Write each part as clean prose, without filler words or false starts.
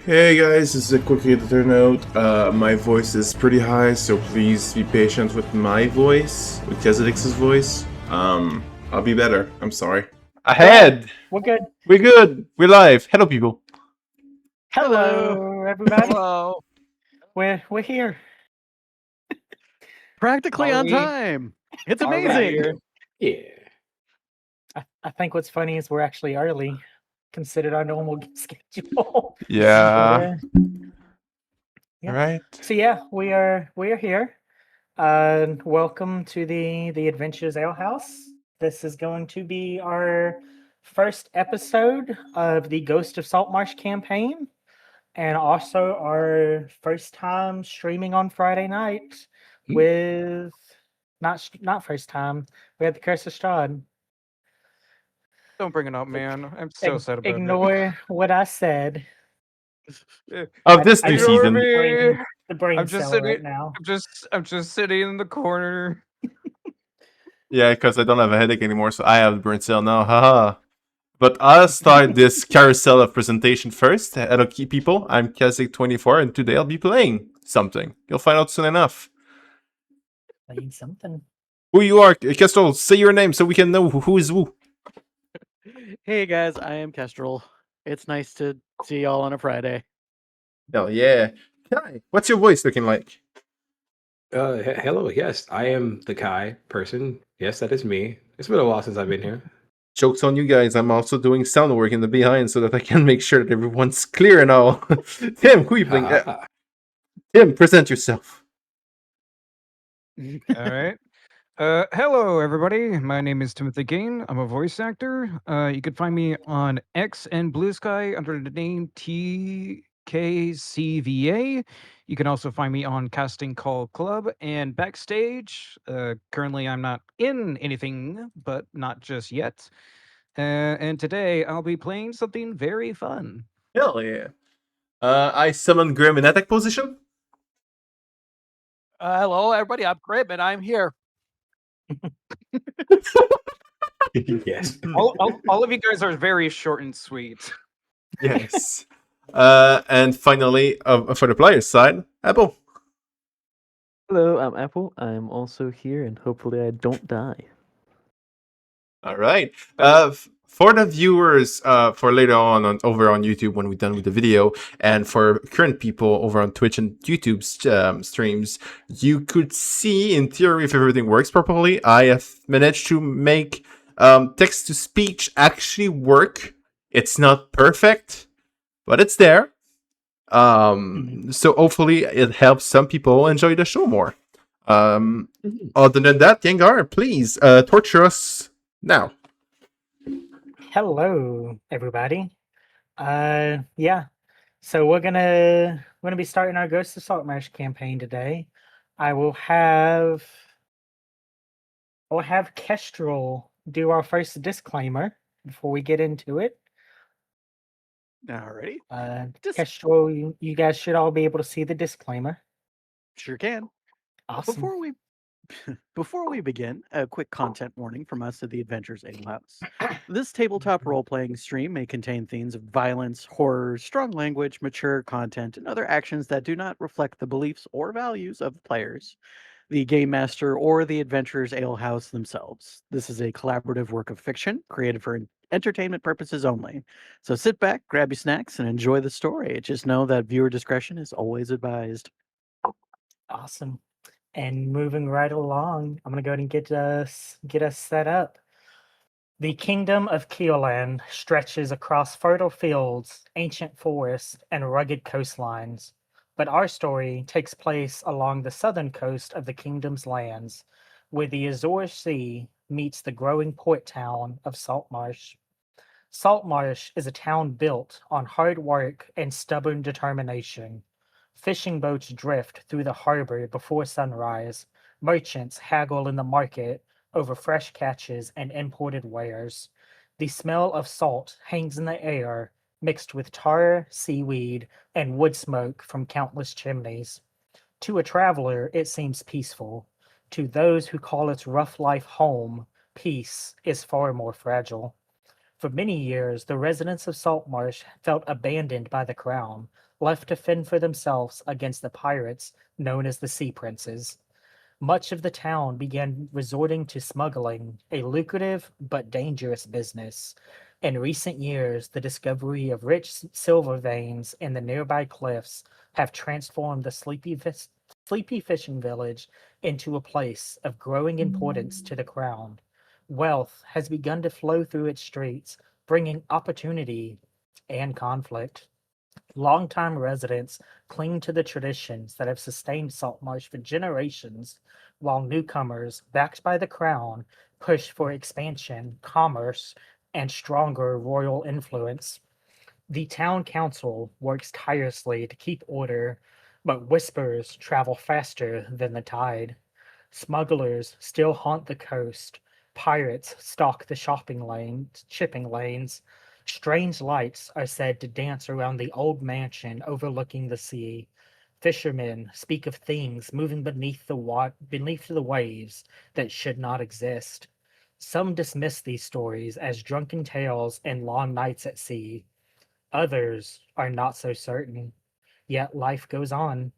Hey guys, this is a quick editor note. My voice is pretty high, so please be patient with my voice, with Kezidix's voice. I'll be better. I'm sorry. Ahead! We're good. We're good! We're live! Hello, people! Hello, everybody. Hello. We're here. Practically Are on we- time. It's Are we amazing. here? Yeah. I think what's funny is we're actually early, considered our normal schedule. Yeah. Yeah. Right? So yeah, we are here. Welcome to the Adventures Ale House. This is going to be our first episode of the Ghost of Saltmarsh campaign, and also our first time streaming on Friday night with not first time. We had the Curse of Strahd. Don't bring it up, man. I'm so sad about Ignore what I said. it. Of this I new just- season. The brain I'm just cell sitting. right now. I'm just sitting in the corner. Yeah, because I don't have a headache anymore, so I have the burn cell now. Haha. But I'll start this carousel of presentation first. Hello, key people. I'm Kezik24, and today I'll be playing something. You'll find out soon enough. Playing something. Who you are, Kestrel, say your name so we can know who is who. Hey guys, I am Kestrel. It's nice to see y'all on a Friday. Hell yeah. Kai, what's your voice looking like? Hello. Yes, I am the Kai person. Yes, that is me. It's been a while since I've been here. Joke's on you guys, I'm also doing sound work in the behind so that I can make sure that everyone's clear and all. Tim, who you playing? Ha-ha. Tim, present yourself. All right. Hello, everybody. My name is Timothy Kane. I'm a voice actor. You can find me on X and Blue Sky under the name T.KVA. You can also find me on Casting Call Club and Backstage. Currently, I'm not in anything, but not just yet. And today, I'll be playing something very fun. Hell yeah. I summon Grimm in attack position. Hello, everybody. I'm Grimm, and I'm here. Yes. all of you guys are very short and sweet. Yes. And finally, for the player's side, Apple. Hello, I'm Apple. I'm also here, and hopefully I don't die. All right. For the viewers, for later on over on YouTube when we're done with the video, and for current people over on Twitch and YouTube streams, you could see in theory if everything works properly. I have managed to make text to speech actually work. It's not perfect, but it's there. So hopefully it helps some people enjoy the show more. Other than that, Gengar, please torture us now. Hello, everybody. Yeah. So we're gonna be starting our Ghost of Saltmarsh campaign today. I'll have Kestrel do our first disclaimer before we get into it. Alrighty. Kestrel, you guys should all be able to see the disclaimer. Sure can. Awesome. Before we begin, a quick content warning from us at the Adventures Ale House. This tabletop role-playing stream may contain themes of violence, horror, strong language, mature content, and other actions that do not reflect the beliefs or values of the players, the game master, or the Adventures Ale House themselves. This is a collaborative work of fiction created for entertainment purposes only. So sit back, grab your snacks, and enjoy the story. Just know that viewer discretion is always advised. Awesome. And moving right along, I'm gonna go ahead and get us set up. The kingdom of Keoland stretches across fertile fields, ancient forests, and rugged coastlines. But our story takes place along the southern coast of the kingdom's lands, where the Azure Sea meets the growing port town of Saltmarsh. Saltmarsh is a town built on hard work and stubborn determination. Fishing boats drift through the harbor before sunrise. Merchants haggle in the market over fresh catches and imported wares. The smell of salt hangs in the air, mixed with tar, seaweed, and wood smoke from countless chimneys. To a traveler, it seems peaceful. To those who call its rough life home, peace is far more fragile. For many years, the residents of Saltmarsh felt abandoned by the crown, left to fend for themselves against the pirates known as the Sea Princes. Much of the town began resorting to smuggling, a lucrative but dangerous business. In recent years, the discovery of rich silver veins in the nearby cliffs have transformed the sleepy fishing village into a place of growing importance to the crown. Wealth has begun to flow through its streets, bringing opportunity and conflict. Longtime residents cling to the traditions that have sustained Saltmarsh for generations, while newcomers, backed by the crown, push for expansion, commerce, and stronger royal influence. The town council works tirelessly to keep order, but whispers travel faster than the tide. Smugglers still haunt the coast. Pirates stalk the shipping lanes. Strange lights are said to dance around the old mansion overlooking the sea. Fishermen speak of things moving beneath the waves that should not exist. Some dismiss these stories as drunken tales and long nights at sea. Others are not so certain. Yet life goes on.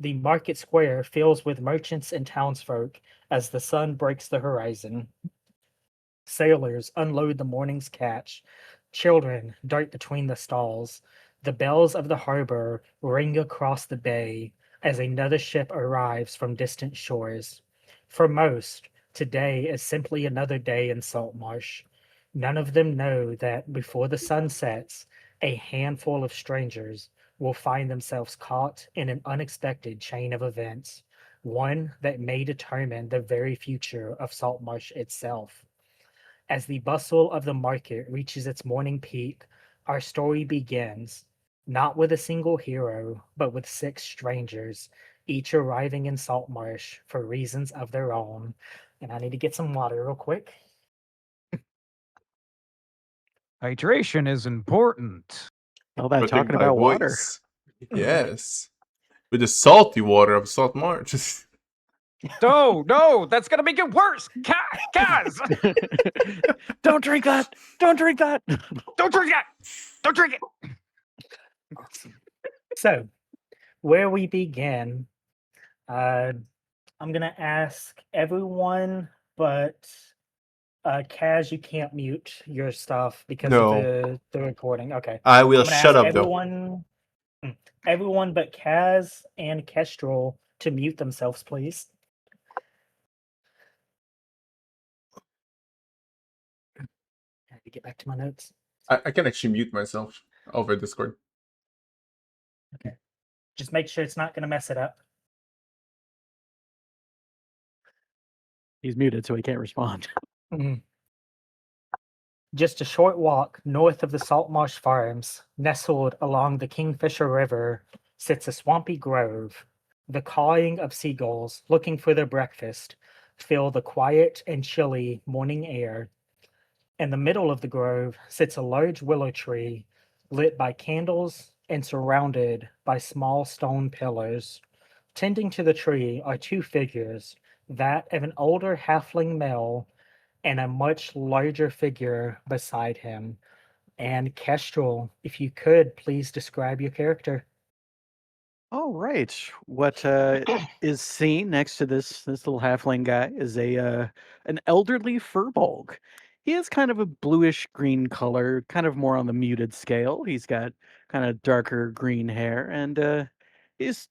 The market square fills with merchants and townsfolk as the sun breaks the horizon. Sailors unload the morning's catch. Children dart between the stalls. The bells of the harbor ring across the bay as another ship arrives from distant shores. For most, today is simply another day in Saltmarsh. None of them know that before the sun sets, a handful of strangers will find themselves caught in an unexpected chain of events, one that may determine the very future of Saltmarsh itself. As the bustle of the market reaches its morning peak, our story begins, not with a single hero, but with 6 strangers, each arriving in Saltmarsh for reasons of their own. And I need to get some water real quick. Hydration is important. All that Protect talking my about water. voice. Yes. With the salty water of Saltmarsh. No, that's gonna make it worse. Guys, Don't drink that. Don't drink that. don't drink that. Don't drink it. Awesome. So, where we begin, I'm going to ask everyone, but Kaz, you can't mute your stuff because No. of the recording. Okay. I will I'm gonna shut ask up though. everyone but Kaz and Kestrel to mute themselves, please. I have to get back to my notes. I can actually mute myself over Discord. Okay. Just make sure it's not going to mess it up. He's muted, so he can't respond. Mhm. Just a short walk north of the Saltmarsh Farms, nestled along the Kingfisher River, sits a swampy grove. The cawing of seagulls, looking for their breakfast, fill the quiet and chilly morning air. In the middle of the grove sits a large willow tree, lit by candles and surrounded by small stone pillars. Tending to the tree are 2 figures, that of an older halfling male and a much larger figure beside him. And Kestrel, if you could please describe your character. All right. What is seen next to this little halfling guy is an elderly furbolg. He has kind of a bluish green color, kind of more on the muted scale. He's got kind of darker green hair, and he's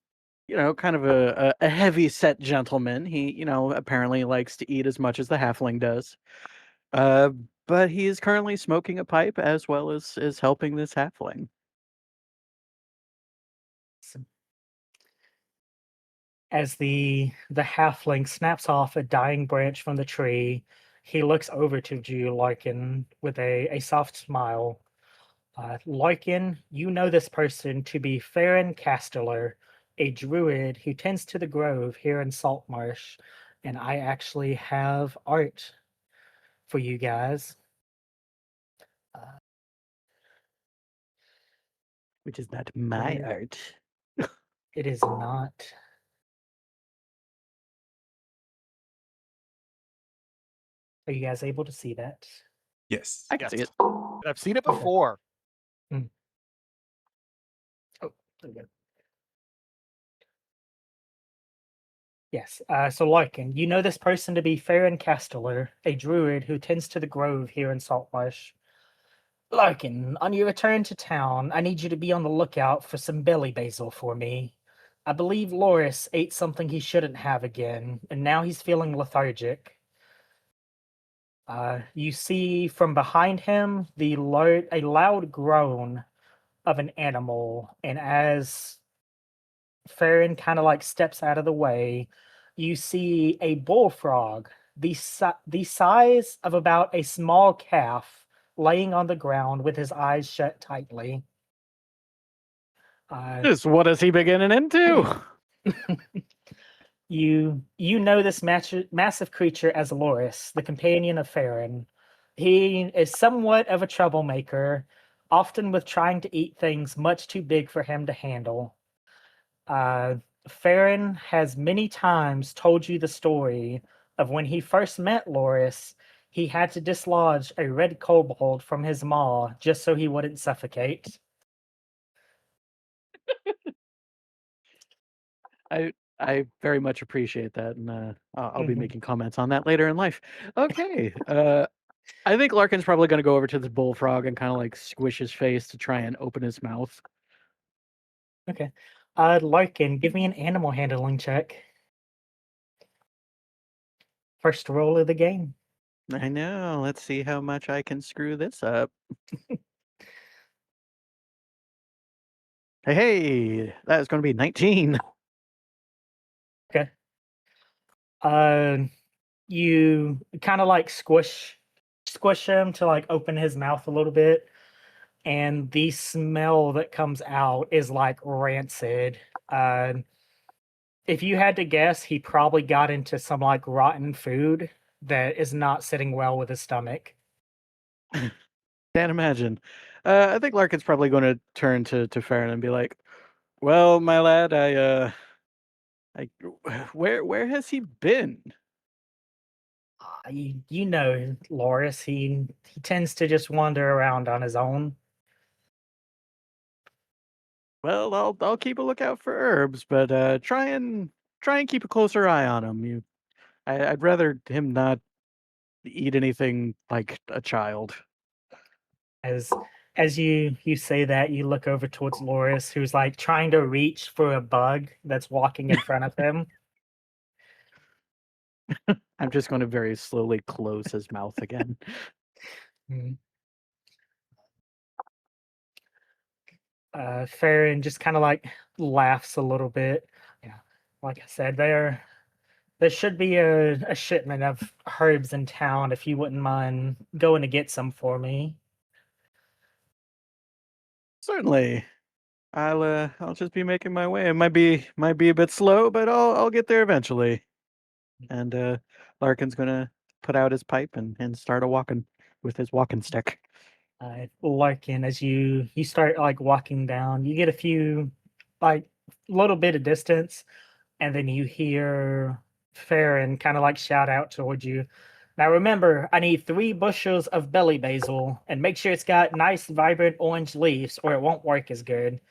kind of a heavy set gentleman. He apparently likes to eat as much as the halfling does. Uh, but he is currently smoking a pipe as well as helping this halfling. As the halfling snaps off a dying branch from the tree, he looks over to you, Larkin, with a soft smile. Larkin, you know this person to be Farron Casteller, a druid who tends to the grove here in Saltmarsh, and I actually have art for you guys. Which is not my art. It is not. Are you guys able to see that? Yes. I can see it. I've seen it before. Oh, There we go. Yes. So Larkin, you know this person to be Farron Casteller, a druid who tends to the grove here in Saltmarsh. Larkin, on your return to town, I need you to be on the lookout for some belly basil for me. I believe Loris ate something he shouldn't have again, and now he's feeling lethargic. You see from behind him a loud groan of an animal, and as Farron kind of like steps out of the way, you see a bullfrog, the size of about a small calf, laying on the ground with his eyes shut tightly. Just what is he beginning into? You know this massive creature as Loris, the companion of Farron. He is somewhat of a troublemaker, often with trying to eat things much too big for him to handle. Farron has many times told you the story of when he first met Loris, he had to dislodge a red kobold from his maw just so he wouldn't suffocate. I very much appreciate that, and I'll be Mhm. making comments on that later in life. Okay, I think Larkin's probably going to go over to the bullfrog and kind of like squish his face to try and open his mouth. Okay. Larkin, give me an animal handling check. First roll of the game. I know. Let's see how much I can screw this up. Hey, that is going to be 19. Okay. You kind of like squish him to like open his mouth a little bit, and the smell that comes out is like rancid. If you had to guess, he probably got into some like rotten food that is not sitting well with his stomach. Can't imagine. I think Larkin's probably going to turn to Farron and be like, "Well, my lad, where has he been?" You know, Loris, he tends to just wander around on his own. Well, I'll keep a lookout for herbs, but try and keep a closer eye on him. I'd rather him not eat anything like a child. As you say that, you look over towards Loris, who's like trying to reach for a bug that's walking in front of him. I'm just going to very slowly close his mouth again. Farron just kind of like laughs a little bit. Yeah, like I said, there should be a shipment of herbs in town if you wouldn't mind going to get some for me. Certainly. I'll just be making my way. It might be a bit slow, but I'll get there eventually. And Larkin's gonna put out his pipe and start a walking with his walking stick. Larkin, as you start like walking down, you get a few like little bit of distance, and then you hear Farron kind of like shout out towards you. Now remember, I need 3 bushels of belly basil, and make sure it's got nice, vibrant orange leaves, or it won't work as good.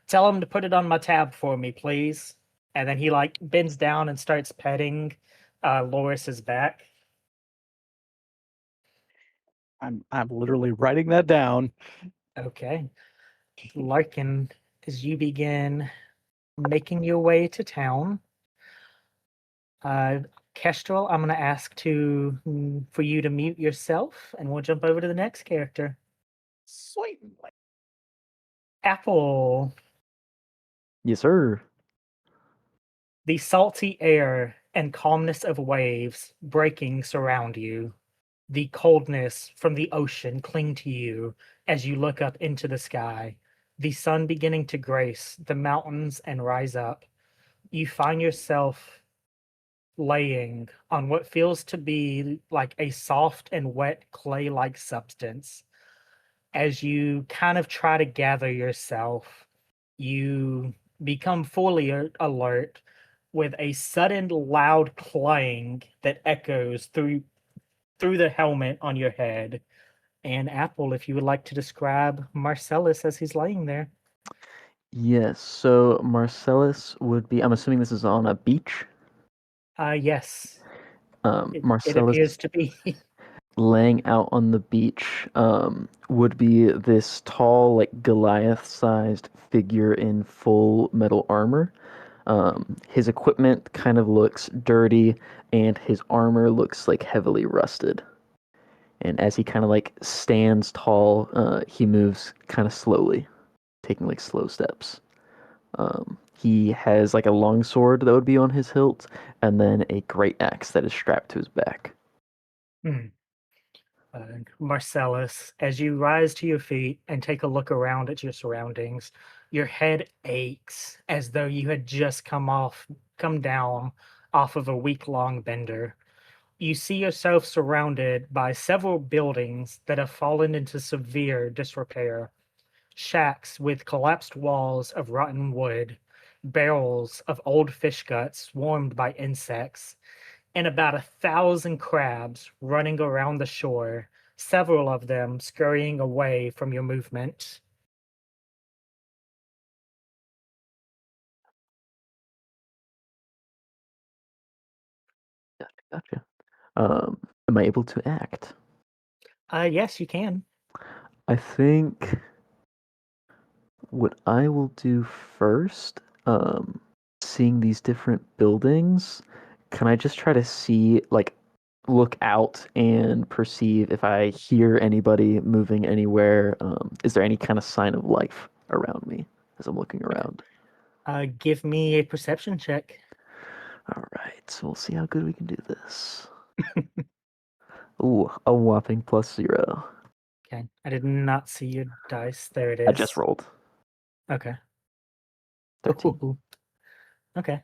Tell him to put it on my tab for me, please. And then he like bends down and starts petting Loris's back. I'm literally writing that down. Okay. Larkin, as you begin making your way to town, Kestrel, I'm going to ask for you to mute yourself, and we'll jump over to the next character. Sweet. Apple. Yes, sir. The salty air and calmness of waves breaking surround you. The coldness from the ocean cling to you as you look up into the sky. The sun beginning to grace the mountains and rise up. You find yourself laying on what feels to be like a soft and wet clay-like substance. As you kind of try to gather yourself, you become fully alert with a sudden loud clang that echoes through the helmet on your head. And Apple, if you would like to describe Marcellus as he's laying there. Yes, so Marcellus would be, I'm assuming this is on a beach. Yes, it Marcellus appears to be. laying out on the beach would be this tall, like Goliath-sized figure in full metal armor. His equipment kind of looks dirty, and his armor looks like heavily rusted. And as he kind of like stands tall, he moves kind of slowly, taking like slow steps. He has like a long sword that would be on his hilt, and then a great axe that is strapped to his back. Marcellus, as you rise to your feet and take a look around at your surroundings, your head aches as though you had just come down off of a week-long bender. You see yourself surrounded by several buildings that have fallen into severe disrepair. Shacks with collapsed walls of rotten wood, barrels of old fish guts swarmed by insects, and about 1,000 crabs running around the shore, several of them scurrying away from your movement. Gotcha. Am I able to act? Yes, you can. I think what I will do first, seeing these different buildings, can I just try to see, like, look out and perceive if I hear anybody moving anywhere? Is there any kind of sign of life around me as I'm looking around? Give me a perception check. All right, so we'll see how good we can do this. Ooh, a whopping +0. Okay, I did not see your dice. There it is. I just rolled. Okay. 13. Ooh. Okay.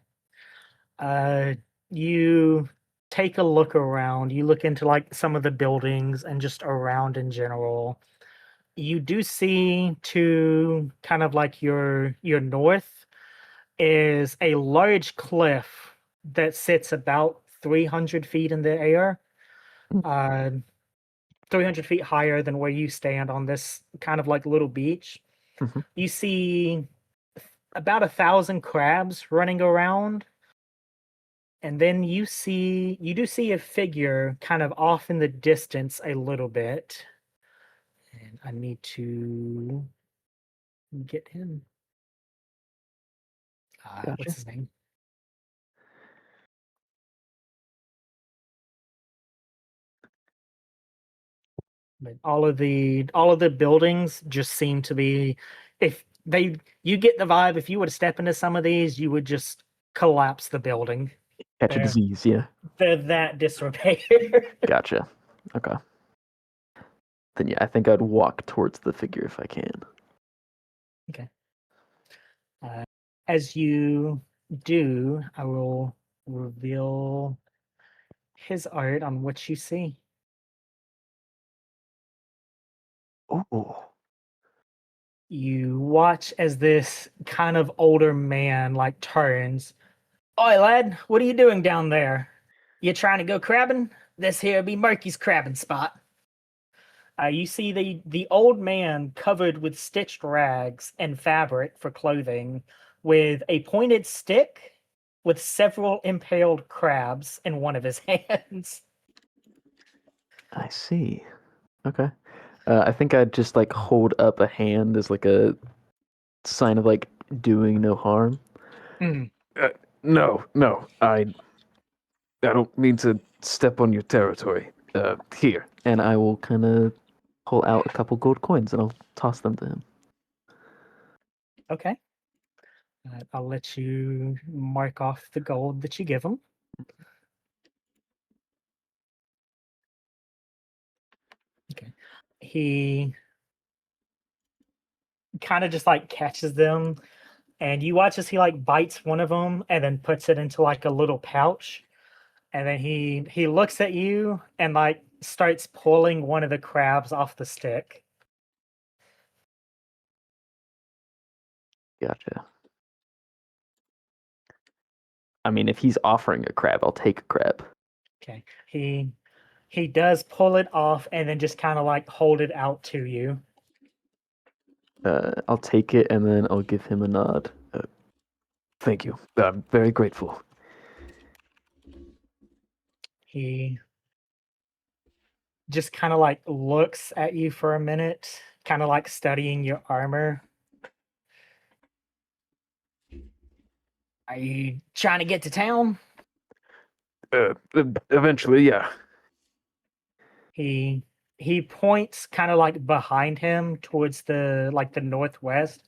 You take a look around. You look into like some of the buildings and just around in general. You do see to kind of like your north is a large cliff that sits about 300 feet in the air. 300 feet higher than where you stand on this kind of like little beach. Mhm. You see about 1,000 crabs running around. And then you do see a figure kind of off in the distance a little bit. And I need to get him. What's Gotcha. his name? But all of the buildings just seem to be, you get the vibe, if you were to step into some of these, you would just collapse the building. Catch a They're- disease, yeah. They're that disrepair. Gotcha. Okay. Then yeah, I think I'd walk towards the figure if I can. Okay. As you do, I will reveal his art on what you see. Oh, You watch as this kind of older man like turns. Oi, lad, what are you doing down there? You trying to go crabbing? This here be Murky's crabbing spot. You see the old man covered with stitched rags and fabric for clothing, with a pointed stick with several impaled crabs in one of his hands. I see. Okay. I think I'd just like hold up a hand as like a sign of like doing no harm. Mm. No, I don't mean to step on your territory. Here. And I will kind of pull out a couple gold coins and I'll toss them to him. Okay. I'll let you mark off the gold that you give him. Okay. He kind of just like catches them, and you watch as he like bites one of them and then puts it into like a little pouch, and then he looks at you and like starts pulling one of the crabs off the stick. Gotcha. I mean, if he's offering a crab, I'll take a crab. Okay. He does pull it off and then just kind of like hold it out to you. I'll take it and then I'll give him a nod. Thank you. I'm very grateful. He just kind of like looks at you for a minute, kind of like studying your armor. Are you trying to get to town? Eventually, yeah. He points kind of like behind him towards the northwest.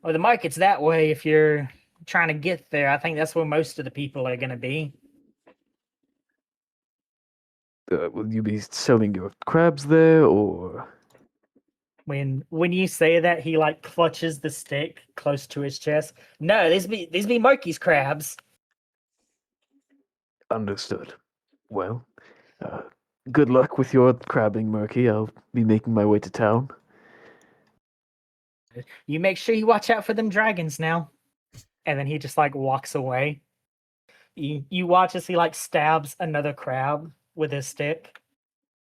Oh, the market's that way if you're trying to get there. I think that's where most of the people are going to be. Will you be selling your crabs there, or? When you say that, he like clutches the stick close to his chest. No, these be Murky's crabs. Understood. Well, good luck with your crabbing, Murky. I'll be making my way to town. You make sure you watch out for them dragons now. And then he just like walks away. You watch as he like stabs another crab with his stick.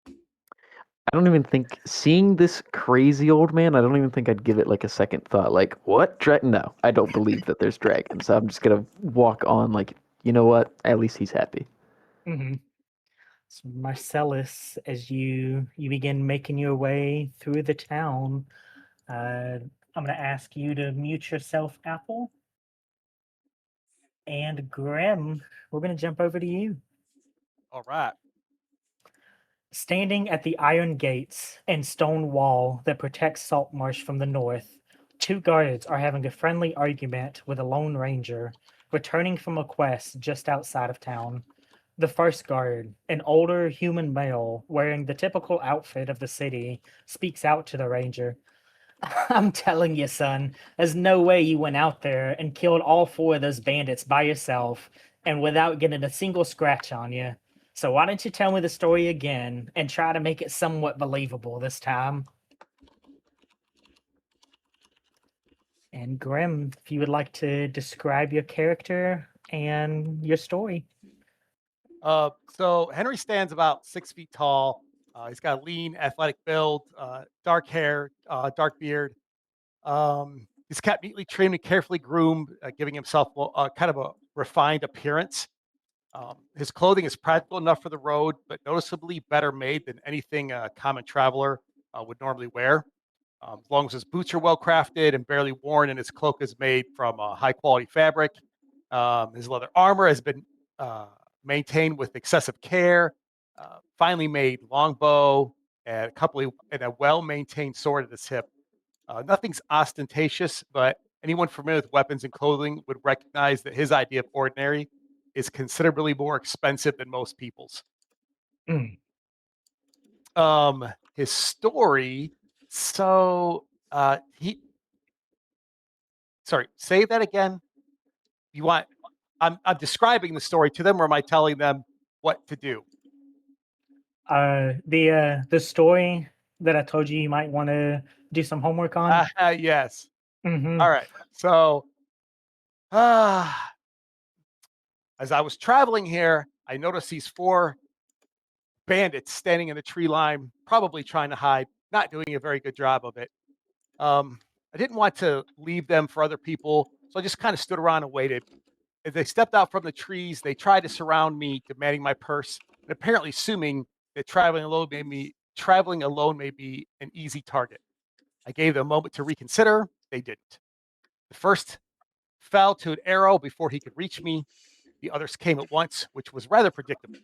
I don't even think, seeing this crazy old man, I don't even think I'd give it like a second thought. Like, what? No, I don't believe that there's dragons. I'm just gonna walk on like, you know what? At least he's happy. Mm-hmm. So Marcellus, as you begin making your way through the town, I'm going to ask you to mute yourself, Apple. And Grimm, we're going to jump over to you. All right. Standing at the iron gates and stone wall that protects Saltmarsh from the north, two guards are having a friendly argument with a lone ranger returning from a quest just outside of town. The first guard, an older human male wearing the typical outfit of the city, speaks out to the ranger. I'm telling you, son, there's no way you went out there and killed all four of those bandits by yourself and without getting a single scratch on you. So why don't you tell me the story again and try to make it somewhat believable this time? And Grimm, if you would like to describe your character and your story. So Henry stands about 6 feet tall. He's got a lean, athletic build, dark hair, dark beard. He's kept neatly trimmed and carefully groomed, giving himself kind of a refined appearance. His clothing is practical enough for the road, but noticeably better made than anything a common traveler would normally wear. As long as his boots are well crafted and barely worn, and his cloak is made from high quality fabric. His leather armor has been maintained with excessive care. Finely made longbow and a well maintained sword at his hip. Nothing's ostentatious, but anyone familiar with weapons and clothing would recognize that his idea of ordinary is considerably more expensive than most people's. Mm. His story. So sorry, say that again. You want? I'm describing the story to them, or am I telling them what to do? The story that I told you might want to do some homework on. Yes. Mm-hmm. All right. So, as I was traveling here, I noticed these four bandits standing in the tree line, probably trying to hide, not doing a very good job of it. I didn't want to leave them for other people, so I just kind of stood around and waited. As they stepped out from the trees, they tried to surround me, demanding my purse, and apparently assuming that traveling alone may be an easy target. I gave them a moment to reconsider. They didn't. The first fell to an arrow before he could reach me. The others came at once, which was rather predictable.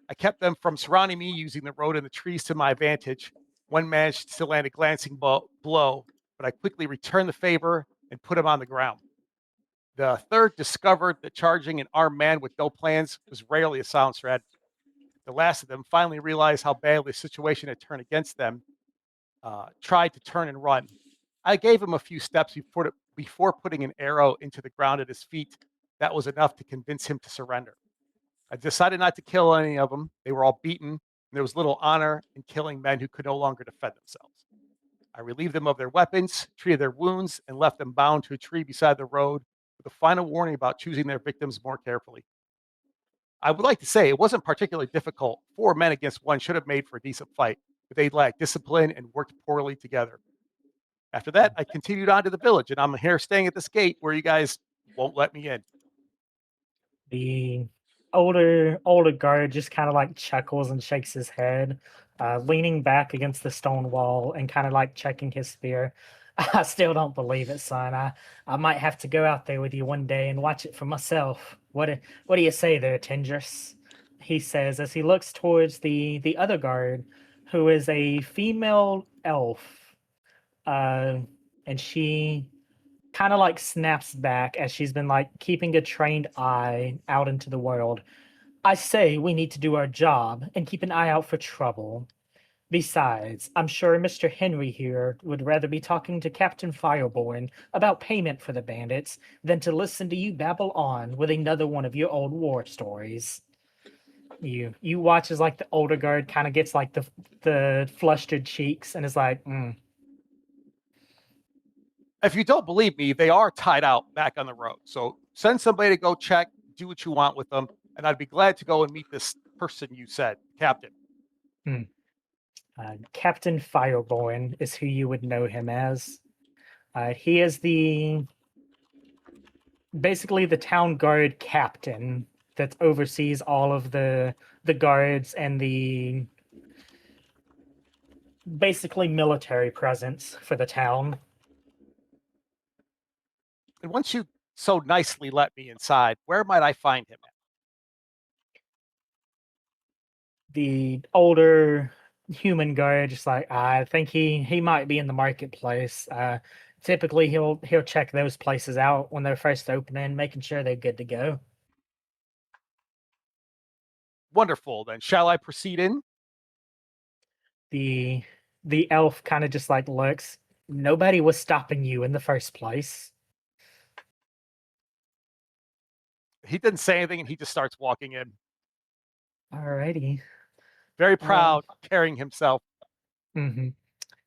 I kept them from surrounding me, using the road and the trees to my advantage. One managed to land a glancing blow, but I quickly returned the favor and put him on the ground. The third discovered that charging an armed man with no plans was rarely a sound strategy. The last of them finally realized how badly the situation had turned against them, tried to turn and run. I gave him a few steps before putting an arrow into the ground at his feet. That was enough to convince him to surrender. I decided not to kill any of them. They were all beaten, and there was little honor in killing men who could no longer defend themselves. I relieved them of their weapons, treated their wounds, and left them bound to a tree beside the road with a final warning about choosing their victims more carefully. I would like to say it wasn't particularly difficult. 4 men against 1 should have made for a decent fight, but they lacked discipline and worked poorly together. After that, I continued on to the village, and I'm here staying at this gate where you guys won't let me in. The older guard just kind of like chuckles and shakes his head, leaning back against the stone wall and kind of like checking his spear. I still don't believe it, son. I might have to go out there with you one day and watch it for myself. What do you say there, Tendris? He says as he looks towards the other guard, who is a female elf, and she kind of like snaps back as she's been like keeping a trained eye out into the world. I say we need to do our job and keep an eye out for trouble. Besides, I'm sure Mr. Henry here would rather be talking to Captain Fireborn about payment for the bandits than to listen to you babble on with another one of your old war stories. You watch as like the older guard kind of gets like the flustered cheeks and is like, If you don't believe me, they are tied out back on the road. So send somebody to go check, do what you want with them, and I'd be glad to go and meet this person you said, Captain. Captain Fireborn is who you would know him as. He is basically the town guard captain that oversees all of the guards and the basically military presence for the town. And once you so nicely let me inside, where might I find him at? The older human guard just like, I think he might be in the marketplace. Typically he'll check those places out when they're first opening, making sure they're good to go. Wonderful. Then shall I proceed in? The elf kind of just like looks. Nobody was stopping you in the first place. He didn't say anything, and he just starts walking in. Alrighty. Very proud, carrying himself.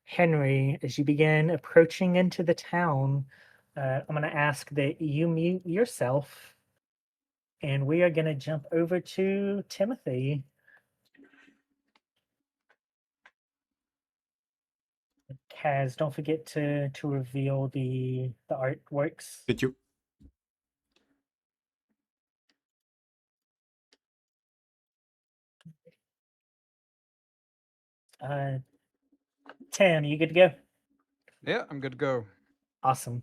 Henry, as you begin approaching into the town, I'm going to ask that you mute yourself, and we are going to jump over to Timothy. Kaz, don't forget to reveal the artworks. Did you? Tim, you good to go? Yeah, I'm good to go. Awesome.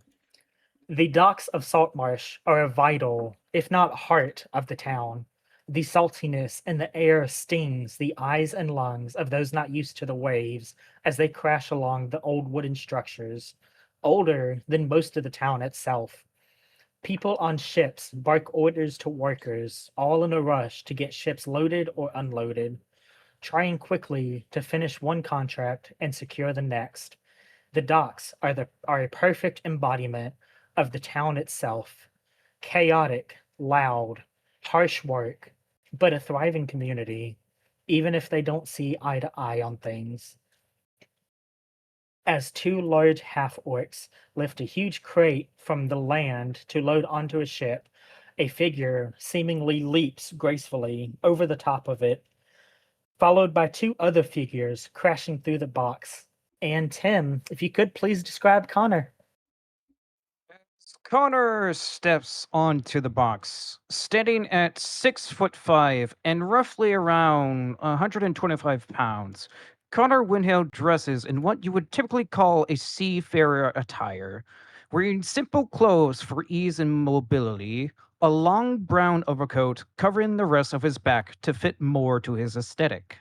The docks of Saltmarsh are a vital, if not heart, of the town. The saltiness in the air stings the eyes and lungs of those not used to the waves as they crash along the old wooden structures, older than most of the town itself. People on ships bark orders to workers, all in a rush to get ships loaded or unloaded, trying quickly to finish one contract and secure the next. The docks are a perfect embodiment of the town itself. Chaotic, loud, harsh work, but a thriving community, even if they don't see eye to eye on things. As two large half-orcs lift a huge crate from the land to load onto a ship, a figure seemingly leaps gracefully over the top of it, followed by two other figures crashing through the box. And Tim, if you could please describe Connor. Connor steps onto the box, standing at 6'5" and roughly around 125 pounds. Connor Windhill dresses in what you would typically call a seafarer attire, wearing simple clothes for ease and mobility, a long brown overcoat covering the rest of his back to fit more to his aesthetic.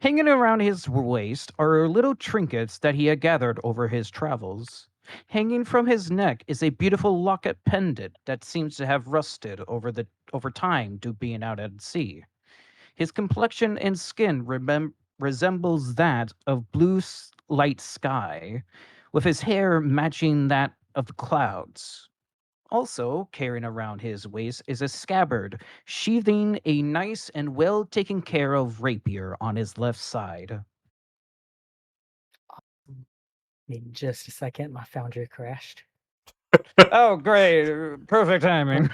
Hanging around his waist are little trinkets that he had gathered over his travels. Hanging from his neck is a beautiful locket pendant that seems to have rusted over time due being out at sea. His complexion and skin resembles that of light sky, with his hair matching that of the clouds. Also carrying around his waist is a scabbard, sheathing a nice and well taken care of rapier on his left side. Need just a second, my Foundry crashed. Oh, great! Perfect timing.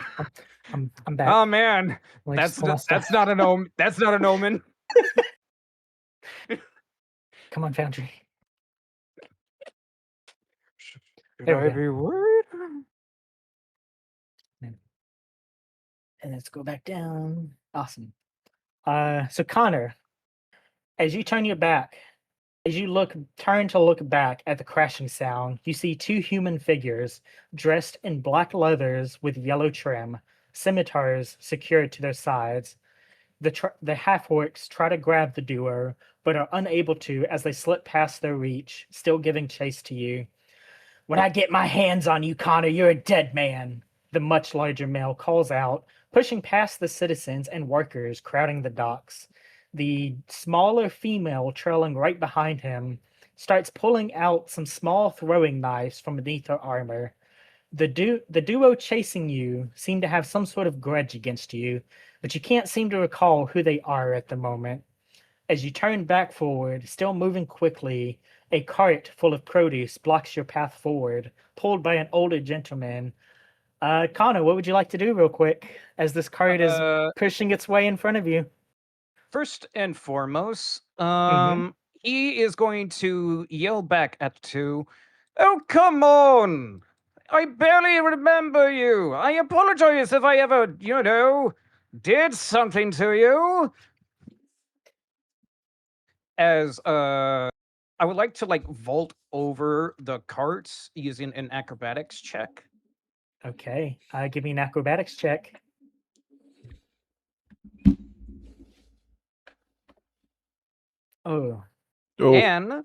I'm back. Oh man, Let me just that's pull my stuff. that's not an omen. That's not an omen. Come on, Foundry. Should There we I go. be worried? And let's go back down. Awesome. So Connor, as you turn your back, as you turn to look back at the crashing sound, you see two human figures dressed in black leathers with yellow trim, scimitars secured to their sides. The half-orcs try to grab the duo, but are unable to as they slip past their reach, still giving chase to you. When I get my hands on you, Connor, you're a dead man, the much larger male calls out, pushing past the citizens and workers crowding the docks. The smaller female, trailing right behind him, starts pulling out some small throwing knives from beneath her armor. The duo chasing you seem to have some sort of grudge against you, but you can't seem to recall who they are at the moment. As you turn back forward, still moving quickly, a cart full of produce blocks your path forward, pulled by an older gentleman. Connor, what would you like to do real quick as this cart is pushing its way in front of you? First and foremost, Mhm. he is going to yell back at the two. Oh, come on! I barely remember you. I apologize if I ever, did something to you. As I would like to vault over the carts using an acrobatics check. Okay, give me an acrobatics check. Oh, Oh, And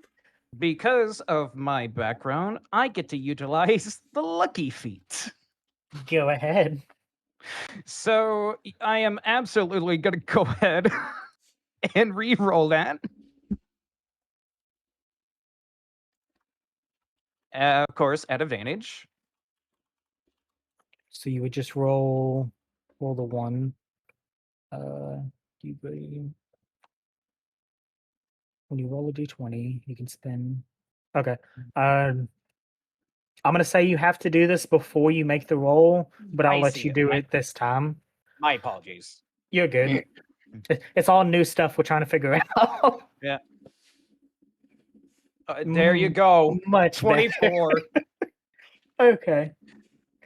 because of my background, I get to utilize the lucky feat. go ahead. So I am absolutely going to go ahead and re-roll that. Of course, at advantage. So you would just roll the one. When you roll a d20, you can spin. Okay. I'm gonna say you have to do this before you make the roll, but I'll I let see you it. do it this time. My apologies. You're good. It's all new stuff we're trying to figure out. Yeah. There you go. Much 24. Okay.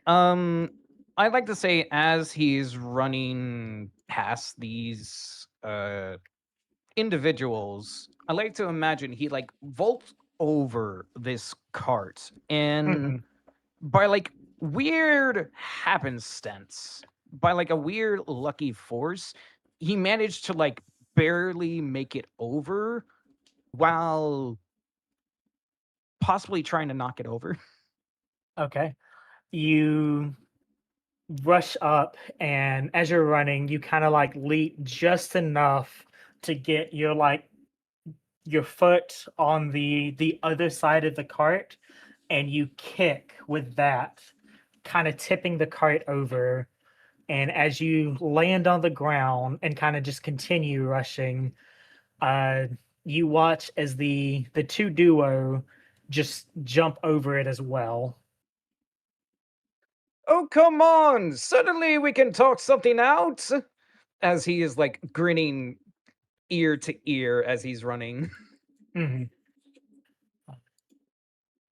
I'd like to say as he's running past these individuals, I like to imagine he vaults over this cart and Mhm. by weird happenstance, by a weird lucky force, he managed to barely make it over while possibly trying to knock it over. Okay. You rush up, and as you're running, you kind of leap just enough to get your foot on the other side of the cart, and you kick with that, kind of tipping the cart over. And as you land on the ground and kind of just continue rushing, you watch as the two duo just jump over it as well. Oh, come on! Suddenly we can talk something out! As he is grinning ear to ear as he's running. Mhm.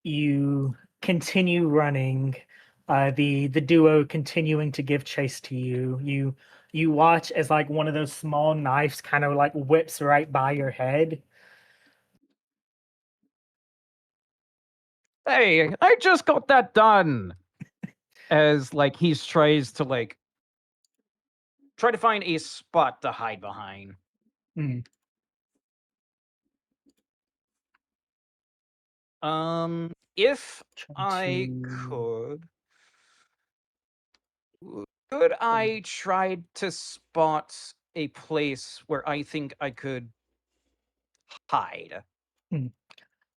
You continue running, the duo continuing to give chase to you. You watch as one of those small knives kind of whips right by your head. Hey, I just got that done! As he tries to try to find a spot to hide behind. Mhm. If Try I to- could I try to spot a place where I think I could hide Hmm.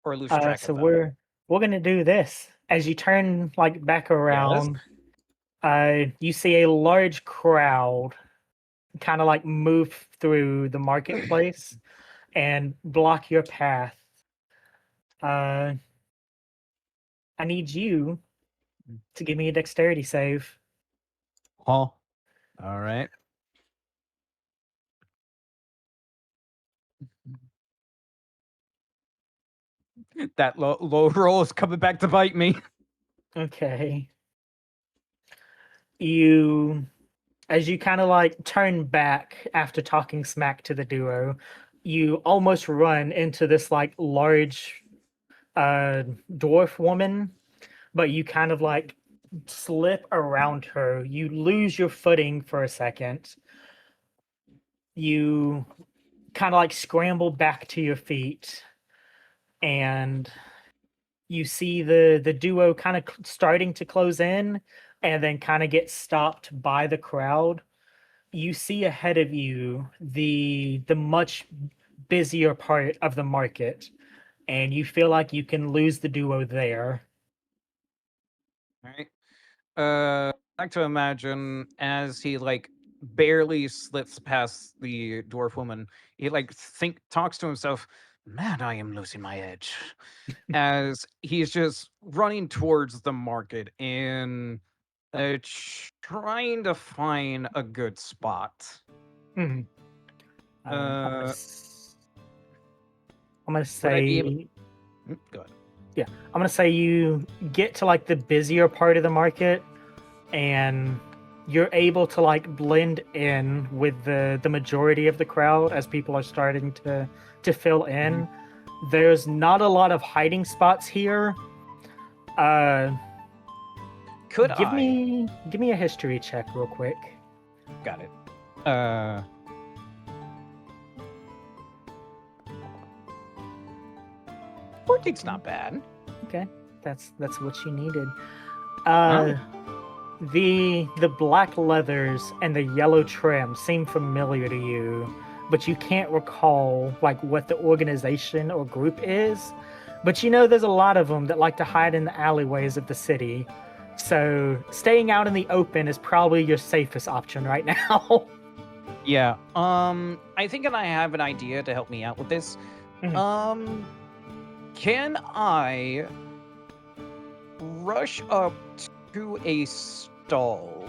or lose track So of them? we're gonna do this. As you turn back around, you see a large crowd kind of move through the marketplace and block your path. I need you to give me a dexterity save. Huh? All right. That low roll is coming back to bite me. Okay. As you kind of like turn back after talking smack to the duo, you almost run into this like large dwarf woman, but you kind of like slip around her. You lose your footing for a second. You kind of like scramble back to your feet, and you see the duo kind of starting to close in, and then kind of get stopped by the crowd. You see ahead of you the much busier part of the market, and you feel like you can lose the duo there. All right. I like to imagine as he like barely slips past the dwarf woman, he like talks to himself, "Man, I am losing my edge." As he's just running towards the market and trying to find a good spot. Mhm. I'm Uh, gonna would I be able? say, Go ahead. I'm gonna say you get to like the busier part of the market, and you're able to like blend in with the majority of the crowd as people are starting to fill in. There's not a lot of hiding spots here. Could give I? me a history check real quick. Got it. 14's not bad. Okay, that's what you needed. Oh. The black leathers and the yellow trim seem familiar to you, but you can't recall like what the organization or group is. But you know there's a lot of them that like to hide in the alleyways of the city. So staying out in the open is probably your safest option right now. Yeah. I think I have an idea to help me out with this. Can I rush up to a stall?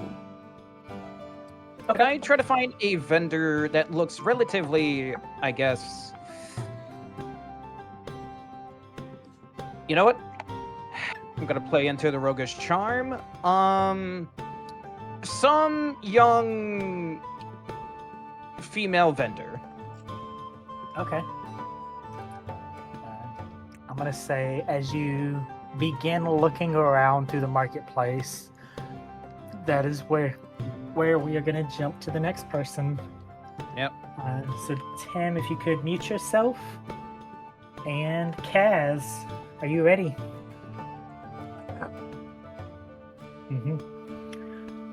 Can I try to find a vendor that looks relatively, I guess... You know what? I'm gonna play into the roguish charm. Some young female vendor. Okay. I'm gonna say as you begin looking around through the marketplace, that is where we are gonna jump to the next person. Yep. So Tim, if you could mute yourself, and Kaz, are you ready?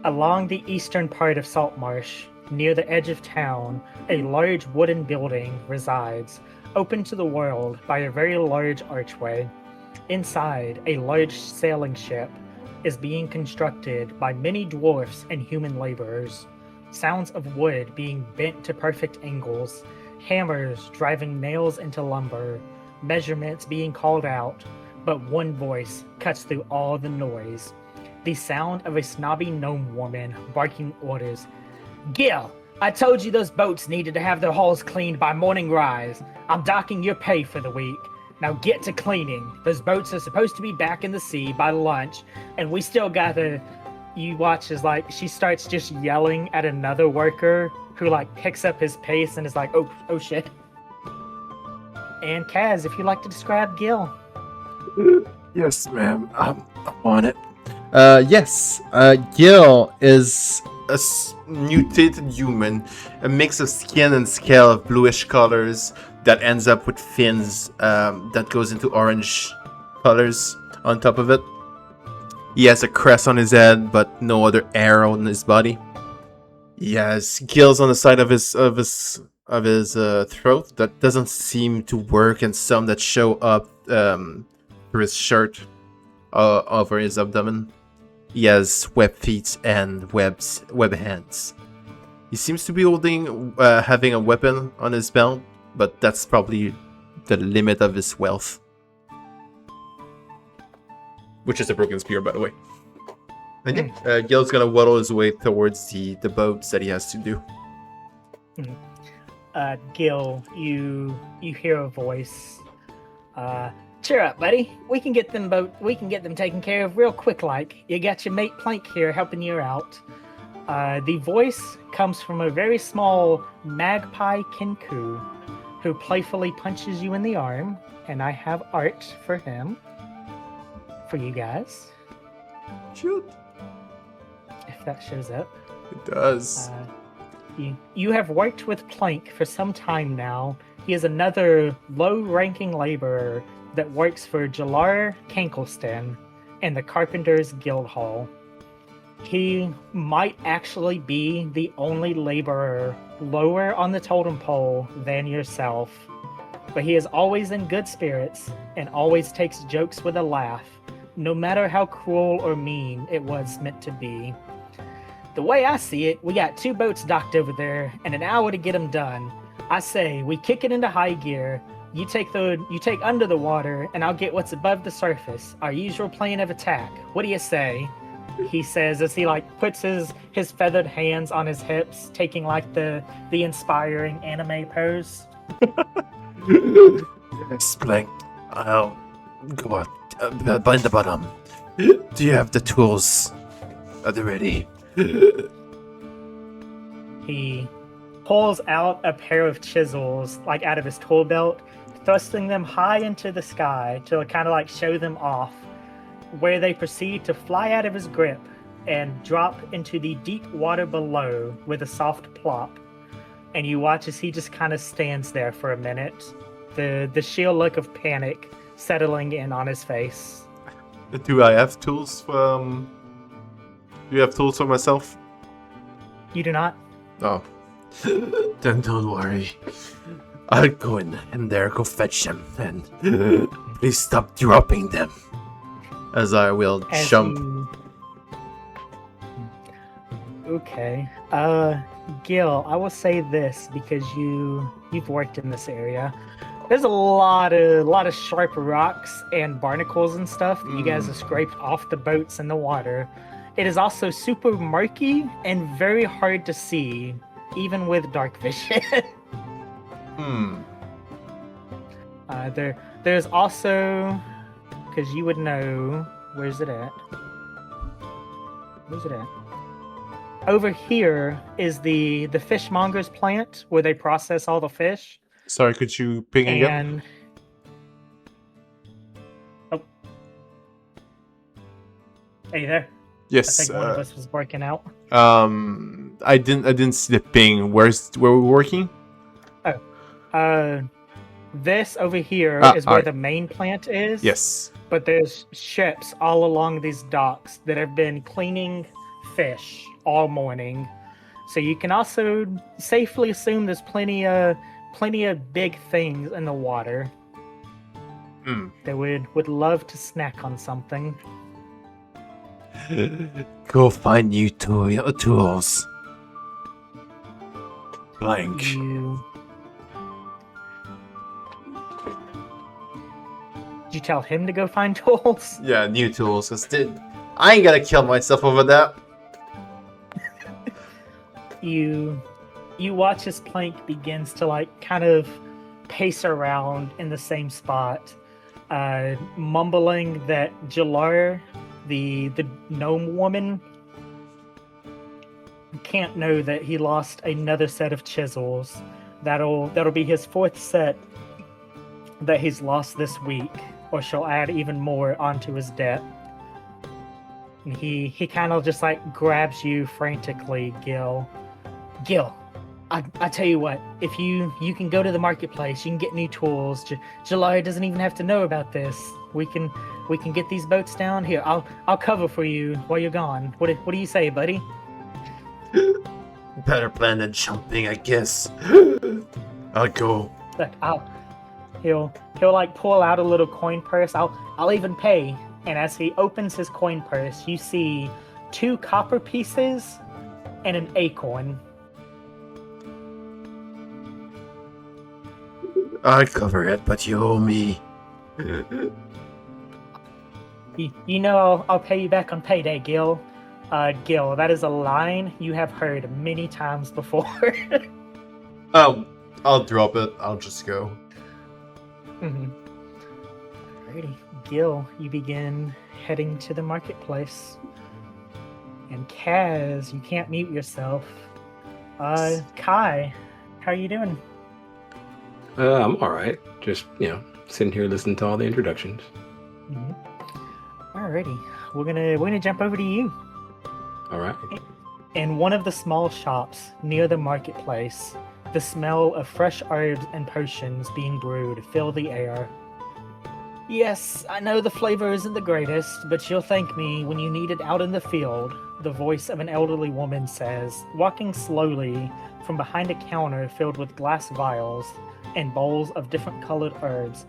Along the eastern part of Saltmarsh, near the edge of town, a large wooden building resides, open to the world by a very large archway. Inside, a large sailing ship is being constructed by many dwarfs and human laborers. Sounds of wood being bent to perfect angles, hammers driving nails into lumber, measurements being called out, but one voice cuts through all the noise. The sound of a snobby gnome woman barking orders. "Gill, I told you those boats needed to have their hulls cleaned by morning rise. I'm docking your pay for the week. Now get to cleaning. Those boats are supposed to be back in the sea by lunch, and we still gotta..." You watch as like she starts just yelling at another worker who like picks up his pace and is like, oh shit. And Kaz, if you'd like to describe Gill. Yes, ma'am. I'm on it. Yes. Gill is a mutated human, a mix of skin and scale of bluish colors that ends up with fins that goes into orange colors on top of it. He has a crest on his head, but no other hair on his body. He has gills on the side of his throat that doesn't seem to work, and some that show up through his shirt over his abdomen. He has web feet and web hands. He seems to be having a weapon on his belt, but that's probably the limit of his wealth. Which is a broken spear, by the way. I think Gil's gonna waddle his way towards the boats that he has to do. Gill, you hear a voice. Cheer up, buddy. We can get them taken care of real quick. Like you got your mate Plank here helping you out. The voice comes from a very small magpie kinku, who playfully punches you in the arm, and I have art for him, for you guys, Shoot. if that shows up. It does. You have worked with Plank for some time now. He is another low-ranking laborer that works for Jalar Kankelston in the Carpenters Guild Hall. He might actually be the only laborer lower on the totem pole than yourself, but he is always in good spirits and always takes jokes with a laugh, no matter how cruel or mean it was meant to be. The way I see it, we got 2 boats docked over there and an hour to get them done. I say we kick it into high gear. You take under the water, and I'll get what's above the surface. Our usual plan of attack. What do you say? He says as he like puts his feathered hands on his hips, taking like the inspiring anime pose. Yes, Blank. I'll go out. Bind the bottom. Do you have the tools? Are they ready? He pulls out a pair of chisels like out of his tool belt, thrusting them high into the sky to kind of like show them off, where they proceed to fly out of his grip and drop into the deep water below with a soft plop. And you watch as he just kind of stands there for a minute, the sheer look of panic settling in on his face. Do I have tools? Do you have tools for myself? You do not? Oh. Then don't worry. I'll go in there, go fetch them, and please stop dropping them. As I will jump. Okay. Gill, I will say this because you've worked in this area. There's a lot of sharp rocks and barnacles and stuff that you guys have scraped off the boats in the water. It is also super murky and very hard to see, even with dark vision. There's also, because you would know, where's it at? Over here is the fishmonger's plant where they process all the fish. Sorry, could you ping again? Oh. Are you there? Yes. I think one of us was working out. I didn't see the ping. Where we're working? This over here is where the main plant is. Yes. But there's ships all along these docks that have been cleaning fish all morning. So you can also safely assume there's plenty of big things in the water. They would love to snack on something. Go find new tools. Blank. Did you tell him to go find tools? Yeah, new tools. I ain't gonna kill myself over that. You watch as Plank begins to like kind of pace around in the same spot, mumbling that Jalar, the gnome woman, can't know that he lost another set of chisels. That'll be his 4th set that he's lost this week, or she'll add even more onto his debt. And he kind of just like grabs you frantically, Gill. I tell you what, if you can go to the marketplace, you can get new tools. Jalar doesn't even have to know about this. We can get these boats down here. I'll cover for you while you're gone. What do you say, buddy? Better plan than jumping, I guess. I'll go. Look, he'll like pull out a little coin purse. I'll even pay. And as he opens his coin purse, you see 2 copper pieces and an acorn. I'll cover it, but you owe me. You know I'll pay you back on payday, Gill. Gill, that is a line you have heard many times before. I'll drop it. I'll just go. Mm-hmm. Alrighty. Gill, you begin heading to the marketplace. And Kaz, you can't mute yourself. Kai, how are you doing? I'm all right. Just sitting here listening to all the introductions. Alrighty. We're gonna jump over to you. All right. In one of the small shops near the marketplace, the smell of fresh herbs and potions being brewed fill the air. Yes, I know the flavor isn't the greatest, but you'll thank me when you need it out in the field, the voice of an elderly woman says, walking slowly from behind a counter filled with glass vials and bowls of different colored herbs.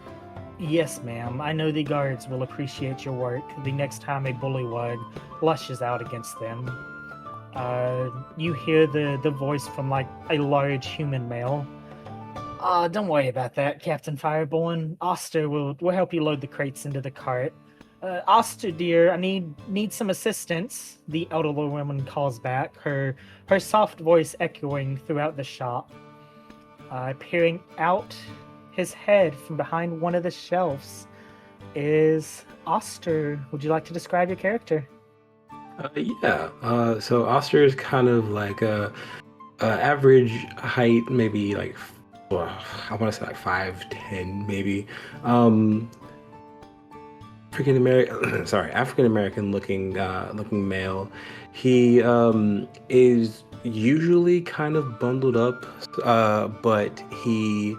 Yes, ma'am, I know the guards will appreciate your work the next time a bullywug lushes out against them. You hear the voice from like a large human male. Don't worry about that, Captain Fireborn. Auster will help you load the crates into the cart. Auster, dear, I need some assistance, the elderly woman calls back, her soft voice echoing throughout the shop. Peering out his head from behind one of the shelves is Auster. Would you like to describe your character? So Auster is kind of like a average height, maybe like I want to say like 5'10", maybe. African American looking male. He is usually kind of bundled up, but he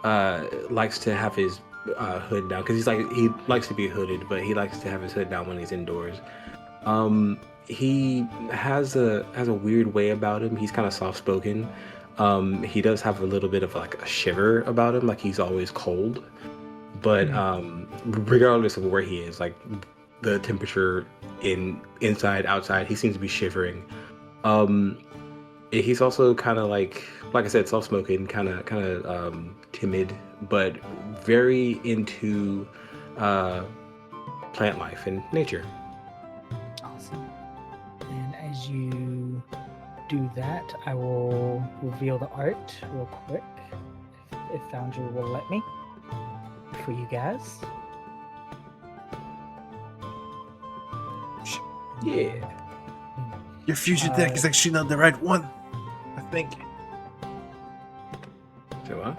likes to have his hood down because he likes to be hooded, but he likes to have his hood down when he's indoors. He has a weird way about him. He's kind of soft spoken. He does have a little bit of like a shiver about him, like he's always cold. But regardless of where he is, like the temperature inside, outside, he seems to be shivering. He's also kind of like I said, soft spoken, kind of timid, but very into plant life and nature. Awesome. And as you do that, I will reveal the art real quick, if Foundry will let me, for you guys. Yeah. Your fusion deck is actually not the right one, I think. So what?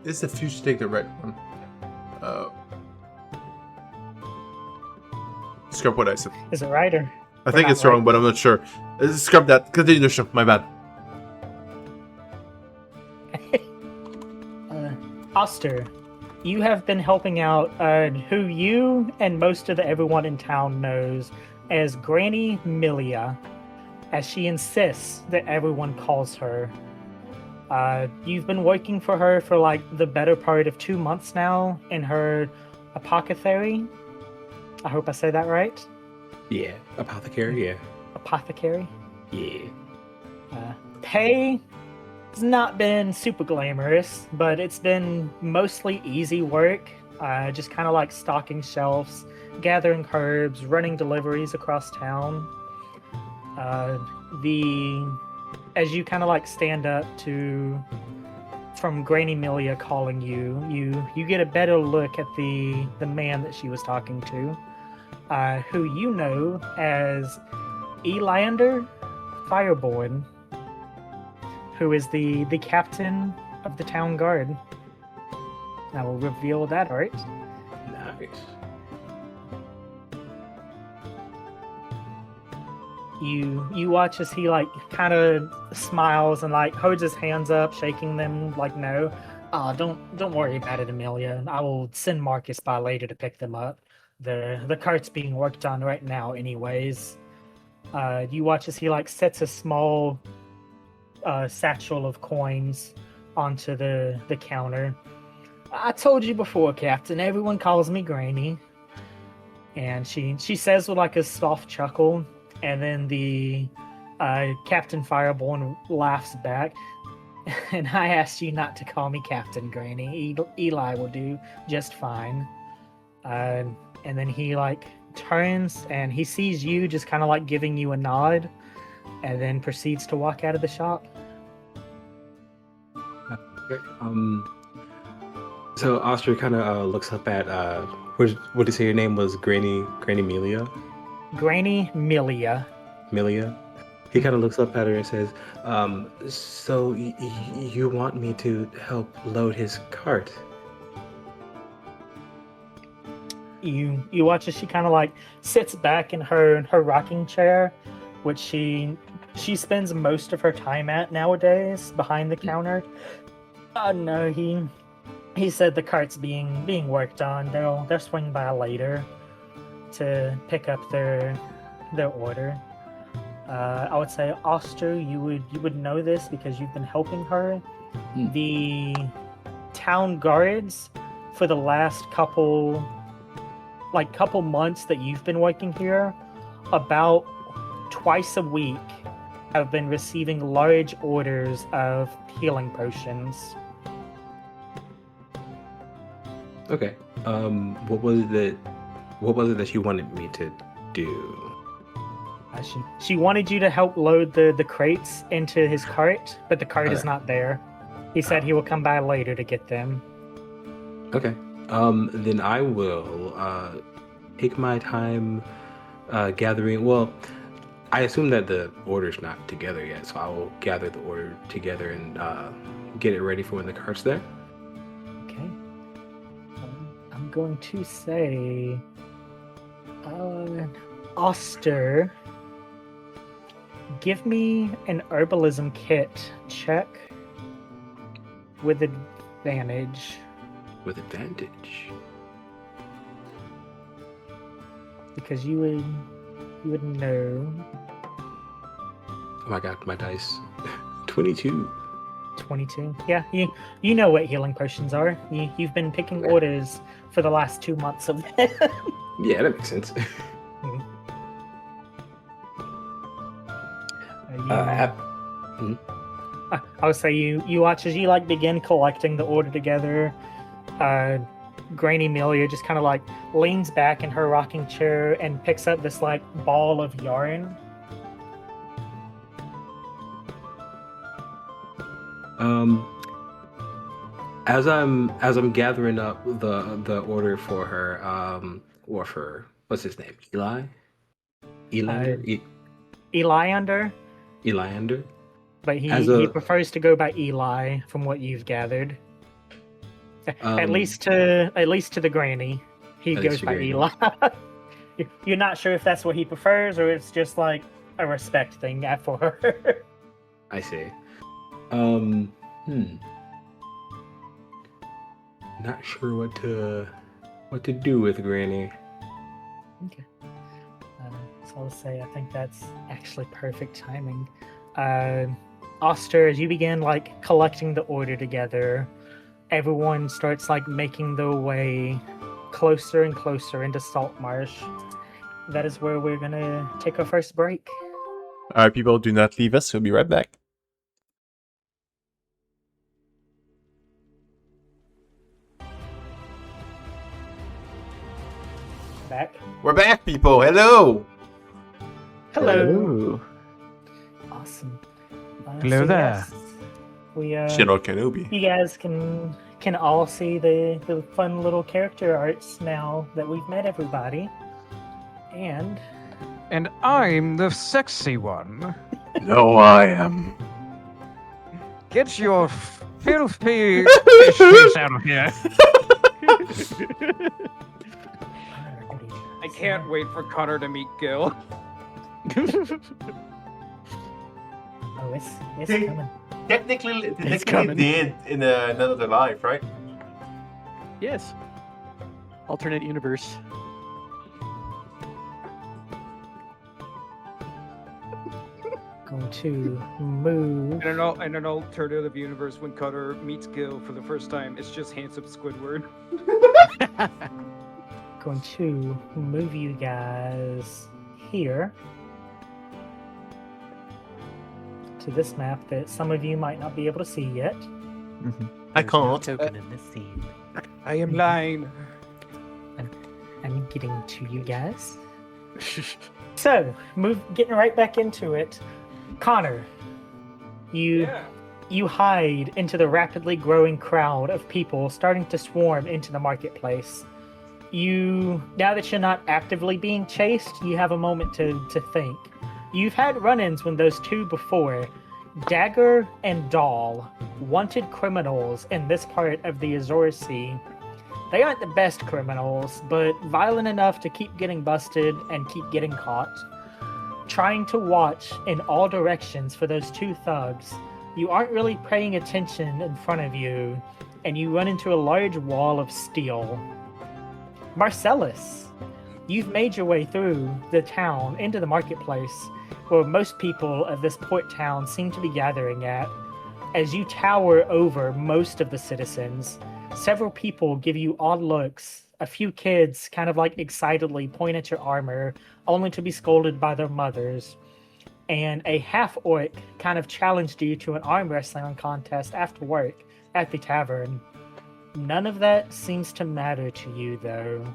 Is the fusion deck the right one? Scrub what I said. Is it right or? I think it's wrong, but I'm not sure. Scrub that. Continue the show. My bad. Auster, you have been helping out who you and most of everyone in town knows as Granny Milia, as she insists that everyone calls her. You've been working for her for like the better part of 2 months now in her apothecary. I hope I say that right. Yeah, apothecary. Yeah. Apothecary. Yeah. Pay has not been super glamorous, but it's been mostly easy work. Just kind of like stocking shelves, gathering herbs, running deliveries across town. As you kind of like stand up from Granny Milia calling you get a better look at the man that she was talking to, who you know as Elander Fireborn, who is the captain of the town guard. I will reveal that art. Nice. You watch as he like kind of smiles and like holds his hands up, shaking them like no. Don't worry about it, Amelia. I will send Marcus by later to pick them up. The cart's being worked on right now anyways. You watch as he like sets a small satchel of coins onto the counter. I told you before, Captain, everyone calls me Granny. And she says with like a soft chuckle, and then the Captain Fireborn laughs back. And I asked you not to call me Captain, Granny. Eli will do just fine. And then he like turns and he sees you just kind of like giving you a nod, and then proceeds to walk out of the shop. Okay. So Auster kind of looks up at what did you say your name was? Granny Melia? Granny Milia. Milia? He kind of looks up at her and says, so you want me to help load his cart? You watch as she kind of like sits back in her rocking chair, which she spends most of her time at nowadays behind the counter. No, he said the cart's being worked on. They'll swing by later to pick up their order. I would say, Auster, you would know this because you've been helping her. The town guards for the last couple months that you've been working here, about twice a week have been receiving large orders of healing potions. Okay. What was it that you wanted me to do? She wanted you to help load the crates into his cart, but the cart is not there. He said he will come by later to get them. Okay. Then I will take my time gathering. Well, I assume that the order's not together yet, so I will gather the order together and get it ready for when the cart's there. Okay. I'm going to say, Auster, give me an herbalism kit check with advantage. With advantage. Because you would know. Oh my god, my dice. 22. 22. Yeah, you know what healing potions are. You've been picking orders for the last 2 months of them. Yeah, that makes sense. I would say you watch as you like begin collecting the order together. Granny Amelia just kind of like leans back in her rocking chair and picks up this like ball of yarn. As I'm gathering up the order for her, or for what's his name? Eliander, but he prefers to go by Eli, from what you've gathered. At least to the granny, he goes by Eli. You're not sure if that's what he prefers or it's just like a respect thing for her. I see. Not sure what to do with Granny. Okay. So I'll say I think that's actually perfect timing. Auster, as you begin like collecting the order together, everyone starts like making their way closer and closer into Saltmarsh. That is where we're gonna take our first break. All right, people, do not leave us. We'll be right back. Back. We're back, people. Hello. Hello. Awesome. Hello there. Yes, we General Kenobi. you guys can all see the fun little character arts now that we've met everybody. And I'm the sexy one. No, I am. Get your filthy fish face out of here. I can't wait for Connor to meet Gill. Oh, it's Hey. coming. Technically, coming. did in another life, right? Yes. Alternate universe. Going to move. In an alternative universe, when Cutter meets Gill for the first time, it's just handsome Squidward. Going to move you guys here to this map that some of you might not be able to see yet. I can't. Token in this scene. I am lying. I'm getting to you guys. So, getting right back into it. Connor, you you hide into the rapidly growing crowd of people starting to swarm into the marketplace. Now that you're not actively being chased, you have a moment to think. You've had run-ins with those two before. Dagger and Doll, wanted criminals in this part of the Azure Sea. They aren't the best criminals, but violent enough to keep getting busted and keep getting caught. Trying to watch in all directions for those two thugs, you aren't really paying attention in front of you, and you run into a large wall of steel. Marcellus, you've made your way through the town into the marketplace, where most people of this port town seem to be gathering at. As you tower over most of the citizens, several people give you odd looks. A few kids kind of like excitedly point at your armor, only to be scolded by their mothers. And a half-orc kind of challenged you to an arm wrestling contest after work at the tavern. None of that seems to matter to you, though,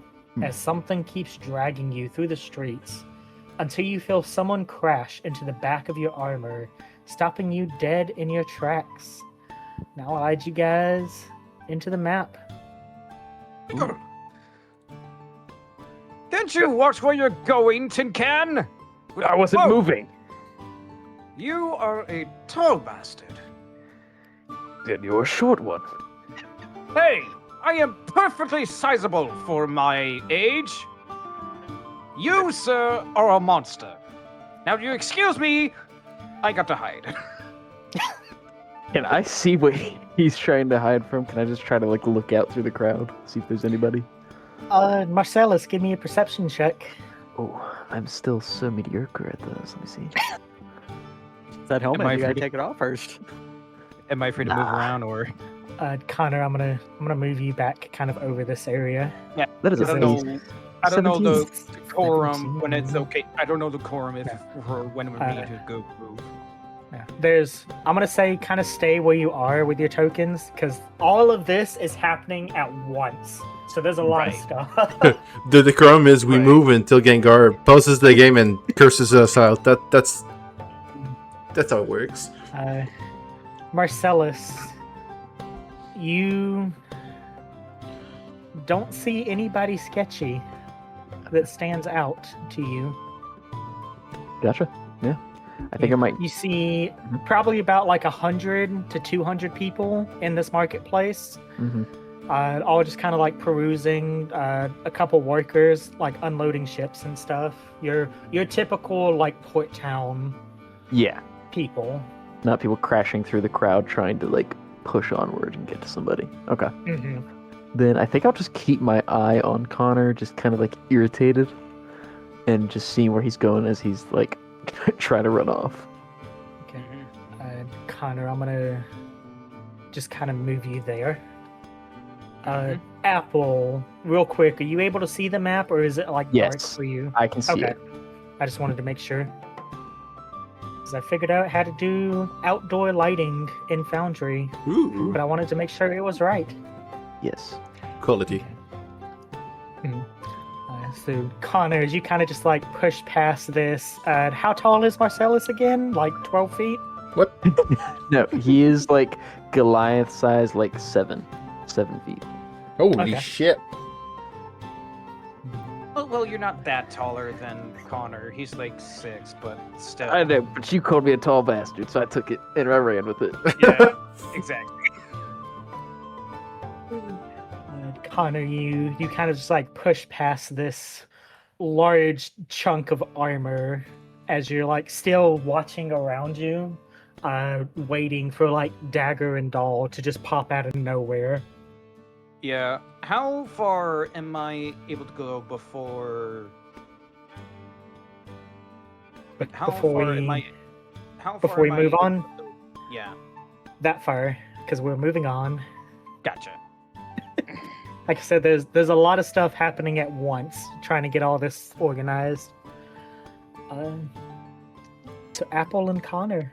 as something keeps dragging you through the streets until you feel someone crash into the back of your armor, stopping you dead in your tracks. Now I'll lead you guys into the map. Can't you watch where you're going, Tin Can? I wasn't Whoa. moving. You are a tall bastard. Then you're a short one. Hey, I am perfectly sizable for my age. You, sir, are a monster. Now, do you excuse me? I got to hide. Can I see what he's trying to hide from? Can I just try to look out through the crowd, see if there's anybody? Marcellus, give me a perception check. Oh, I'm still so mediocre at those. Let me see. That helmet, Am I you gotta free to- take it off first. Am I free to move around, or? Connor, I'm gonna move you back kind of over this area. Yeah, That is I a don't face. know. I don't know the 17. decorum when it's okay. I don't know the quorum if Yeah. or when we need to go move. Yeah. I'm gonna say kind of stay where you are with your tokens, because all of this is happening at once. So there's a lot of Right. stuff. The decorum is we Right. move until Gengar pauses the game and curses us out. That's how it works. Marcellus, you don't see anybody sketchy that stands out to you. Gotcha. Yeah. I think I might. You see probably about like 100 to 200 people in this marketplace. Mhm. All just kind of like perusing, a couple workers like unloading ships and stuff. Your typical like port town Yeah. people. Not people crashing through the crowd trying to push onward and get to somebody. Okay. Mm-hmm. Then I think I'll just keep my eye on Connor, just kind of irritated, and just seeing where he's going as he's trying to run off. Okay. Connor, I'm gonna just kind of move you there. Apple, real quick, are you able to see the map, or is it dark Yes. for you? I can see Okay. it. I just wanted to make sure. Because I figured out how to do outdoor lighting in Foundry, Ooh, but I wanted to make sure it was right. Yes. quality. So, Connor, as you kind of just push past this, how tall is Marcellus again? 12 feet? What? No, he is Goliath size, 7 feet. Holy Okay. shit! Well, you're not that taller than Connor. He's 6, but still. I know, but you called me a tall bastard, so I took it and I ran with it. Yeah, exactly. Connor, you kind of just push past this large chunk of armor as you're still watching around you, waiting for Dagger and Doll to just pop out of nowhere. Yeah. How far am I able to go before? But How before far we am I? How far before we am move I on, able to- Yeah. that far, because we're moving on. Gotcha. Like I said, there's a lot of stuff happening at once, trying to get all this organized. So Apple and Connor,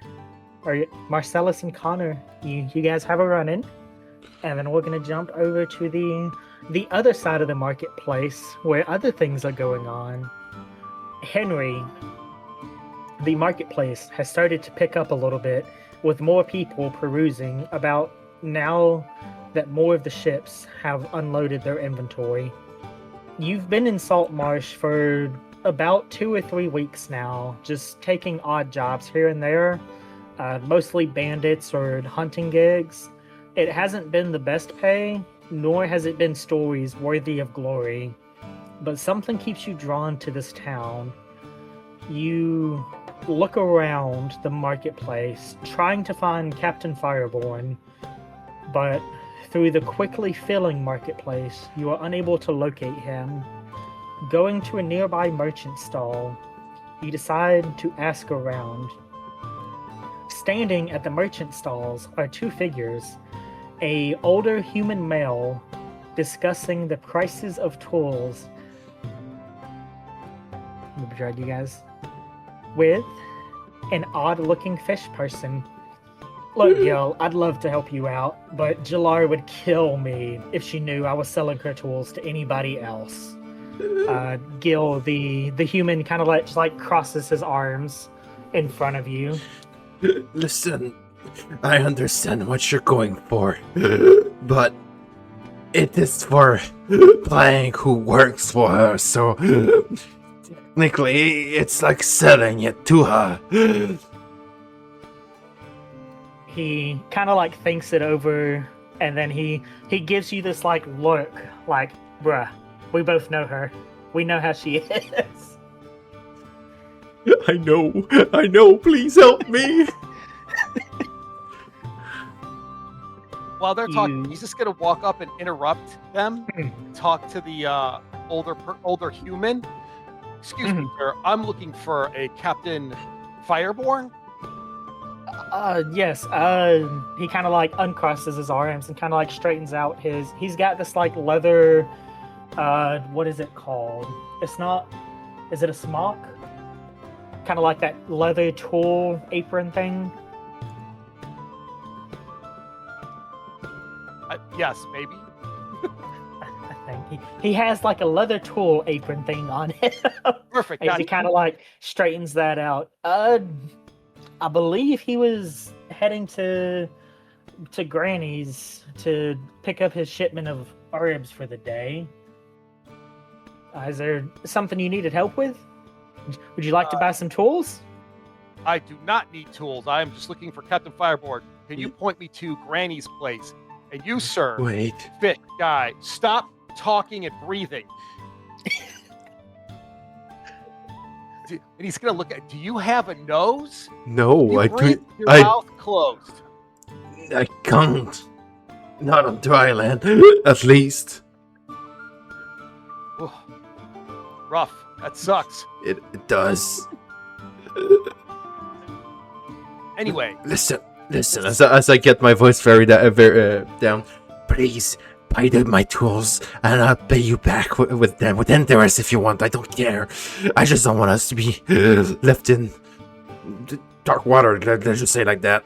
or Marcellus and Connor, you guys have a run-in, and then we're gonna jump over to the other side of the marketplace where other things are going on. Henry, the marketplace has started to pick up a little bit, with more people perusing about now that more of the ships have unloaded their inventory. You've been in Saltmarsh for about 2 or 3 weeks now, just taking odd jobs here and there, mostly bandits or hunting gigs. It hasn't been the best pay, nor has it been stories worthy of glory, but something keeps you drawn to this town. You look around the marketplace, trying to find Captain Fireborn, but through the quickly filling marketplace, you are unable to locate him. Going to a nearby merchant stall, you decide to ask around. Standing at the merchant stalls are 2 figures, a older human male discussing the prices of tools. Let me drag you guys. With an odd-looking fish person. Look, Gill, I'd love to help you out, but Jalar would kill me if she knew I was selling her tools to anybody else. Gill, the human, kind of just crosses his arms in front of you. Listen, I understand what you're going for, but it is for playing who works for her, so technically it's like selling it to her. He kind of thinks it over, and then he gives you this look, bruh, we both know her. We know how she is. I know, please help me. While they're talking, he's just gonna walk up and interrupt them, talk to the older human. Excuse me, sir. I'm looking for a Captain Fireborn. Yes. He kind of uncrosses his arms and kind of straightens out his. He's got this leather. What is it called? It's not. Is it a smock? Kind of that leather tool apron thing. Yes, maybe. I think he has a leather tool apron thing on him. Perfect. As he kind of straightens that out. I believe he was heading to Granny's to pick up his shipment of herbs for the day. Is there something you needed help with? Would you like to buy some tools? I do not need tools. I am just looking for Captain Fireborn. Can you point me to Granny's place? And you, sir, Wait. fit guy, stop talking and breathing. And he's gonna look at. Do you have a nose? No, You I breathe do. with your mouth closed. I can't. Not on dry land, at least. Ooh, rough. That sucks. It does. Anyway, Listen. As I get my voice very down, please buy my tools, and I'll pay you back with them with interest if you want. I don't care. I just don't want us to be left in dark water. Let's just say like that.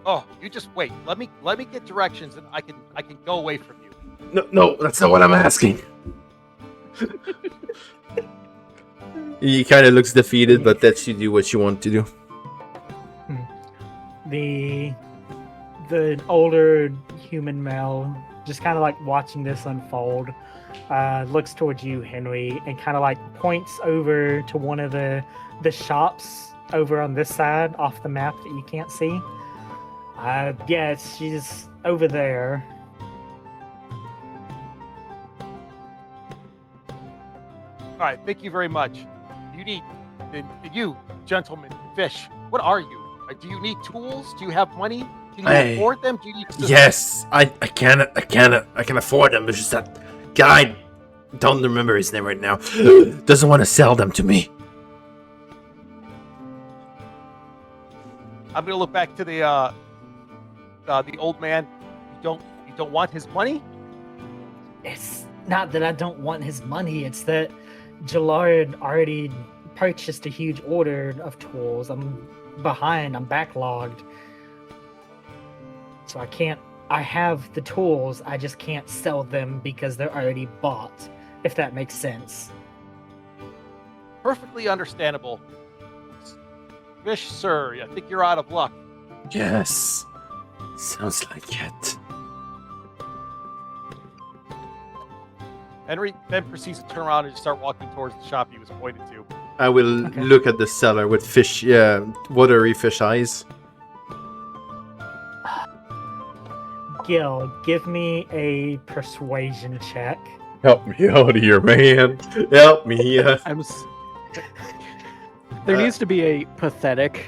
oh, you just wait. Let me get directions, and I can go away from you. No, that's not what I'm asking. He kind of looks defeated, but lets you do what you want to do. The older human male, just kind of watching this unfold, looks towards you, Henry, and kind of points over to one of the shops over on this side off the map that you can't see. Yeah, she's over there. All right, thank you very much. You need, you gentlemen, fish. What are you? Do you need tools? Do you have money? Can you afford them? Do you need Yes, I can afford them. It's just that guy, don't remember his name right now, doesn't want to sell them to me. I'm gonna look back to the old man. You don't want his money? It's not that I don't want his money. It's that Jallard already purchased a huge order of tools. I'm behind. I'm backlogged. So I have the tools. I just can't sell them because they're already bought, if that makes sense. Perfectly understandable. fish, sir. I think you're out of luck. Yes. Sounds like it. Henry then proceeds to turn around and start walking towards the shop he was pointed to. I will Okay. look at the cellar with fish, watery fish eyes. Gill, give me a persuasion check. Help me out here, man. Help me. There needs to be a pathetic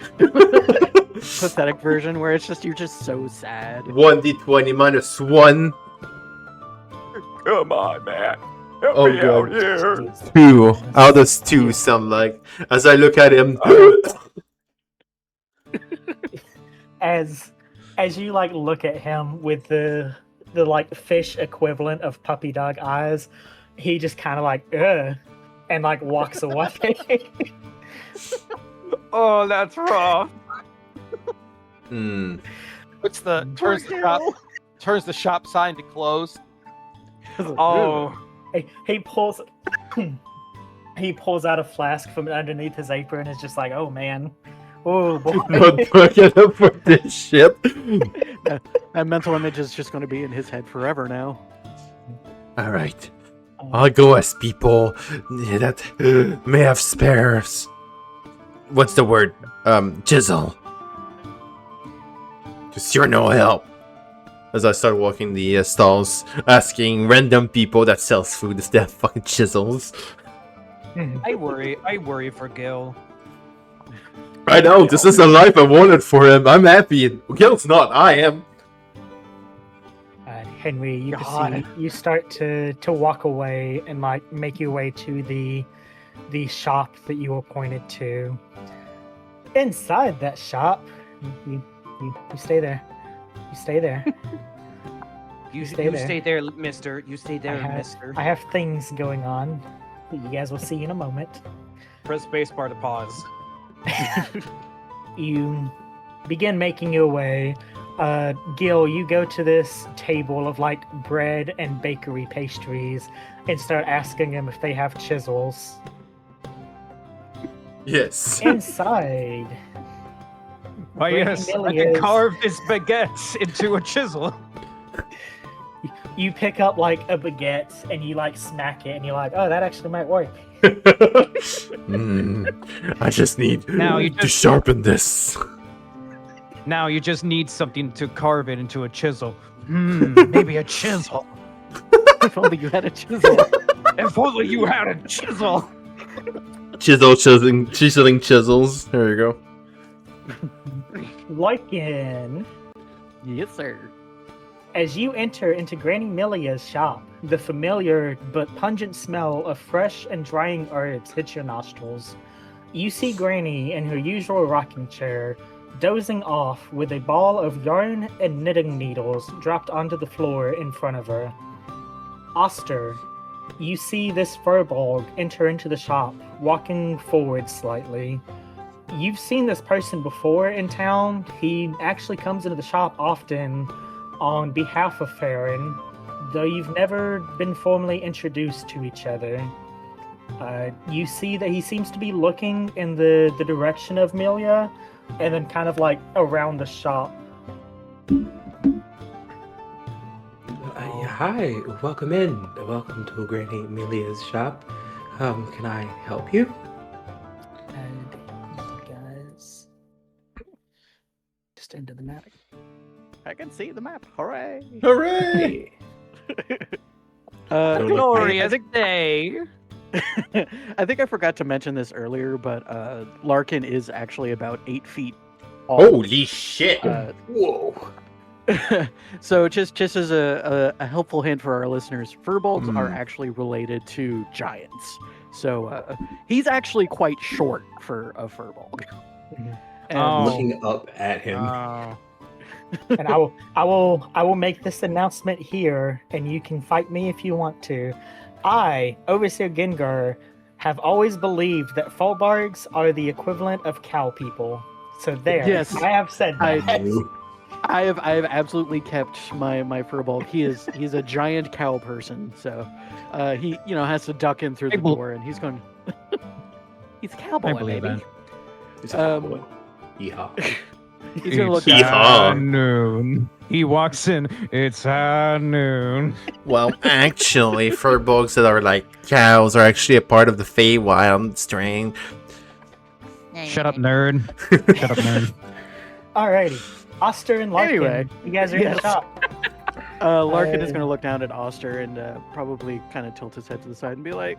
version where it's just you're just so sad. 1d20 minus 1. Come on, man. Help Oh, me out God. here. 2. How does 2 sound like? As I look at him. As you like look at him with the like fish equivalent of puppy dog eyes, he just kind of like and like walks away. Oh, that's rough. Hmm. Turns the shop sign to close. Oh, he pulls out a flask from underneath his apron and is just like, oh man. Oh boy. Not fucking up for this shit. That mental image is just going to be in his head forever now. Alright. I'll go as people that may have spares. What's the word? Chisel. Cause you're no help. As I start walking the stalls, asking random people that sells food if they have fucking chisels. I worry for Gill. I know, this is the life I wanted for him. I'm happy. Gil's not, I am. Henry, you can God. see you start to walk away and like make your way to the shop that you were pointed to. Inside that shop, you stay there. You stay there. You Stay there. stay there, mister. You stay there, have- mister. I have things going on that you guys will see in a moment. Press spacebar to pause. You begin making your way. Gil, you go to this table of like bread and bakery pastries and start asking them if they have chisels. Yes. Inside, Why yes, I can Millions. carve this baguette into a chisel. you pick up like a baguette and you like smack it and you're like, oh, that actually might work. I just need Now you to just- sharpen this. Now you just need something to carve it into a chisel. Maybe a chisel. If only you had a chisel. If only you had a chisel. Chiseling chisels. There you go. Larkin, Yes, sir. as you enter into Granny Milia's shop, the familiar but pungent smell of fresh and drying herbs hits your nostrils. You see Granny in her usual rocking chair, dozing off with a ball of yarn and knitting needles dropped onto the floor in front of her. Auster, you see this furbolg enter into the shop, walking forward slightly. You've seen this person before in town. He actually comes into the shop often on behalf of Farron, though you've never been formally introduced to each other. You see that he seems to be looking in the direction of Milia, and then kind of like around the shop. Hi, welcome in. Welcome to Granny Amelia's shop. Can I help you? And you guys just into the map. I can see the map. Hooray! Hooray! Glorious day. I think I forgot to mention this earlier, but Larkin is actually about 8 feet tall. Holy shit! Whoa. So just as a helpful hint for our listeners, furbolgs are Mm. actually related to giants. So he's actually quite short for a furbolg. And Oh. Looking up at him. And I will make this announcement here, and you can fight me if you want to. I, OverseerGengar, have always believed that Folbargs are the equivalent of cow people. So there, Yes. I have said that. I have absolutely kept my furbolg. He's a giant cow person, so he has to duck in through the bel- door, and he's going. He's a cowboy, believe baby. that. He's a cowboy. Yeehaw. He's gonna look It's down. Yeehaw. noon. He walks in. It's noon. Well, actually, furbolgs that are like cows are actually a part of the Feywild strain. Shut up, nerd. Shut up, nerd. Alrighty. Auster and Larkin, Anyway, you guys are in the yes. shop. Larkin is Uh, going to look down at Auster and probably kind of tilt his head to the side and be like,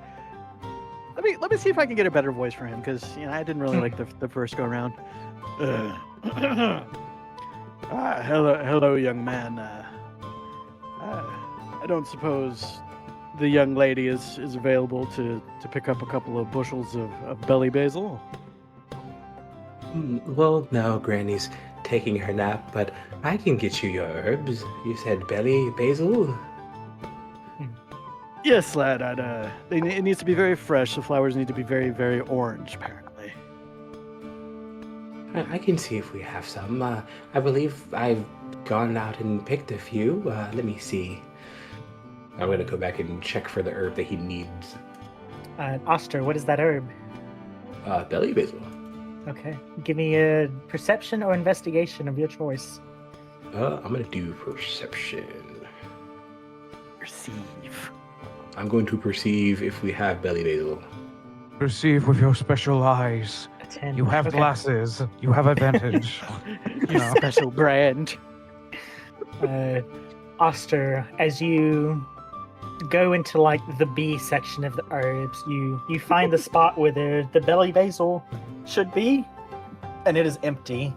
"Let me see if I can get a better voice for him, because I didn't really like the first go around." Hello, young man. I don't suppose the young lady is available to pick up a couple of bushels of belly basil. Well, no, Granny's taking her nap, but I can get you your herbs. You said belly basil? Yes, lad. It needs to be very fresh. The flowers need to be very, very orange, apparently. I can see if we have some. I believe I've gone out and picked a few. Let me see. I'm gonna go back and check for the herb that he needs. Auster, what is that herb? Belly basil. Okay. Give me a perception or investigation of your choice. I'm gonna do perception. Perceive. I'm going to perceive if we have belly basil. Perceive with your special eyes. A 10. You have Okay. glasses. You have advantage. Your special brand. Auster, as you go into like the B section of the herbs, you find the spot where the belly basil should be, and it is empty.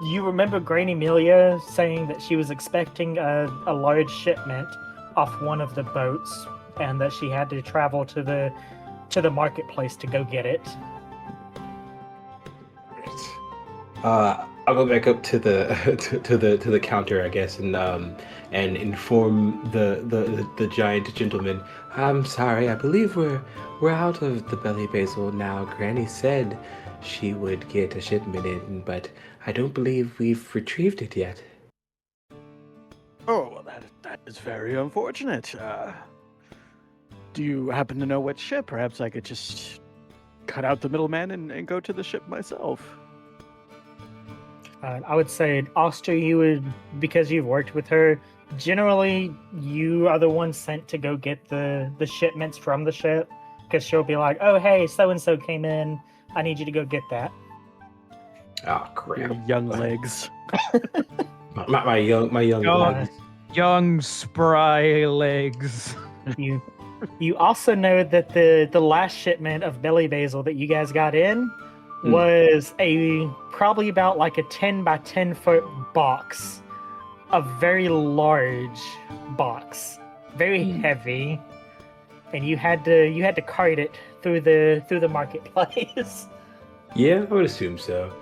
You remember Granny Amelia saying that she was expecting a large shipment off one of the boats, and that she had to travel to the marketplace to go get it. I'll go back up to the to the counter, I guess, and inform the giant gentleman. I'm sorry, I believe we're out of the belly basil now. Granny said she would get a shipment in, but I don't believe we've retrieved it yet. Oh, well, that is very unfortunate. Do you happen to know what ship? Perhaps I could just cut out the middleman and go to the ship myself. I would say, Auster, you would, because you've worked with her, generally you are the one sent to go get the shipments from the ship, because she'll be like, oh, hey, so-and-so came in. I need you to go get that. Oh Your crap! young legs. My young God. legs. Young, spry legs. You also know that the last shipment of belly basil that you guys got in was probably about like a 10 by 10 foot box, a very large box, very heavy, and you had to cart it through the marketplace. Yeah, I would assume so.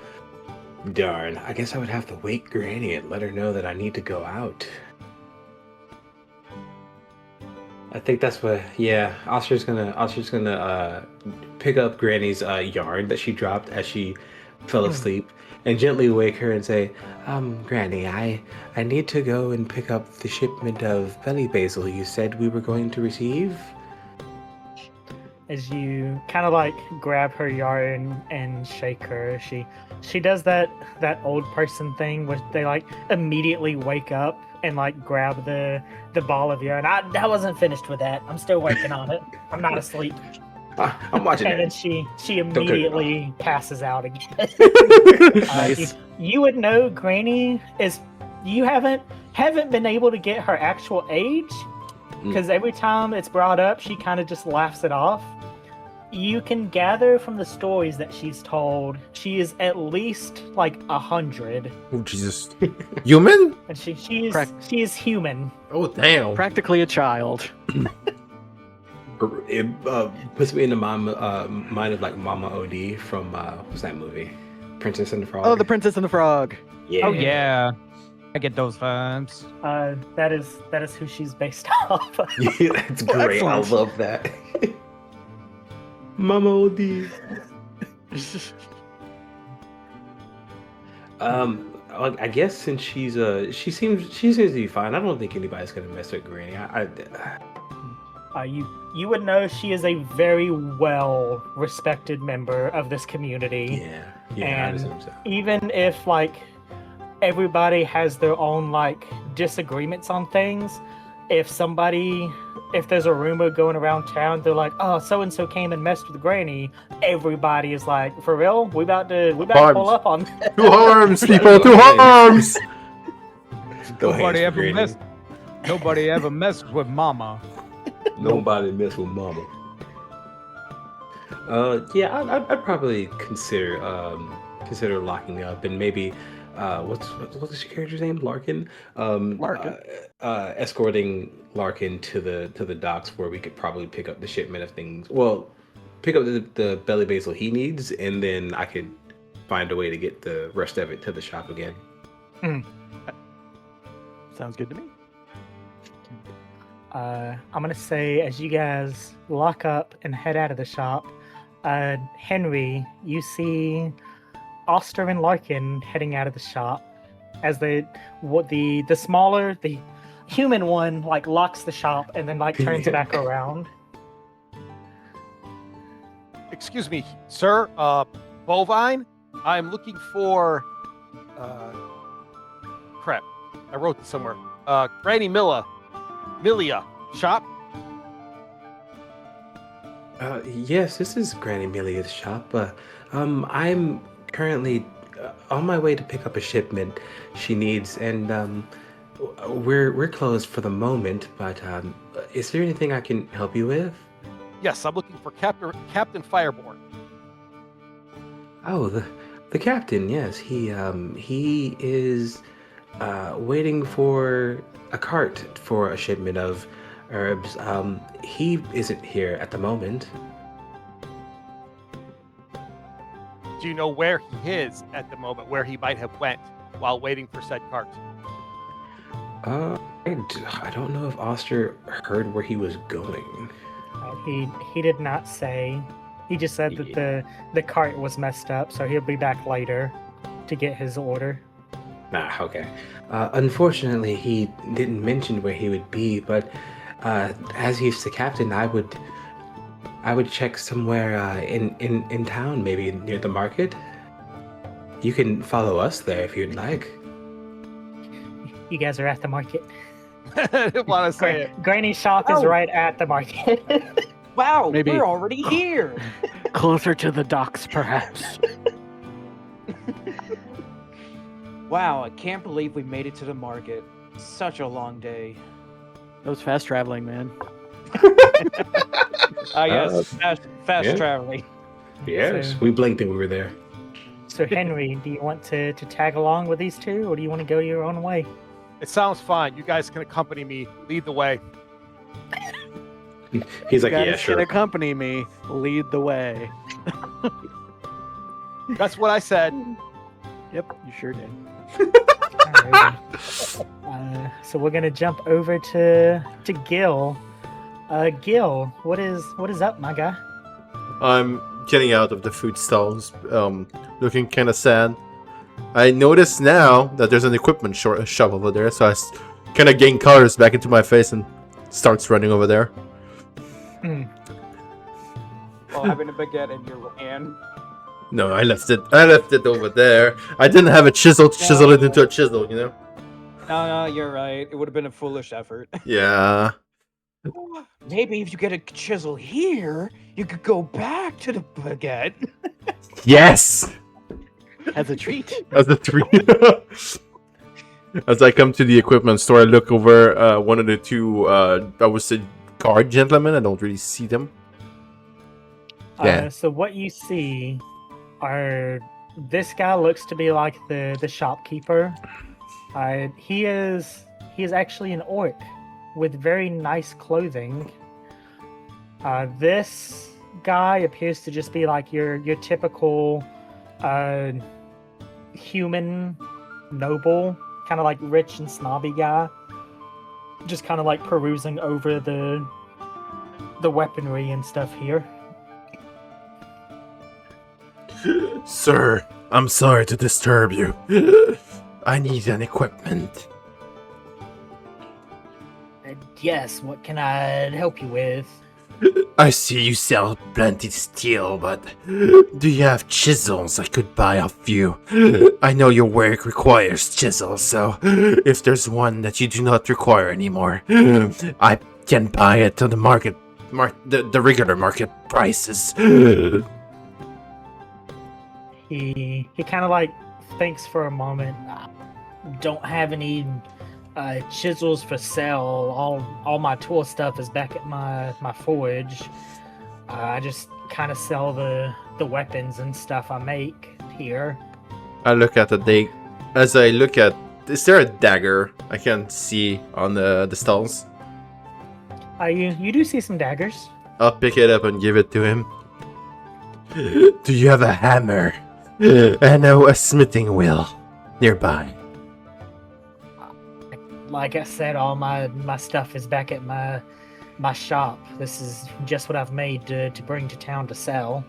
Darn, I guess I would have to wake Granny and let her know that I need to go out. I think that's what. Yeah, Auster's gonna pick up Granny's yarn that she dropped as she fell asleep, and gently wake her and say, Granny, I need to go and pick up the shipment of belly basil you said we were going to receive." As you kind of like grab her yarn and shake her, she does that old person thing where they like immediately wake up and like grab the ball of yarn. I wasn't finished with that. I'm still working on it. I'm not asleep. I'm watching And then it. she immediately passes out again. Nice. You would know Granny is. You haven't been able to get her actual age, because every time it's brought up, she kind of just laughs it off. You can gather from the stories that she's told, she is at least like 100, Oh, Jesus. Human? and she is human. Oh, damn. Practically a child. It puts me in the mind of like Mama OD from what's that movie? Princess and the Frog. Oh, the Princess and the Frog. Yeah. Oh yeah, I get those vibes. That is who she's based off of. Yeah, that's great. I excellent. love that. Mama OD. I guess since she seems to be fine. I don't think anybody's gonna mess with Granny. You would know she is a very well respected member of this community. Yeah. Yeah, I and assume so. even if like everybody has their own like disagreements on things, if there's a rumor going around town, they're like, oh, so and so came and messed with Granny, everybody is like, for real, we about to pull Arms. up on Two arms, people, two arms! Go ahead, Nobody ever Granny. messed. Nobody ever messed with Mama. Nobody mess with Mama. Yeah, I'd probably consider locking up and maybe what's your character's name? Larkin. Larkin. Escorting Larkin to the docks where we could probably pick up the shipment of things. Well, pick up the belly basil he needs, and then I could find a way to get the rest of it to the shop again. Sounds good to me. I'm gonna say, as you guys lock up and head out of the shop, Henry, you see Auster and Larkin heading out of the shop. As the human one like locks the shop and then like turns back around. Excuse me, sir. Bovine. I'm looking for. Crap. I wrote this somewhere. Granny Milia shop. Yes, this is Granny Milia's shop. I'm currently on my way to pick up a shipment she needs, and we're closed for the moment. But is there anything I can help you with? Yes, I'm looking for Captain Fireborn. Oh, the captain. Yes, he is waiting for a cart for a shipment of herbs. He isn't here at the moment. Do you know where he is at the moment? Where he might have went while waiting for said cart? I don't know if Auster heard where he was going. He did not say. He just said that the cart was messed up, so he'll be back later to get his order. Okay. Unfortunately, he didn't mention where he would be, but as he's the captain, I would check somewhere in town, maybe near the market. You can follow us there if you'd like. You guys are at the market. I didn't want to say it. Granny's shop is right at the market. Wow, Maybe- we're already here. Closer to the docks, perhaps. Wow, I can't believe we made it to the market. Such a long day. That was fast traveling, man. Yes, fast yeah. traveling. Yes, So- we blinked and we were there. So Henry, do you want to tag along with these two, or do you want to go your own way? It sounds fine. You guys can accompany me. Lead the way. He's like, You yeah, guys sure. can accompany me. Lead the way. That's what I said. Yep, you sure did. Alrighty. So we're gonna jump over to Gill. Gill, what is up, my guy? I'm getting out of the food stalls, looking kind of sad. I notice now that there's an equipment shop over there, so I kind of gain colors back into my face and starts running over there. Well, having a baguette in your hand. No, I left it over there. I didn't have a chisel to chisel it into a chisel, you know? No, you're right. It would have been a foolish effort. Yeah. Maybe if you get a chisel here, you could go back to the baguette. Yes! As a treat. As a treat. As I come to the equipment store, I look over one of the two, I would say, guard gentlemen. I don't really see them. Yeah. So what you see are, this guy looks to be like the shopkeeper. He is actually an orc with very nice clothing. This guy appears to just be like your typical human noble, kind of like rich and snobby guy, just kind of like perusing over the weaponry and stuff here. Sir, I'm sorry to disturb you. I need an equipment. Yes, what can I help you with? I see you sell plenty steel, but do you have chisels I could buy off you? I know your work requires chisels, so if there's one that you do not require anymore, I can buy it to the market, the regular market prices. He kind of like thinks for a moment. Don't have any chisels for sale. All my tool stuff is back at my forge. I just kind of sell the weapons and stuff I make here. I look at as I look at, is there a dagger I can see on the stalls? You do see some daggers. I'll pick it up and give it to him. Do you have a hammer? And a smithing wheel nearby? Like I said, all my stuff is back at my shop. This is just what I've made to bring to town to sell.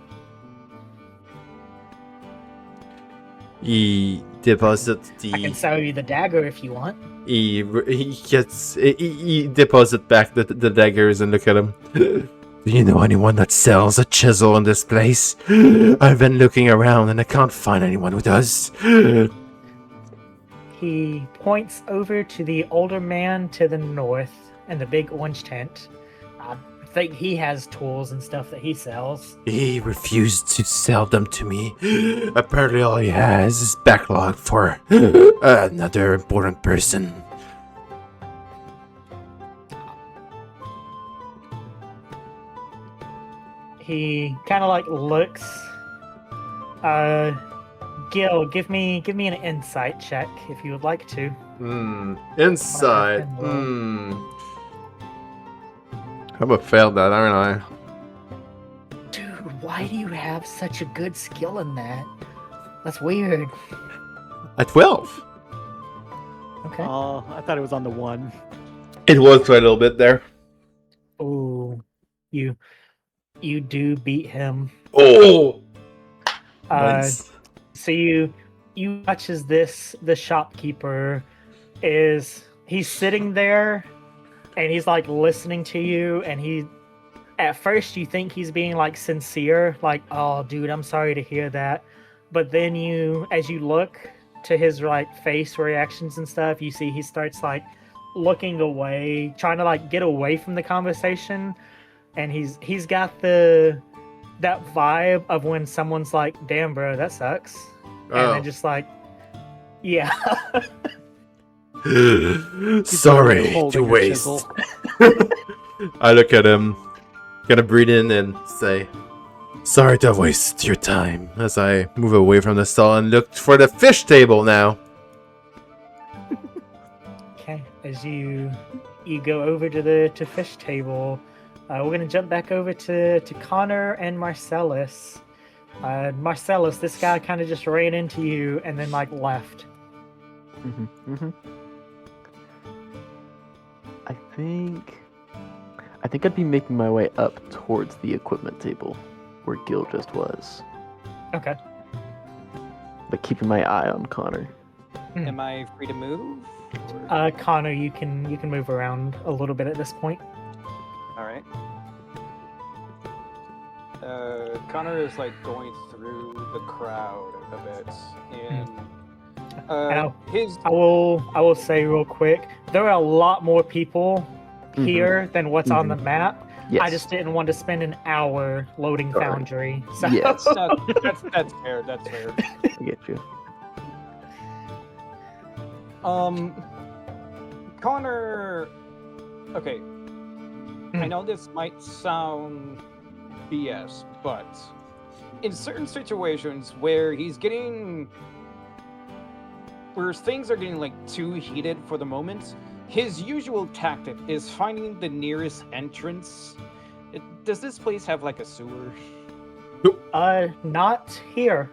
He deposits I can sell you the dagger if you want. he deposits back the daggers and look at him. Do you know anyone that sells a chisel in this place? I've been looking around and I can't find anyone who does. He points over to the older man to the north in the big orange tent. I think he has tools and stuff that he sells. He refused to sell them to me. Apparently all he has is backlog for another important person. He kind of like looks. Gill, give me an insight check if you would like to. Inside. I'm gonna fail that, aren't I? Dude, why do you have such a good skill in that? That's weird. At 12. Okay. Oh, I thought it was on the 1. It was quite a little bit there. Oh, you do beat him. Oh! Nice. So you watch as the shopkeeper he's sitting there and he's like listening to you, and at first you think he's being like sincere, like, oh dude, I'm sorry to hear that. But then as you look to his like face reactions and stuff, you see he starts like looking away, trying to like get away from the conversation. And he's got that vibe of when someone's like, damn bro, that sucks. And then just like, yeah. Sorry to holding a waste. chisel. I look at him, gonna breathe in and say, sorry to waste your time, as I move away from the stall and look for the fish table now. Okay, as you go over to the fish table, we're gonna jump back over to Connor and Marcellus. Marcellus, this guy kind of just ran into you and then like left. I think I'd be making my way up towards the equipment table where Gill just was, Okay. but keeping my eye on Connor. Am I free to move? Connor, you can move around a little bit at this point. All right. Connor is like going through the crowd a bit, and I will say real quick, there are a lot more people here than what's on the map. Yes. I just didn't want to spend an hour loading Sorry. Foundry. So Yes. that's fair. That's fair. I get you. Connor. Okay. I know this might sound BS, but in certain situations where things are getting like too heated for the moment, his usual tactic is finding the nearest entrance. Does this place have like a sewer? not here.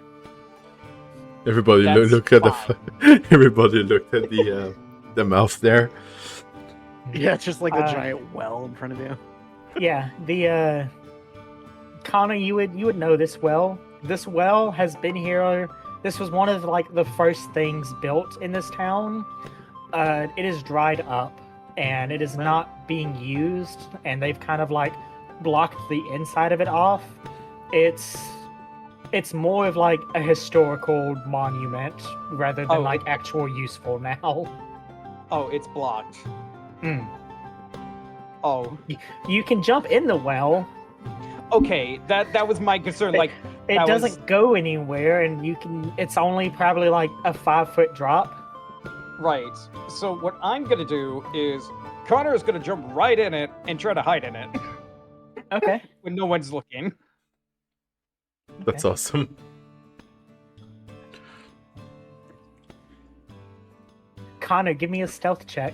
Everybody That's look at fine. everybody looked at the mouth there. Yeah, it's just like a giant well in front of you. Yeah, the Connor, you would know this well. This well has been here. This was one of like the first things built in this town. It is dried up and it is not being used, and they've kind of like blocked the inside of it off. It's more of like a historical monument rather than Oh, like actual useful now. Oh, it's blocked. Mm. Oh, You can jump in the well. okay. That was my concern. Like, It that doesn't was- go anywhere, and you can. It's only probably like a 5-foot drop. right. So what I'm gonna do is Connor is gonna jump right in it and try to hide in it Okay. when no one's looking. That's awesome. Connor, give me a stealth check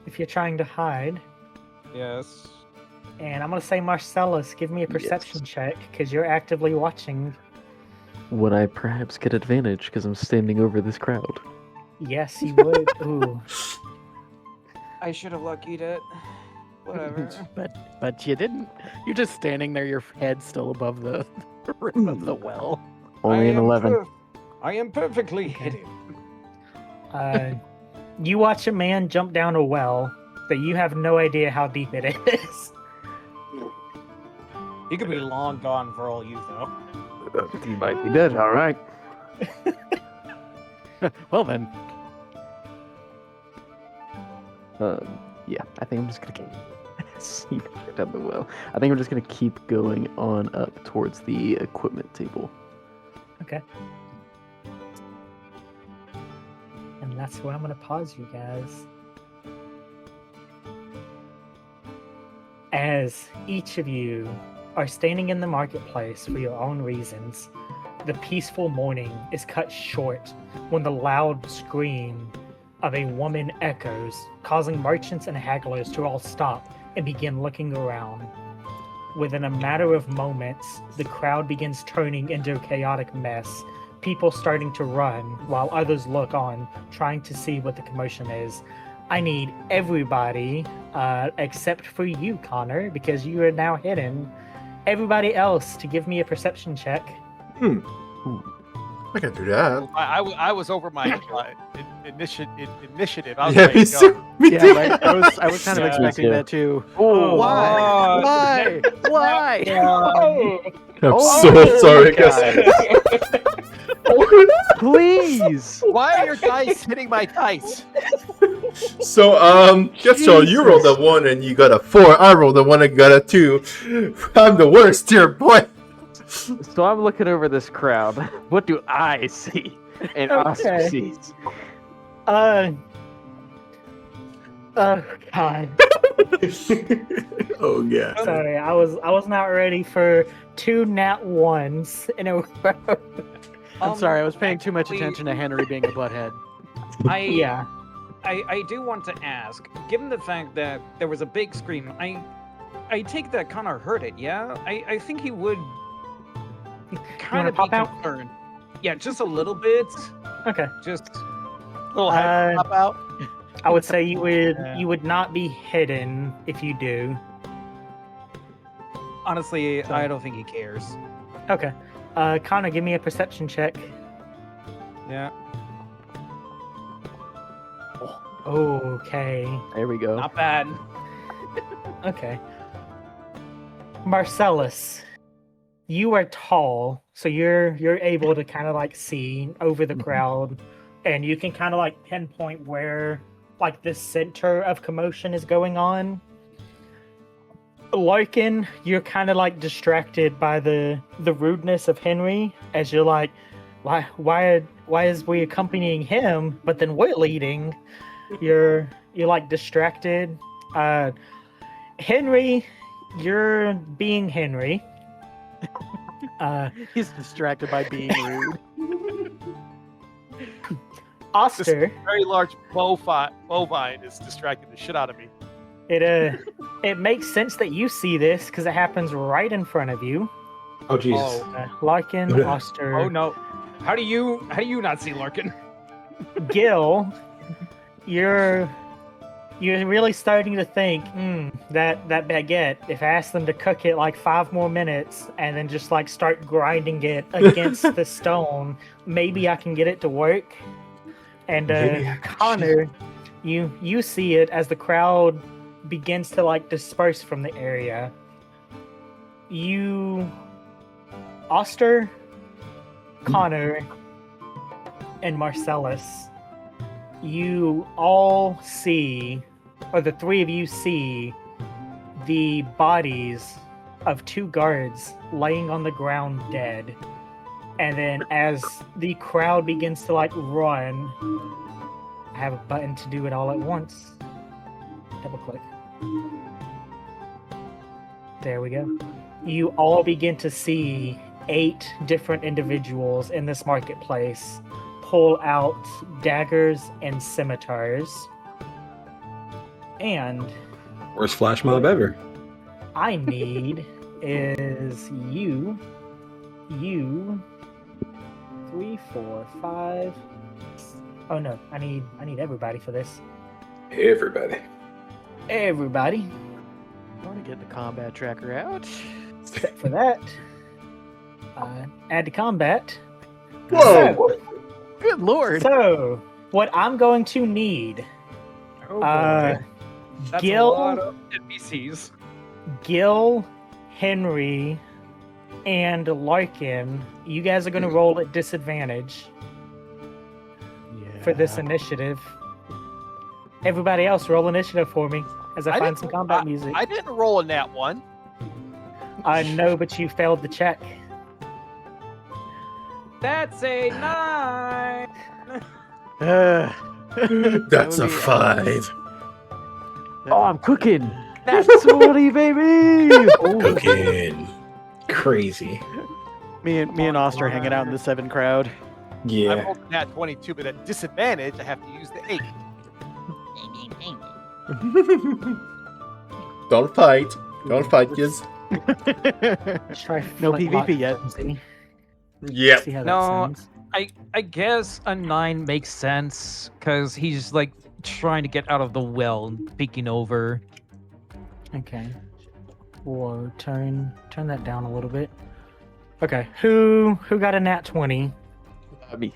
if you're trying to hide. Yes. And I'm gonna say Marcellus, give me a perception check because you're actively watching. Would I perhaps get advantage because I'm standing over this crowd? Yes, you would. Ooh. I should have luckied it. Whatever. But you didn't. You're just standing there, your head still above the rim of the well. Only an 11. I am perfectly hidden. You watch a man jump down a well that you have no idea how deep it is. He could be long gone for all you know. He might be dead. All right. Well then, Yeah, I think I'm just gonna see down the well. I think I'm just gonna keep going on up towards the equipment table. Okay. And that's where I'm gonna pause you guys. As each of you are standing in the marketplace for your own reasons, the peaceful morning is cut short when the loud scream of a woman echoes, causing merchants and hagglers to all stop and begin looking around. Within a matter of moments, the crowd begins turning into a chaotic mess, people starting to run while others look on, trying to see what the commotion is. I need everybody, except for you, Connor, because you are now hidden. Everybody else to give me a perception check. I can do that. I was over my initiative. I was Yeah, ready me to go. too. Me yeah, too. right. I was kind of Yeah. expecting Yeah. that too. Oh, Why? Why? Oh, I'm Oh so my sorry, God. guys. Please. Why are your dice hitting my dice? So, Kestrel, you rolled a 1 and you got a 4. I rolled a 1 and got a 2. I'm the worst here, boy. So I'm looking over this crowd. What do I see? And Auster Okay. sees. oh God. Oh, yeah. Sorry, I was not ready for 2 nat 1s in a row. I'm sorry, I was paying too much actually- attention to Henry being a butthead. Yeah. I do want to ask, given the fact that there was a big scream, I take that Connor heard it, yeah? I think he would kind wanna of pop be out? concerned. Yeah, just a little bit. Okay. Just Little head Uh, pop out. I would say you would Yeah. you would not be hidden if you do. honestly, So- I don't think he cares. Okay. Connor, give me a perception check. Yeah, Okay. There we go. not bad. Okay. Marcellus, you are tall, so you're able to kind of like see over the crowd, and you can kind of like pinpoint where like the center of commotion is going on. Larkin, you're kind of like distracted by the rudeness of Henry, as you're like, why is we accompanying him, but then we're leading? You're like distracted. Henry, you're being Henry. He's distracted by being rude. Auster, Very large bovine is distracting the shit out of me. it makes sense that you see this because it happens right in front of you. Oh Jesus! Larkin, Auster, Oh no, how do you not see Larkin? Gill, you're really starting to think that baguette. If I ask them to cook it like 5 more minutes and then just like start grinding it against the stone, maybe I can get it to work. And Maybe I could Connor, you see it as the crowd begins to like disperse from the area. you, Auster, Connor, and Marcellus, you all see, or the three of you see, the bodies of 2 guards laying on the ground dead. And then as the crowd begins to like run, I have a button to do it all at once. Double click. There we go. You all begin to see 8 different individuals in this marketplace pull out daggers and scimitars. And Worst flash mob ever. I need is you, 3, 4, 5. Oh no, I need everybody for this. Everybody. Everybody, I want to get the combat tracker out. except for that. Add to combat. Whoa! Good lord. So, what I'm going to need, Oh, uh, boy. That's Gill- a lot of NPCs. Gil, Henry, and Larkin. You guys are going to roll at disadvantage for this initiative. Everybody else, roll initiative for me as I find some combat music. I didn't roll in that one. I know, but you failed the check. That's a 9. That's a would be 5. Oh, I'm cooking. That's 20, baby. Cooking. Crazy. Me and Auster are hanging out in the 7 crowd. I Yeah. rolled in that 22, but at disadvantage, I have to use the 8. Don't fight. Don't fight, kids. Try No flintlock PvP yet. frenzy. Yep. See how that No. sounds. I guess a 9 makes sense because he's like trying to get out of the well and peeking over. Okay. Whoa, turn that down a little bit. Okay, who got a nat 20? Me,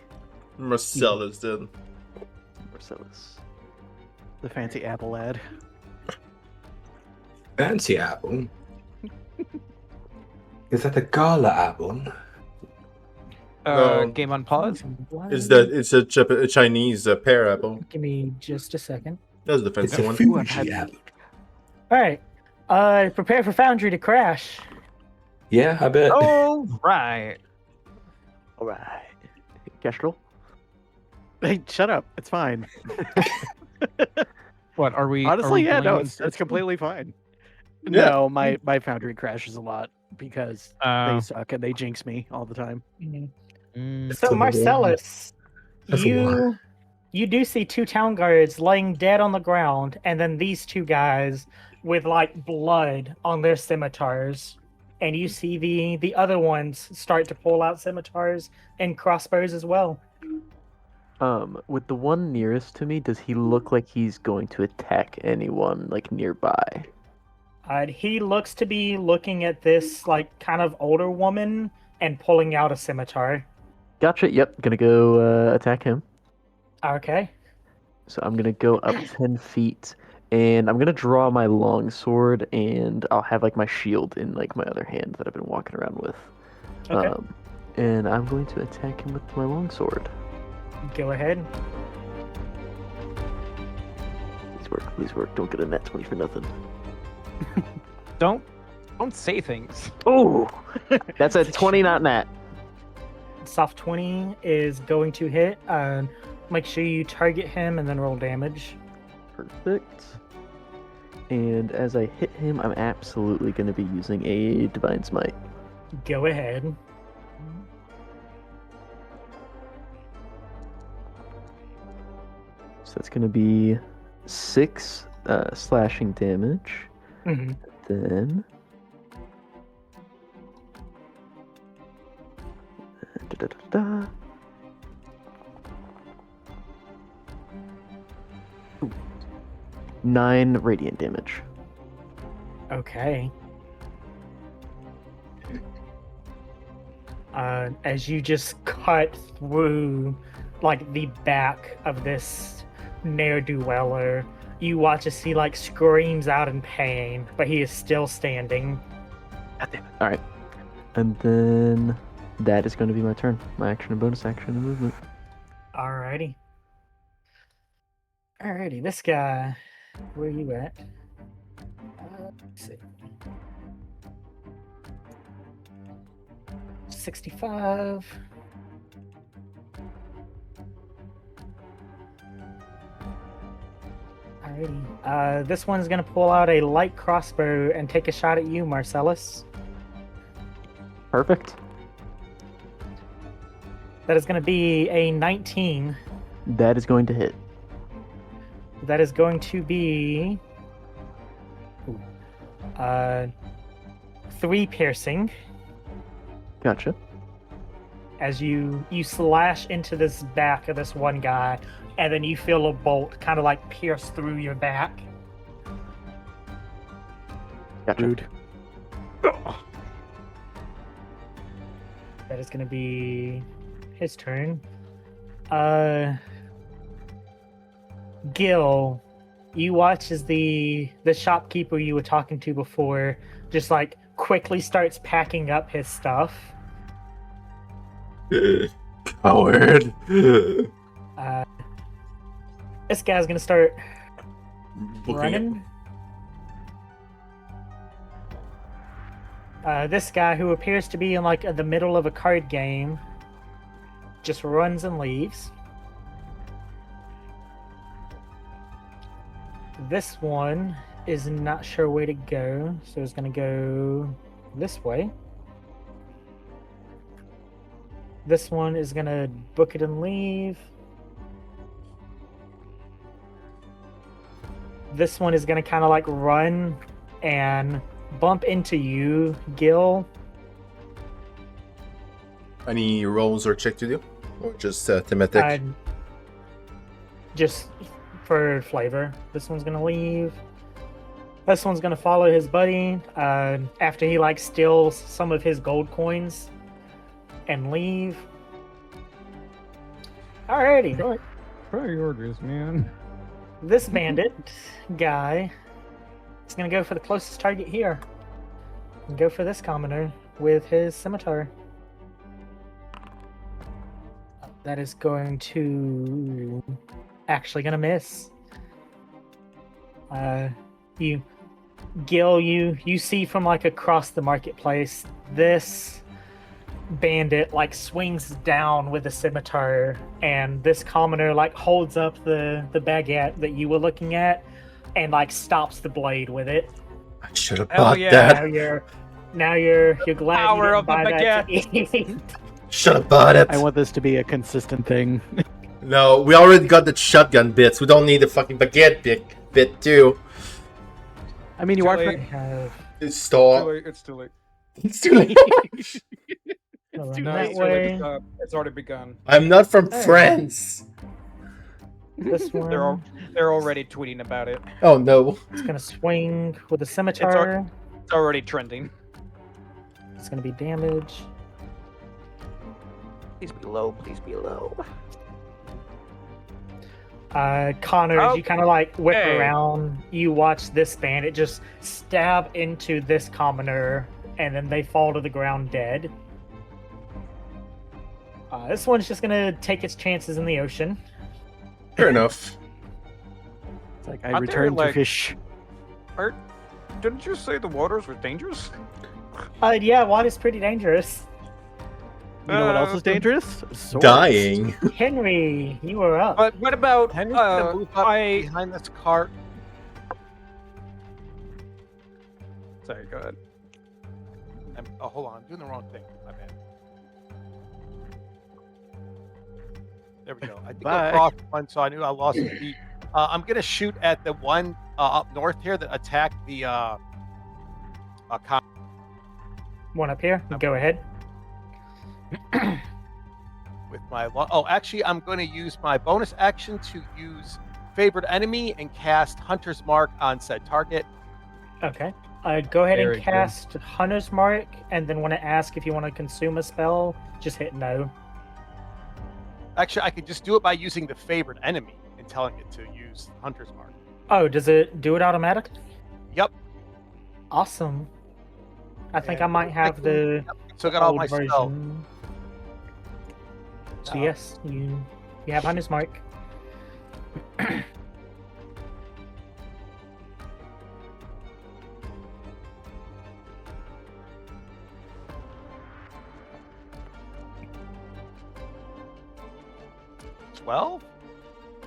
Marcellus did. Marcellus. The fancy apple lad. Fancy apple. Is that the gala apple? No. Game on pause. It's a Chinese pear apple. Give me just a second. That's the It's fancy a one. Fuji apple. All right. Prepare for Foundry to crash. Yeah, I bet. Oh, right. All right. Kestrel. Hey, shut up. It's fine. What are we? Honestly, yeah, no, doing it's completely fine. Yeah. No, my Foundry crashes a lot because they suck and they jinx me all the time. So a Marcellus, That's a lot. you do see 2 town guards laying dead on the ground, and then these 2 guys with like blood on their scimitars, and you see the other ones start to pull out scimitars and crossbows as well. With the one nearest to me, does he look like he's going to attack anyone like nearby? He looks to be looking at this like kind of older woman and pulling out a scimitar. Gotcha. Yep. Gonna go attack him. Okay. So I'm gonna go up 10 feet, and I'm gonna draw my long sword, and I'll have like my shield in like my other hand that I've been walking around with. Okay. And I'm going to attack him with my long sword. Go ahead. Please work. Don't get a net 20 for nothing. Don't say things. Oh, that's a 20, not nat. Soft 20 is going to hit. Make sure you target him and then roll damage. Perfect. And as I hit him, I'm absolutely going to be using a Divine Smite. Go ahead. So that's going to be 6 slashing damage. Mhm. Then... Da-da-da-da. Ooh. 9 radiant damage. Okay. As you just cut through like the back of this ne'er-do-weller, you watch as he like screams out in pain, but he is still standing. God damn it. All right. And then that is going to be my turn. My action and bonus action and movement. Alrighty. Alrighty, this guy. Where are you at? Let's see. 65. Alrighty. This one's gonna pull out a light crossbow and take a shot at you, Marcellus. Perfect. That is gonna be a 19. That is going to hit. That is going to be 3 piercing Gotcha. as you slash into this back of this one guy, and then you feel a bolt kind of like pierce through your back. Gotcha. Rude. That is going to be his turn. Gill, you watch as the shopkeeper you were talking to before just like quickly starts packing up his stuff. Coward. This guy's gonna start Booking running. This guy, who appears to be in like the middle of a card game, just runs and leaves. This one is not sure where to go, so it's gonna go this way. This one is gonna book it and leave. This one is gonna kind of like run and bump into you, Gill. Any rolls or check to do? Or just thematic? Just for flavor. This one's gonna leave. This one's gonna follow his buddy after he like steals some of his gold coins and leave. Alrighty. Priorities, man. This bandit guy is gonna go for the closest target here. And go for this commoner with his scimitar. That is going to actually gonna miss. Gill, you see from like across the marketplace, this bandit like swings down with a scimitar, and this commoner like holds up the baguette that you were looking at and like stops the blade with it. I should have Hell bought yeah. that. Now you're glad Power you of didn't the buy that to eat. Should have bought it. I want this to be a consistent thing. No, we already got the shotgun bits. We don't need the fucking baguette bit too. I mean, you Too are. late. It's stall. It's too late. It's too late. Run too that late. way. It's already begun. I'm not from Hey. France. This one They're already tweeting about it. Oh no. is gonna swing with a scimitar. It's already trending. It's gonna be damage. Please be low. Please be low. Connor, as you kind of like whip Okay. around, you watch this bandit just stab into this commoner, and then they fall to the ground dead. This one's just gonna take its chances in the ocean. Fair enough. It's like Aren't I there, return to like- fish. Didn't you say the waters were dangerous? Yeah, water's pretty dangerous. You know what else is dangerous? Swords. Dying. Henry, you were up. But what about Henry's gonna move up I? behind this cart. Sorry, go ahead. Oh, hold on. I'm doing the wrong thing. My bad. There we go. I think I Bye. crossed one, so I knew I lost the beat. I'm going to shoot at the one up north here that attacked the One up here. Go ahead. with my... Oh, actually, I'm going to use my bonus action to use Favored Enemy and cast Hunter's Mark on said target. Okay. Go ahead Very and good. cast Hunter's Mark, and then want to ask if you want to consume a spell. Just hit no. Actually, I could just do it by using the Favored Enemy and telling it to use Hunter's Mark. Oh, does it do it automatically? Yep. Awesome. I think And I might have the So I got all old my spell. version. So yes, you have Hunter's Mark. Well,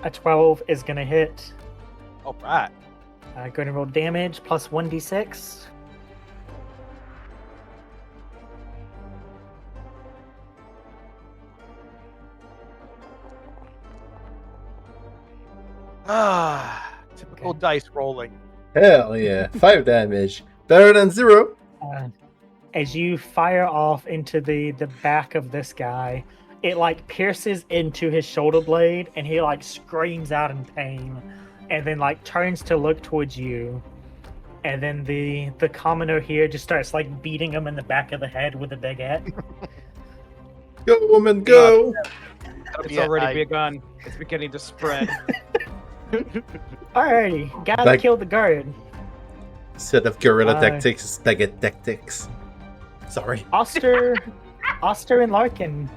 A 12 is gonna hit. all right. Go and roll damage plus 1d6. Typical Okay. dice rolling. Hell yeah. 5 damage. Better than 0. As you fire off into the back of this guy, it like pierces into his shoulder blade, and he like screams out in pain, and then like turns to look towards you, and then the commoner here just starts like beating him in the back of the head with a baguette. Go, woman, go. It's Yeah, already I- begun. It's beginning to spread. Alrighty, gotta Like- kill the guard. Instead of guerrilla Uh, tactics, it's baguette tactics. Sorry. Auster and Larkin.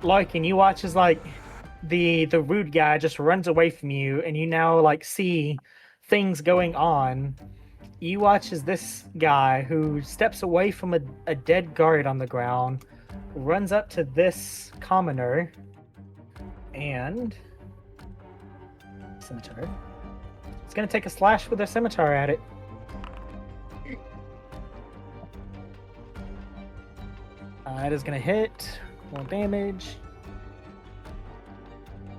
Larkin, you watch as like the rude guy just runs away from you, and you now like see things going on. You watch as this guy who steps away from a dead guard on the ground runs up to this commoner and scimitar. It's gonna take a slash with their scimitar at it. It is going to hit. More damage.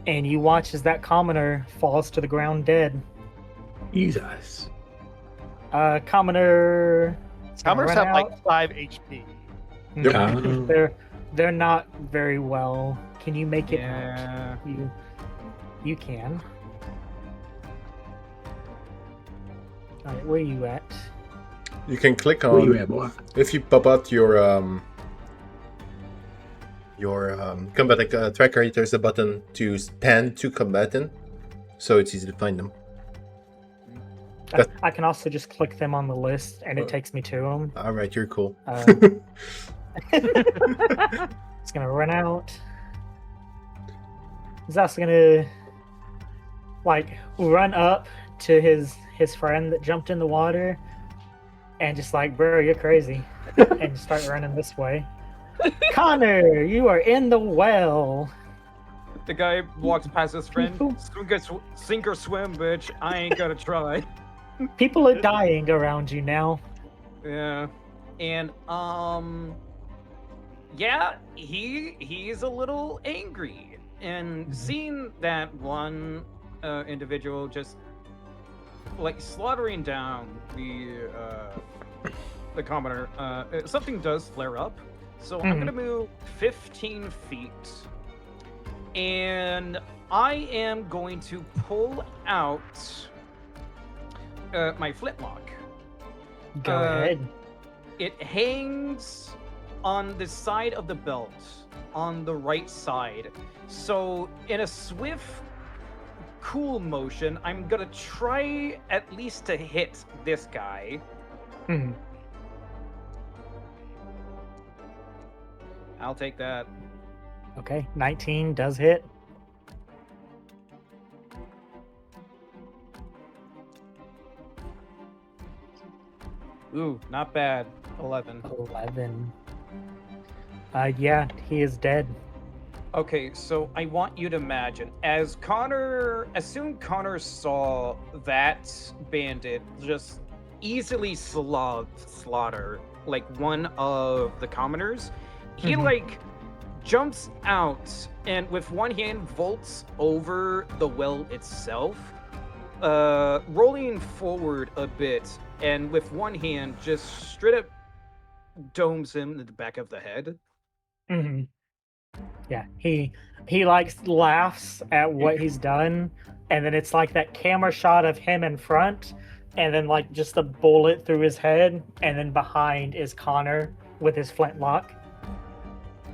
And you watch as that commoner falls to the ground dead. Jesus. Commoner. is gonna Commoners run have out. like 5 HP. Mhm. They're not very well. Can you make it Yeah. out? You can. Alright, where are you at? You can click Where you on, at, boy? if you pop out your combat tracker, there's a button to pan to combatant, so it's easy to find them. I can also just click them on the list, and Oh. it takes me to them. All right, you're cool. It's gonna run out. He's also gonna like run up to his friend that jumped in the water and just like, bro, you're crazy, and start running this way. Connor, you are in the well. The guy walks past his friend. Sink or swim, bitch. I ain't gonna try. People are dying around you now. Yeah. And yeah, he's a little angry. And seeing that one individual just like slaughtering down the commoner, something does flare up. So I'm gonna move 15 feet. And I am going to pull out my flintlock. Go ahead. It hangs on the side of the belt, on the right side. So in a swift, cool motion, I'm gonna try at least to hit this guy. Mhm. I'll take that. Okay, 19 does hit. Ooh, not bad. 11. 11. Yeah, he is dead. Okay, so I want you to imagine, as soon Connor saw that bandit just easily slaughter like one of the commoners, he like jumps out and with one hand vaults over the well itself, rolling forward a bit, and with one hand just straight up domes him in the back of the head. Hmm. Yeah, he like laughs at what he's done, and then it's like that camera shot of him in front, and then like just a bullet through his head, and then behind is Connor with his flintlock.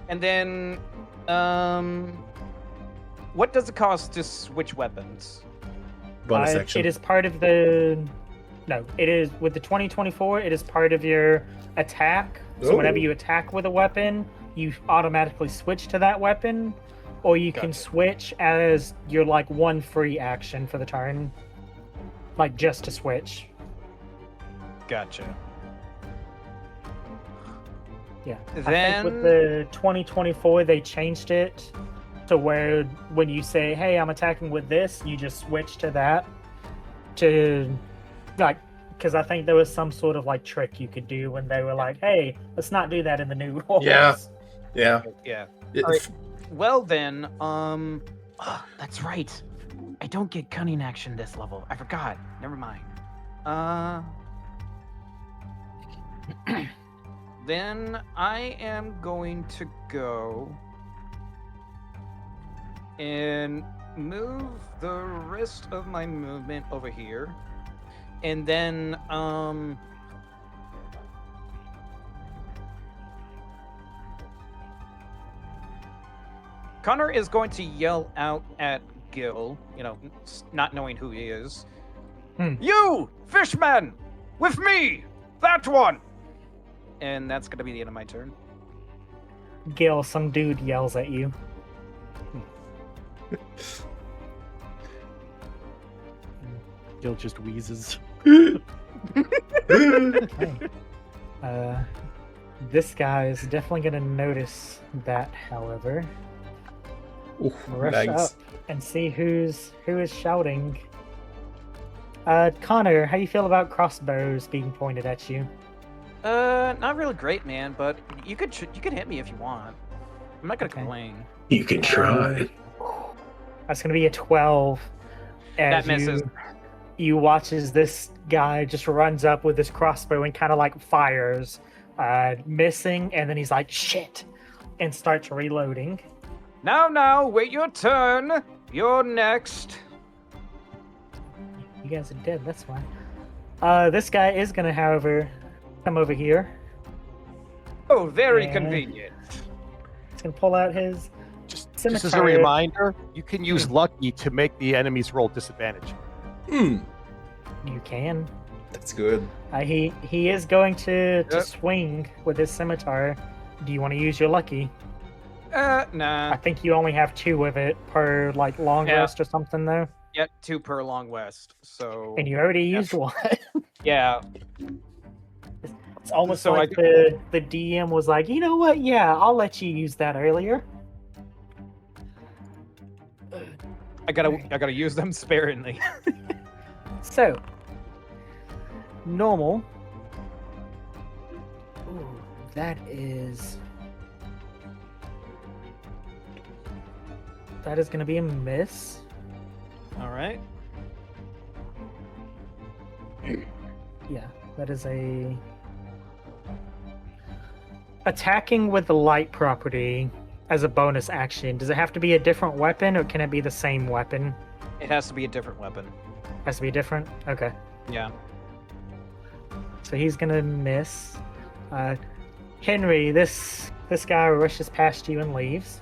And then, what does it cost to switch weapons? Bonus action. It is part of the No, it is with the 2024. It is part of your attack. So whenever Oh. you attack with a weapon, you automatically switch to that weapon, or you can Gotcha. switch as your like one free action for the turn, like just to switch. Gotcha. Yeah. I think Then with the 2024, they changed it to where when you say, "Hey, I'm attacking with this," you just switch to that. To like, because I think there was some sort of like trick you could do when they were like, "Hey, let's not do that in the new rules." Yeah. Yeah. yeah. It- Alright. Well then, that's right. I don't get cunning action this level. I forgot. Never mind. Then I am going to go and move the rest of my movement over here. And then Connor is going to yell out at Gill, not knowing who he is. You, fishman, with me, that one. And that's going to be the end of my turn. Gil, some dude yells at you. Gil just wheezes. This guy is definitely gonna notice that, however. Oof, Rush thanks. up and see who is shouting. Connor, how you feel about crossbows being pointed at you? Not really great, man, but you could hit me if you want. I'm not gonna Okay. complain. You can try. That's gonna be a 12. That misses. You watch as this guy just runs up with his crossbow and kind of like fires, missing, and then he's like, "Shit," and starts reloading. Now, wait your turn. You're next. You guys are dead, that's why. This guy is gonna, however, come over here. Oh, very And- convenient. He's gonna pull out his Just as a Scimitar. reminder, you can use lucky to make the enemies roll disadvantage. Hmm. You can. That's good. He is going to Yep. swing with his scimitar. Do you want to use your lucky? I Nah. think you only have 2 of it per like long Yeah. rest or something though. Yep, 2 per long west. So And you already used one. yeah. It's almost So like the DM was like, you know what? Yeah, I'll let you use that earlier. I gotta use them sparingly. So, normal. Ooh, that is going to be a miss. All right. Yeah, that is a attacking with the light property as a bonus action. Does it have to be a different weapon, or can it be the same weapon? It has to be a different weapon. Has to be different. Okay. Yeah. So he's gonna miss. Henry, this guy rushes past you and leaves.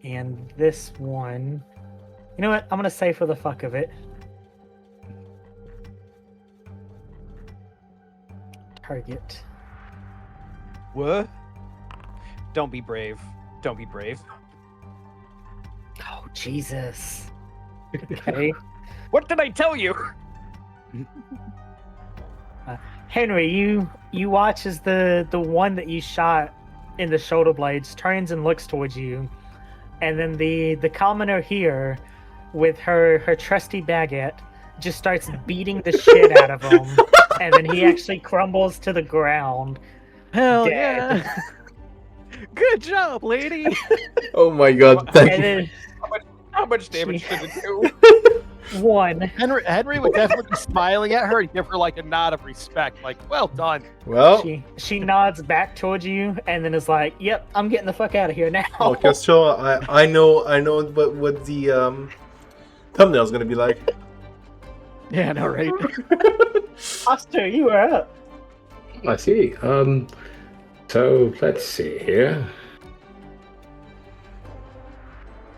And this one, you know what? I'm gonna say for the fuck of it. Target. What? Don't be brave. Don't be brave. Oh Jesus. Okay. What did I tell you? Henry, you watch as the one that you shot in the shoulder blades turns and looks towards you, and then the commoner here, with her trusty baguette, just starts beating the shit out of him, and then he actually crumbles to the ground. Hell Dead. yeah! Good job, lady. Oh my god, thank And you. then How much damage did it do? one. Henry would definitely be smiling at her and give her like a nod of respect, like, well done. Well, She nods back towards you, and then is like, "Yep, I'm getting the fuck out of here now." oh, Kestrel, I know what the thumbnail's gonna be like. Yeah, no, right? Auster, you are up. I see. So let's see here.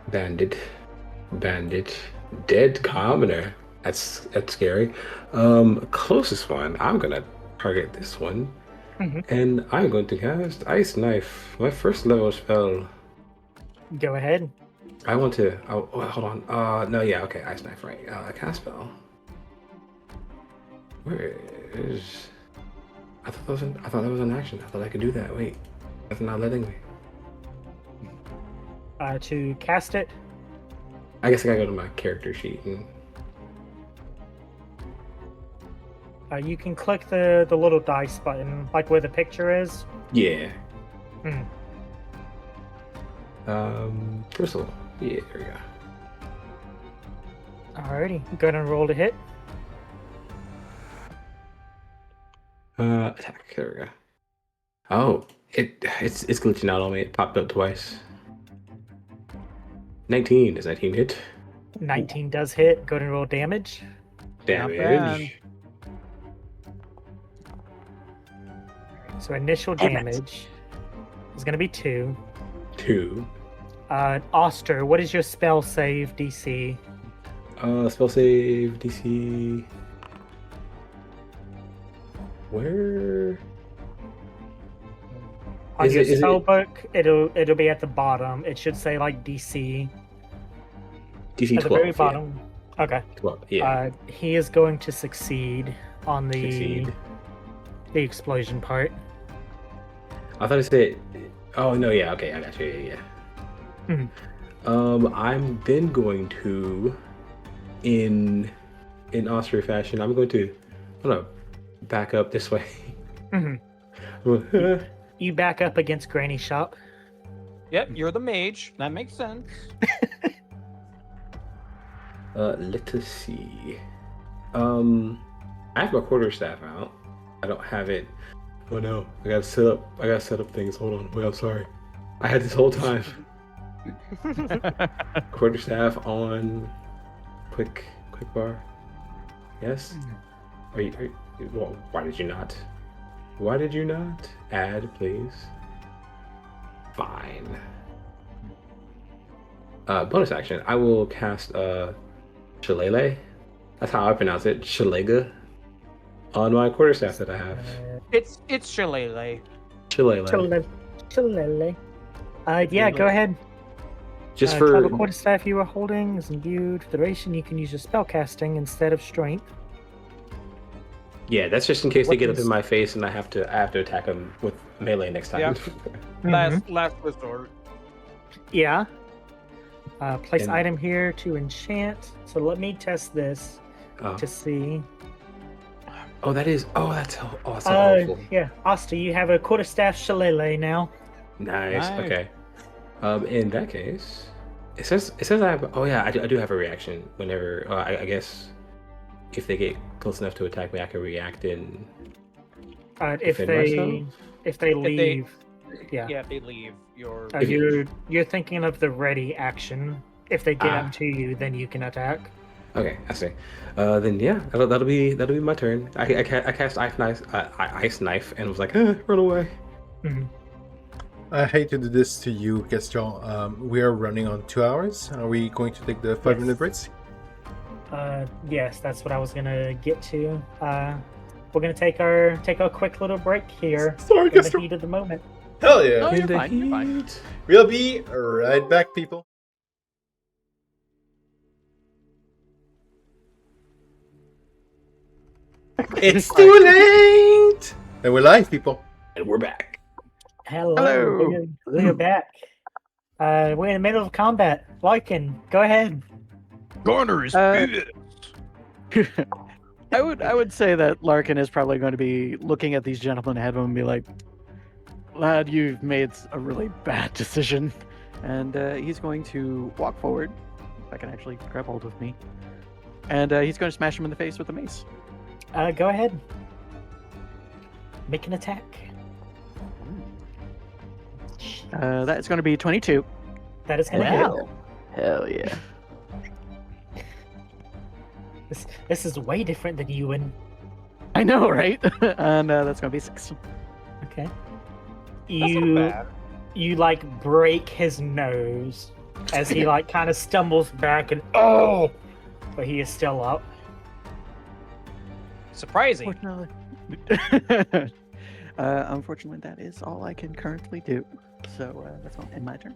Bandit. bandit, dead commoner. That's scary. Closest one. I'm gonna target this one, and I'm going to cast Ice Knife, my first level spell. Go ahead. I want to. Oh, hold on. No, yeah, okay, Ice Knife, right? Cast spell. Where is? I thought that was an action. I thought I could do that. Wait, that's not letting me. To cast it. I guess I gotta go to my character sheet and. You can click the little dice button, like where the picture is. Yeah. Hmm. Bristle. Yeah, there we go. Alrighty, go ahead and roll to hit. Attack. There we go. Oh, it's glitching out on me. It popped up twice. 19. Does 19 hit? 19 does hit. Go ahead and roll damage. Damage. So initial damage is going to be 2. 2. Auster, what is your spell save DC? Spell save DC. Where? On your spell book, it'll be at the bottom. It should say like DC. DC 12. At the very bottom. Yeah. Okay. 12. Yeah. He is going to succeed on the explosion part. I thought it said. Oh no! Yeah. Okay. I got you. Yeah. I'm then going to, in Auster fashion, I'm gonna back up this way. You back up against Granny Shop. Yep, you're the mage. That makes sense. Let us see. I have my quarterstaff out. I don't have it. Oh no! I gotta set up things. Hold on. Wait, I'm sorry. I had this whole time. Quarterstaff on. Quick bar. Yes. Are you? Well, why did you not? Why did you not add, please? Fine. Bonus action. I will cast Shillelagh. That's how I pronounce it. Shillelagh. On my quarterstaff that I have. It's Shillelagh. Shillelagh. Shillelagh. Yeah, go ahead. Just for the quarterstaff you are holding is imbued with duration. You can use your spell casting instead of strength. yeah, that's just in case they get up in my face and I have to attack them with melee next time. Yeah. Last resort. Yeah. Place And- item here to enchant. So let me test this to see. That's awful. Yeah, Auster, you have a quarterstaff shillelagh now. Nice. Nice. Okay. In that case, it says I have. Oh yeah, I do have a reaction whenever. I guess if they get close enough to attack me, I can react and If defend they myself? if they leave, yeah. Yeah, they leave your. You're thinking of the ready action. If they get up to you, then you can attack. Okay, I see. Then yeah, that'll be my turn. I cast ice knife and was like, run away. I hate to do this to you, Kestrel. We are running on 2 hours. Are we going to take the 5-minute breaks? Yes, that's what I was gonna get to. We're gonna take our quick little break here Sorry, in the Kestrel. heat of the moment. Hell yeah. Oh, you're fine. You're fine. We'll be right back, people. It's too late! And we're live, people. And we're back. Hello. We're back. We're in the middle of combat. Larkin, go ahead. Garner is I would say that Larkin is probably going to be looking at these gentlemen ahead of him and be like, "Lad, you've made a really bad decision," and he's going to walk forward. If I can actually grab hold of me, and he's going to smash him in the face with a mace. Go ahead. Make an attack. That is going to be 22. That is gonna hit. Hell yeah. This is way different than Ewan. I know, right? And that's going to be 6. Okay. That's not bad. You like break his nose, as he like kind of stumbles back and but he is still up. Surprising. Unfortunately, unfortunately, that is all I can currently do. So that's all in my turn.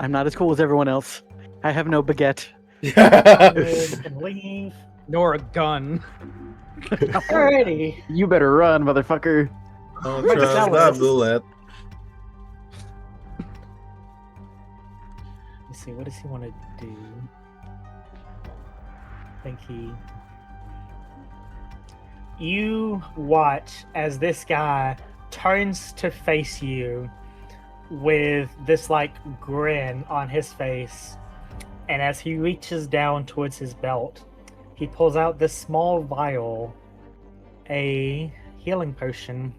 I'm not as cool as everyone else. I have no baguette. And leave. Nor a gun. Alrighty. You better run, motherfucker. Don't Marcellus. trust that bullet. Let's see, what does he want to do? I think you watch as this guy turns to face you with this like grin on his face, and as he reaches down towards his belt, he pulls out this small vial, a healing potion,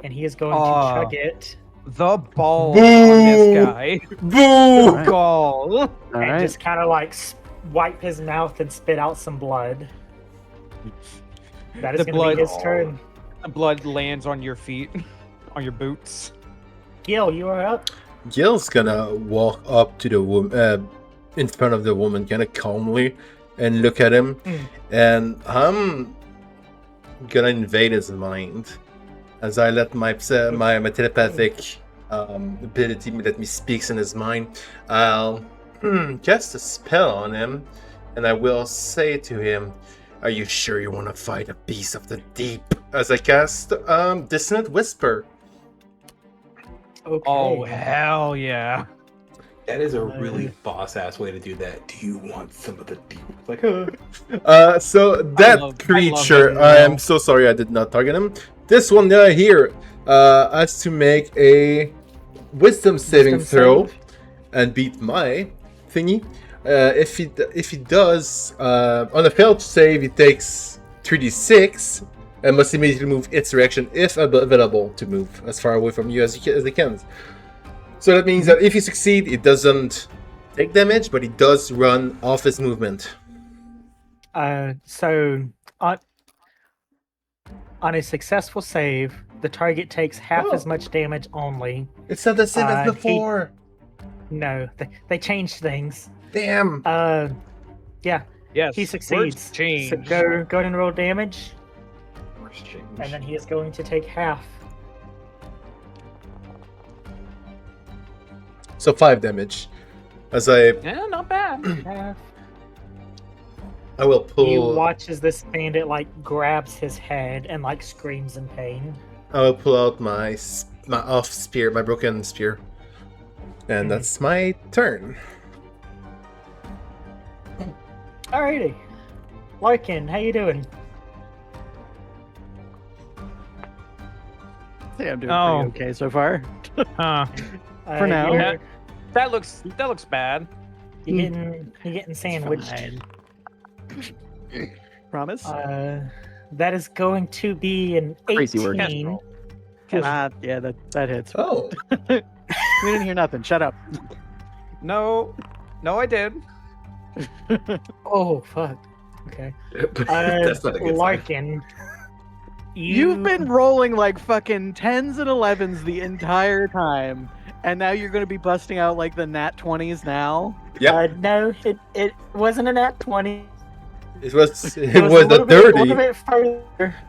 and he is going to chug it The balls Boo! on this guy. Boo! Gall. All and right. just kind of like wipe his mouth and spit out some blood. That is The going to blood- be his turn. The blood lands on your feet, on your boots. Gil, you are up. Gil's gonna walk up to the woman, in front of the woman, kind of calmly, and look at him. And I'm gonna invade his mind as I let my telepathic ability let me speak in his mind. I'll cast a spell on him, and I will say to him, "Are you sure you want to fight a beast of the deep?" As I cast Dissonant Whisper. Okay. Oh, hell yeah. That is a really boss-ass way to do that. Do you want some of the deep? It's like, So that love creature, him I am now. so sorry I did not target him. This one here has to make a wisdom saving Wisdom throw save. and beat my thingy. If he does, on a failed save, he takes 3d6 and must immediately move its direction if available to move as far away from you as they can. So that means that if he succeeds, it doesn't take damage, but he does run off his movement. So on a successful save, the target takes half as much damage only. It's not the same as He- before. No, they changed things. Damn. Yeah, Yes. he words succeeds. Change. So go ahead and roll damage, Words change. and then he is going to take half. So 5 damage. As I Yeah, not bad. Half. will You pull watch as this bandit like grabs his head and like screams in pain. I will pull out my off spear, my broken spear. And that's my turn. Alrighty, Larkin, how you doing? I think I'm doing Oh. pretty okay so far. Huh. For now. you're, That looks bad. you're getting sandwiched. Fine. Promise? That is going to be an Crazy work. 18. Yeah, that hits. Oh. We didn't hear nothing. Shut up. No, I did. Oh fuck. Okay. That's not a good sign. Larkin, You've been rolling like fucking 10s and 11s the entire time, and now you're going to be busting out like the nat 20s now? Yep. No, it wasn't a nat 20. It was It it was a the little 30.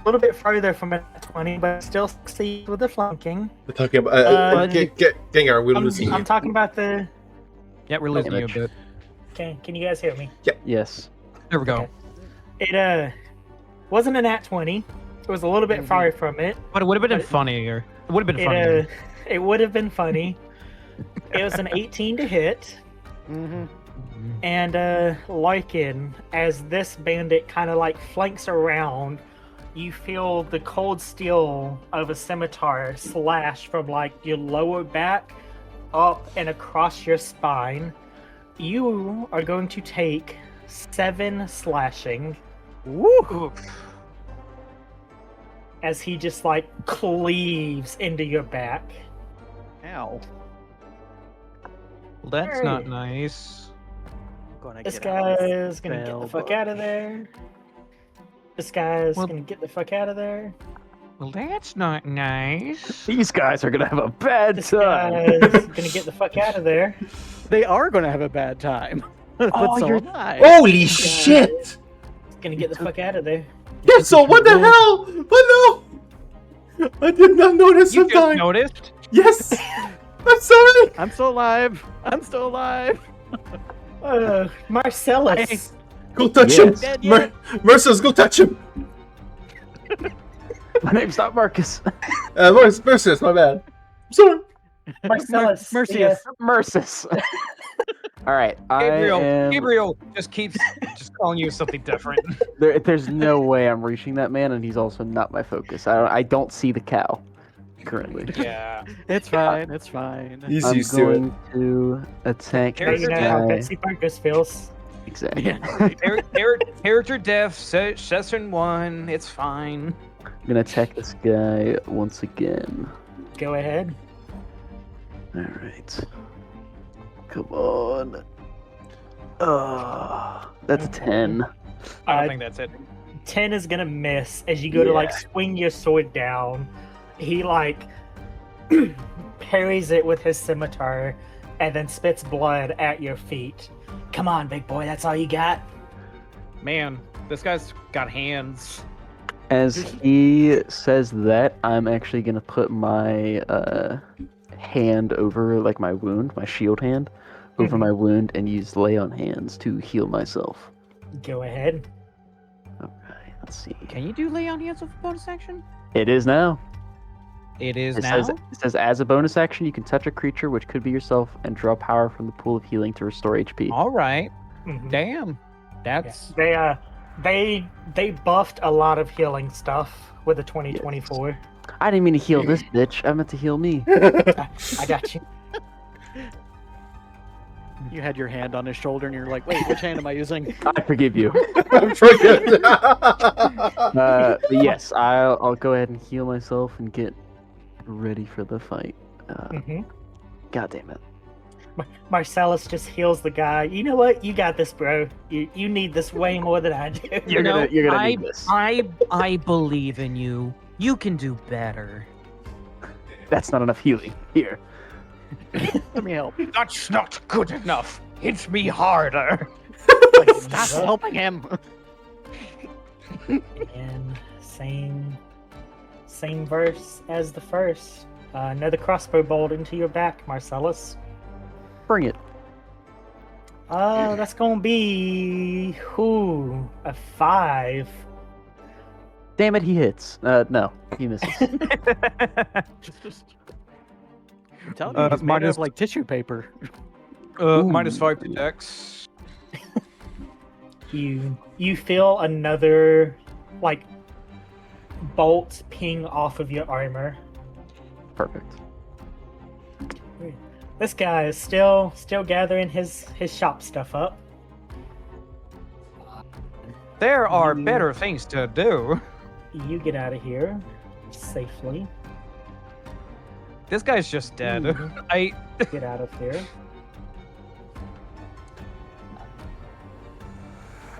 little bit further from a nat 20, but still succeeds with the flanking. We're talking about Gengar, we're losing I'm you. talking about the. Yeah, we're losing you a Damage. bit. Can you guys hear me? Yes. There we go. Okay. It wasn't a nat 20. It was a little bit far from it. But it would have been But- funnier. It would have been funnier. It would have been funny. It was an 18 to hit. Mm-hmm. And Larkin, as this bandit kind of like flanks around, you feel the cold steel of a scimitar slash from like your lower back up and across your spine. You are going to take 7 slashing. Oof. As he just like cleaves into your back. Ow. Well, that's not Hey. nice. Gonna This get out of guy this is gonna get the spell fuck out of there. This guy is Well- gonna get the fuck out of there. Well, that's not nice. These guys are gonna have a bad This guy time. is gonna get the fuck out of there. They are going to have a bad time. But Oh, so you're- am I. Holy shit! Gonna get the fuck out of there. Kestrel, what the hell? Oh no! I did not notice You the just time. noticed? Yes! I'm sorry! I'm still alive. I'm still alive. Marcellus. Go touch Yes. him! Merciless, go touch him! My name's not Marcus. Merciless, my bad. I'm sorry. Marcellus. Mercius. Mercis. All right, Gabriel just keeps just calling you something different. There's no way I'm reaching that man, and he's also not my focus. I don't see the cow currently. Yeah. It's fine. It's fine. He's I'm used to it. going to attack Yeah, this you know how guy. Betsy Burgess feels. Exactly. Character death, session 1, it's fine. I'm gonna attack this guy once again. Go ahead. All right. Come on. That's a 10. I don't think that's it. 10 is gonna miss as you go to like swing your sword down. He like parries it with his scimitar and then spits blood at your feet. Come on, big boy, that's all you got? Man, this guy's got hands. As he says that, I'm actually gonna put my hand over like my wound, my shield hand, over my wound, and use lay on hands to heal myself. Go ahead. Okay, let's see. Can you do lay on hands with a bonus action? It is now. It is It now. says as a bonus action, you can touch a creature, which could be yourself, and draw power from the pool of healing to restore HP. All right. Mhm. Damn. That's Yeah. They buffed a lot of healing stuff with the 2024. I didn't mean to heal this bitch. I meant to heal me. I got you. You had your hand on his shoulder, and you're like, "Wait, which hand am I using?" I forgive you. I'm forgetting. But yes, I'll go ahead and heal myself and get ready for the fight. Mhm. God damn it. Marcellus just heals the guy. You know what? You got this, bro. You need this way more than I do. You're gonna need this. I believe in you. You can do better. That's not enough healing. Here. Let me help. That's not good enough. Hit me harder. Like, stop helping him. And same verse as the first. Another crossbow bolt into your back, Marcellus. Bring it. That's gonna be a 5. Damn it, he hits. No, he misses. I'm telling you, he's made out minus- of like tissue paper. -5 to Dex. You feel another like bolt ping off of your armor. Perfect. This guy is still gathering his shop stuff up. There are You- better things to do. You get out of here safely. This guy's just dead. Mhm. Get out of here.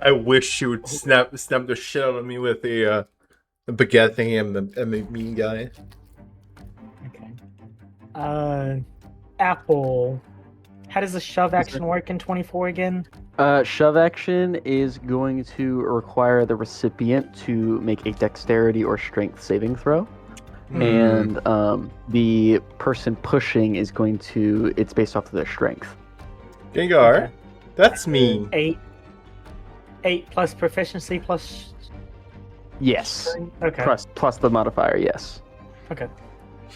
I wish she would snap the shit out of me with a baguette thingy. I'm a mean guy. Okay. Apple. How does the shove action work in 24 again? Shove action is going to require the recipient to make a dexterity or strength saving throw. And the person pushing is going to, it's based off of their strength. Gengar, Okay. that's mean. 8 plus proficiency plus. Yes. Okay. Plus the modifier, yes. Okay.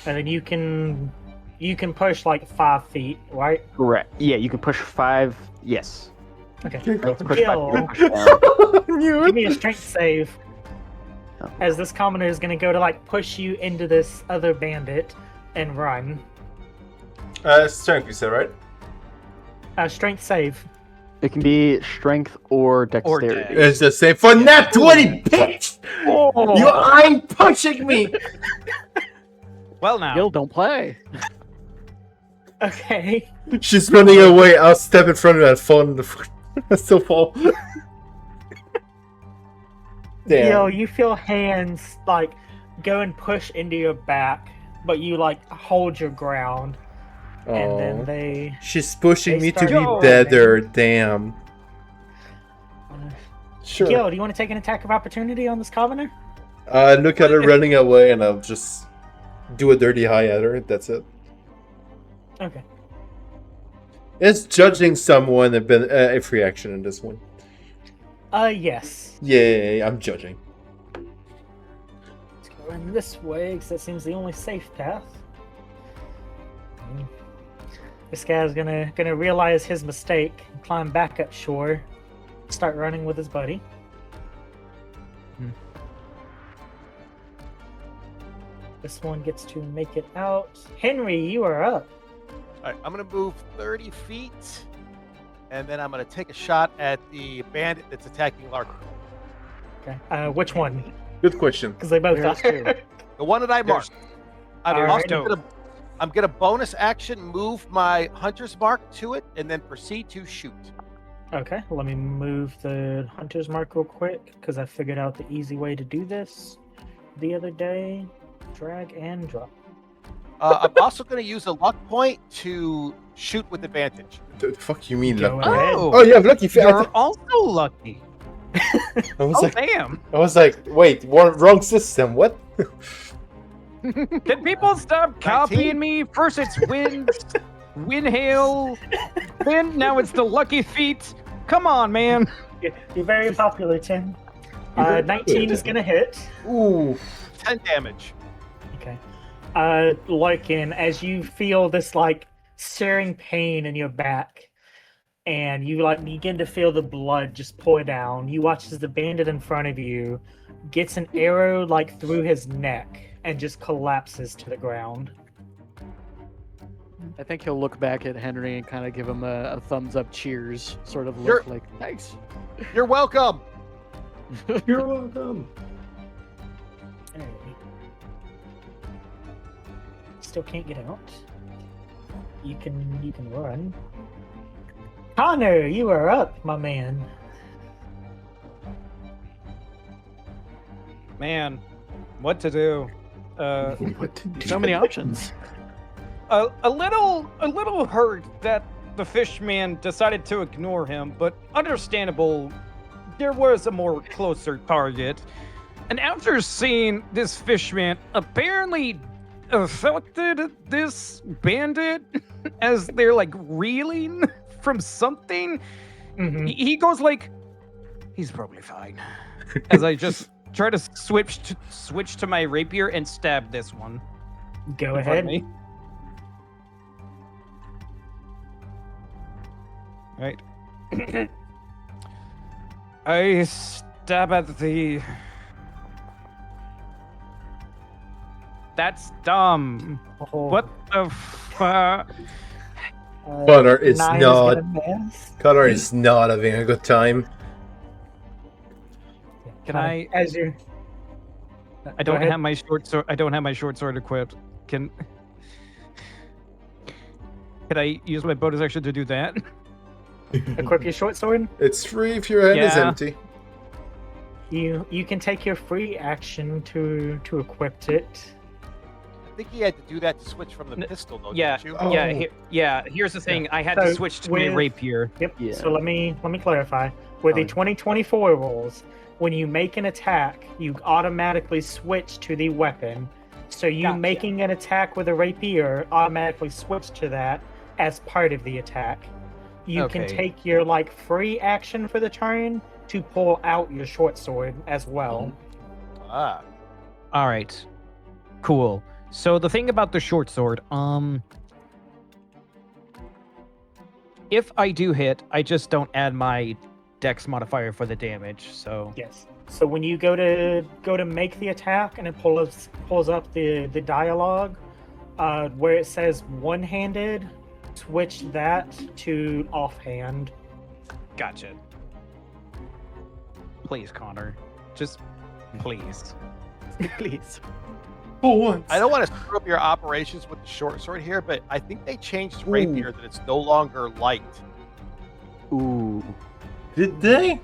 And then you can push like 5 feet, right? Correct. Yeah, you can push 5. Yes. Okay. Let's push Gill, 5. Push down. give me a strength save. Oh. As this commoner is going to go to like push you into this other bandit and run. Strength, you said, right? Strength save. It can be strength or dexterity. It's the same for nat 20, bitch! You ain't pushing me! Well now. Gil, don't play. Okay. She's running away. I'll step in front of her and fall in the I still fall. Damn. Yo, you feel hands like go and push into your back, but you like hold your ground. And then Aw. they She's pushing They me to start be Yo. better. Damn. Sure. Gil, do you want to take an attack of opportunity on this commoner? I look at her running away, and I'll just do a dirty high at her. That's it. Okay. Is judging someone a free action in this one? Yes. Yay, I'm judging. Let's go in this way, because that seems the only safe path. This guy's gonna realize his mistake, climb back up shore, start running with his buddy. This one gets to make it out. Henry, you are up. All right, I'm going to move 30 feet, and then I'm going to take a shot at the bandit that's attacking Larkin. Okay. Which one? Good question. Because they both There's got two. The one that I marked. I'm All also right. gonna bonus action move my hunter's mark to it, and then proceed to shoot. Okay, let me move the hunter's mark real quick, because I figured out the easy way to do this the other day. Drag and drop. I'm also going to use a luck point to shoot with advantage. The fuck you mean? Go Lucky? ahead. Oh, you have lucky feet. You're also lucky. I was Oh, like, damn. wait, wrong system. What? Can people stop copying me? First it's wind, wind, hail, wind. Now it's the lucky feet. Come on, man. You're very popular, Tim. 19 is gonna hit. Ooh. 10 damage. Okay. Larkin, as you feel this like searing pain in your back, and you like begin to feel the blood just pour down, you watch as the bandit in front of you gets an arrow like through his neck and just collapses to the ground. I think he'll look back at Henry and kind of give him a thumbs up cheers sort of look, You're- like, thanks. You're welcome. You're welcome. Hey. Still can't get out. You can run. Connor, you are up, my man. Man, what to do? What to do? So many options. A little hurt that the fishman decided to ignore him, but understandable. There was a more closer target. And after seeing this fishman apparently affected this bandit as they're like reeling from something, he goes like, he's probably fine. As I just try to switch to my rapier and stab this one. Go in front of ahead. me. Right. I stab at the. That's dumb. Oh, What the fuck? Connor is 9 not- gonna miss. Connor is not having a good time. Can I? As you. I don't have my short sword. I don't have my short sword equipped. Can I use my bonus action to do that? equip your short sword. It's free if your hand is Yeah. empty. You can take your free action to equip it. I think he had to do that to switch from the pistol, though, Yeah. didn't you? Oh. Yeah. Here's the thing. I had to So switch to my with- rapier. Yep. Yeah. So let me clarify. With the Oh. 2024 rules, when you make an attack, you automatically switch to the weapon. So you Gotcha. making an attack with a rapier automatically switch to that as part of the attack. You can Okay. take your like free action for the turn to pull out your short sword as well. Ah. All right. Cool. So the thing about the short sword, if I do hit, I just don't add my dex modifier for the damage. So Yes. So when you go to make the attack and it pulls up the dialogue where it says one-handed, switch that to offhand. gotcha. Please, Connor. Just please. Please. For once. I don't want to screw up your operations with the short sword here, but I think they changed rapier that it's no longer light. Ooh. Did they?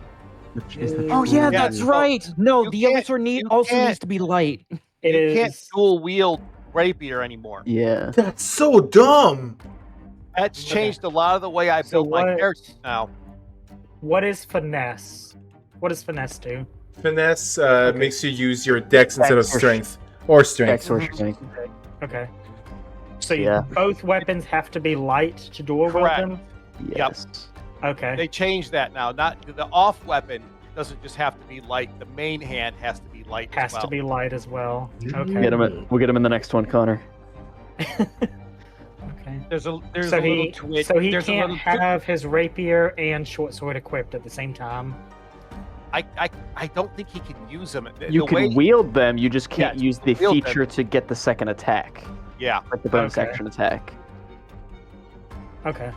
Oh yeah, Yeah, that's so right. No, you the other can't- sword you also can't- needs to be light. It You can't is dual wield rapier anymore. Yeah. That's so dumb. That's Okay. changed a lot of the way I So build my what- characters now. What is finesse? What does finesse do? Finesse Okay. makes you use your dex instead of Dex or strength. Or strength. Dex or strength. Okay. So Yeah. both weapons have to be light to dual wield Correct. them? Yes. Okay. They changed that now. Not the off weapon doesn't just have to be light. The main hand has to be light Has as well. to be light as well. We'll Okay. we'll get him in the next one, Connor. Okay. There's a So little he twitch. so he there's a can't little twi- have his rapier and short sword equipped at the same time. I don't think he can use them. You The can way- wield them, you just can't Yes, use the wield them. feature to get the second attack, Yeah. like the bonus Okay. action attack. Okay.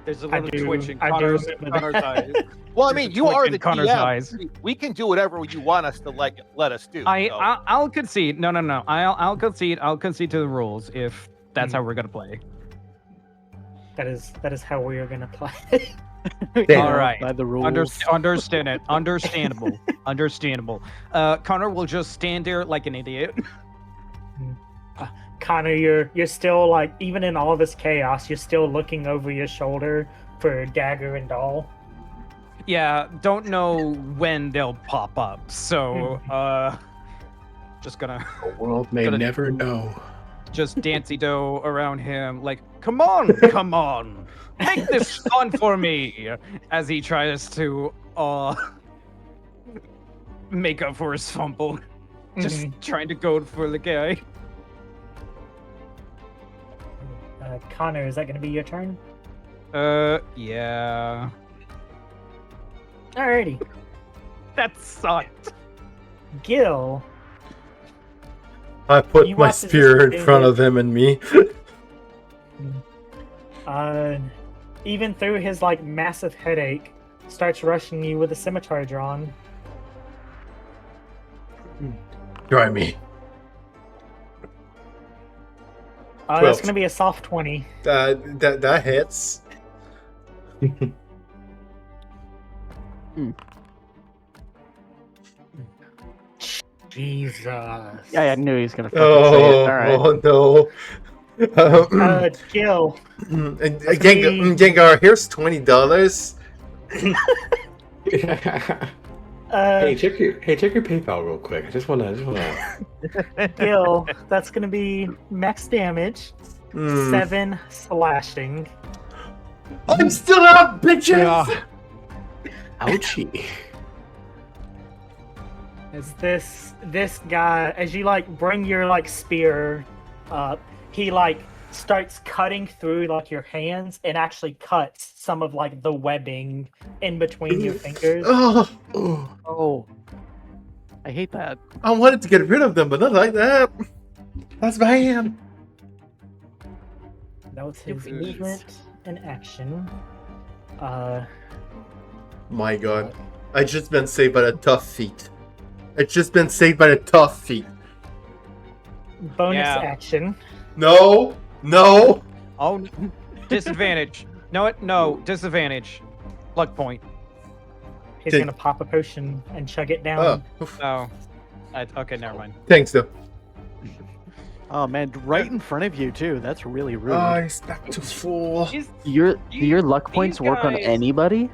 There's a I little do- twitch in I do Connor's, remember Connor's that. eyes. Well, I There's mean, a you twitch are in the Connor's DM. eyes. We can do whatever you want us to let us do. so. I'll concede. No. I'll concede. I'll concede to the rules if that's how we're gonna play. That is how we are gonna play. Damn. All right. By the rules. Understand it. Understandable. Understandable. Connor will just stand there like an idiot. Connor, you're still like, even in all this chaos, you're still looking over your shoulder for Dagger and Doll. Yeah, don't know when they'll pop up. So, just gonna The world may Gonna- never know. just dancy do around him, like, come on, make this fun for me, as he tries to make up for his fumble, just trying to go for the guy. Connor, is that gonna be your turn? Yeah, Alrighty. that sucked. Gil, I put You my want to spear in just front do of him and me. even through his like massive headache, starts rushing you with a scimitar drawn. Try me. That's 12. gonna be a soft 20. That hits. Jesus. Yeah, I knew he was gonna fucking say it. All right. Oh no. Gil, Gengar, here's $20. Hey, check your PayPal real quick. I just wanna. Gil, that's gonna be max damage, 7 slashing. I'm still up, bitches. Ouchie. As this guy, as you like bring your like spear up, he like starts cutting through like your hands and actually cuts some of like the webbing in between your fingers. Oh, Oh, I hate that. I wanted to get rid of them, but not like that. That's bad. That was his Stupid. movement and action. My God, I just been saved by the tough feet. It's just been saved by the tough feet. Bonus Yeah. action. No. Oh, disadvantage. No, disadvantage. Luck point. He's Okay. gonna pop a potion and chug it down. Oof. Oh, okay, never mind. Thanks, though. Oh man, right in front of you too. That's really rude. Ice back to full. Is- Do your luck points work on guys- anybody?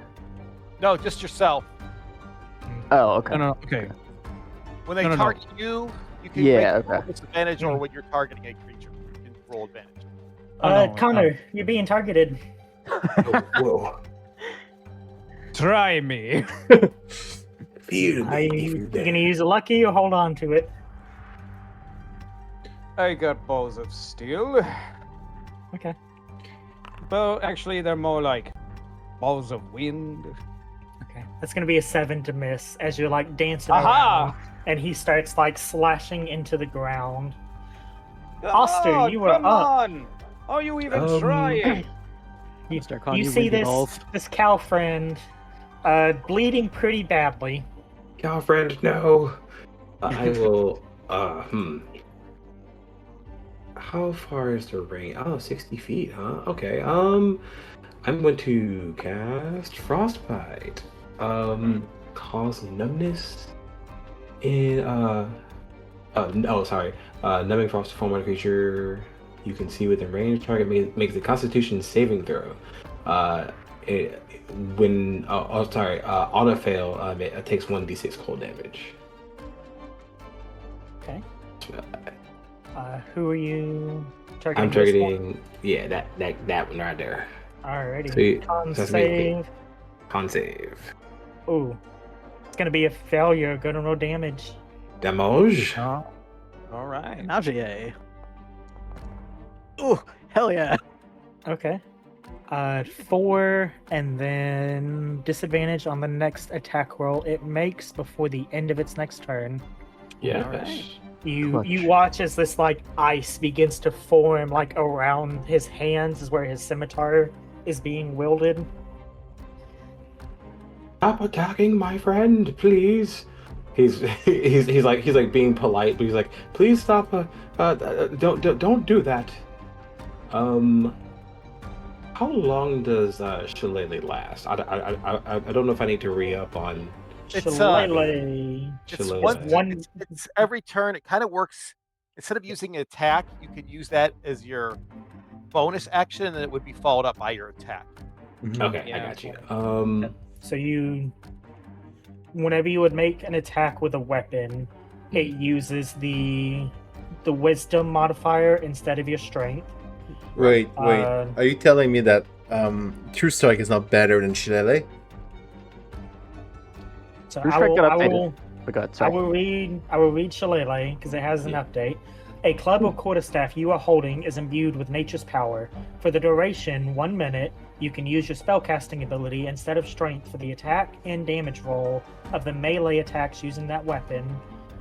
No, just yourself. Oh, okay. No, okay. When they No. target you, you can Yeah, make roll okay. disadvantage, or when you're targeting a creature, you can roll advantage. Connor, you're being targeted. Whoa. Try me. Feel Are me, you gonna use a lucky or hold on to it? I got balls of steel. Okay. But actually, they're more like balls of wind. Okay. That's gonna be a 7 to miss as you're like dancing Aha! around and he starts like slashing into the ground. Come Auster, on, you are come up. on. Are you even trying? Start calling You you see Windy this Balls. this cow friend bleeding pretty badly. Girlfriend, no. I will. How far is the range? Oh, 60 feet, huh? Okay. I'm going to cast Frostbite. Cause numbness in numbing frost to form on a creature you can see within range. Target makes a Constitution saving throw. Auto fail, it takes 1d6 cold damage. Okay. Who are you targeting? I'm targeting, that one right there. Alrighty. Sweet. Con So that's me. save. Con save. Ooh. It's gonna be a failure. Go to no damage. Damage. All right. Navier. Oh, hell yeah. Okay. 4, and then disadvantage on the next attack roll it makes before the end of its next turn. Yeah. Alright. You Clutch. watch as this like ice begins to form like around his hands, is where his scimitar is being wielded. Stop attacking my friend, please. He's like being polite, but he's like, please stop. Don't do that. How long does Shillelagh last? I don't know if I need to re-up on It's, Shillelagh. It's Shillelagh. it's every turn. It kind of works. Instead of using an attack, you could use that as your bonus action, and it would be followed up by your attack. Okay, Yeah. I got you. So whenever you would make an attack with a weapon, it uses the wisdom modifier instead of your strength. Wait. Are you telling me that True Strike is not better than Shillelagh? So True I Strike will, got I updated. will, Oh god, I sorry. will read Shillelagh because it has an update. A club or quarterstaff you are holding is imbued with nature's power. For the duration, 1 minute, you can use your spellcasting ability instead of strength for the attack and damage roll of the melee attacks using that weapon,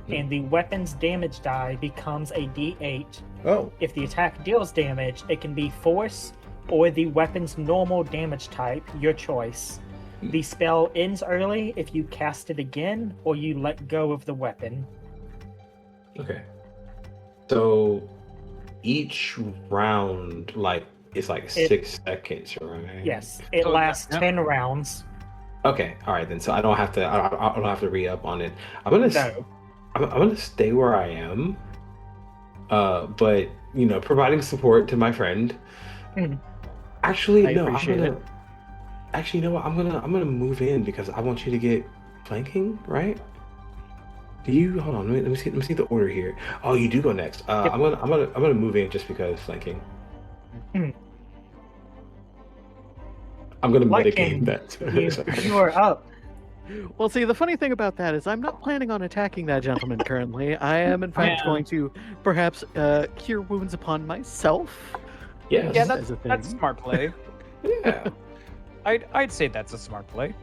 and the weapon's damage die becomes a d8. Oh, If the attack deals damage, it can be force or the weapon's normal damage type, your choice. The spell ends early if you cast it again or you let go of the weapon. Okay. So each round, it's like 6 seconds, right? Yes, it So, lasts yeah. 10 rounds. Okay. All right then. So I don't have to. I don't have to re-up on it. I'm gonna. No. I'm gonna stay where I am. But providing support to my friend. Mhm. Actually, I no. appreciate it. Actually, you know what? I'm gonna move in because I want you to get flanking, right? Do you hold on? Let me see the order here. Oh, you do go next. Yep. I'm gonna move in just because flanking. Mhm. I'm gonna Larking, mitigate that. You are up. Well, see, the funny thing about that is I'm not planning on attacking that gentleman currently. I am, in fact, Yeah. going to perhaps cure wounds upon myself. Yes. Yeah, As a that's thing. smart play. Yeah. I'd say that's a smart play.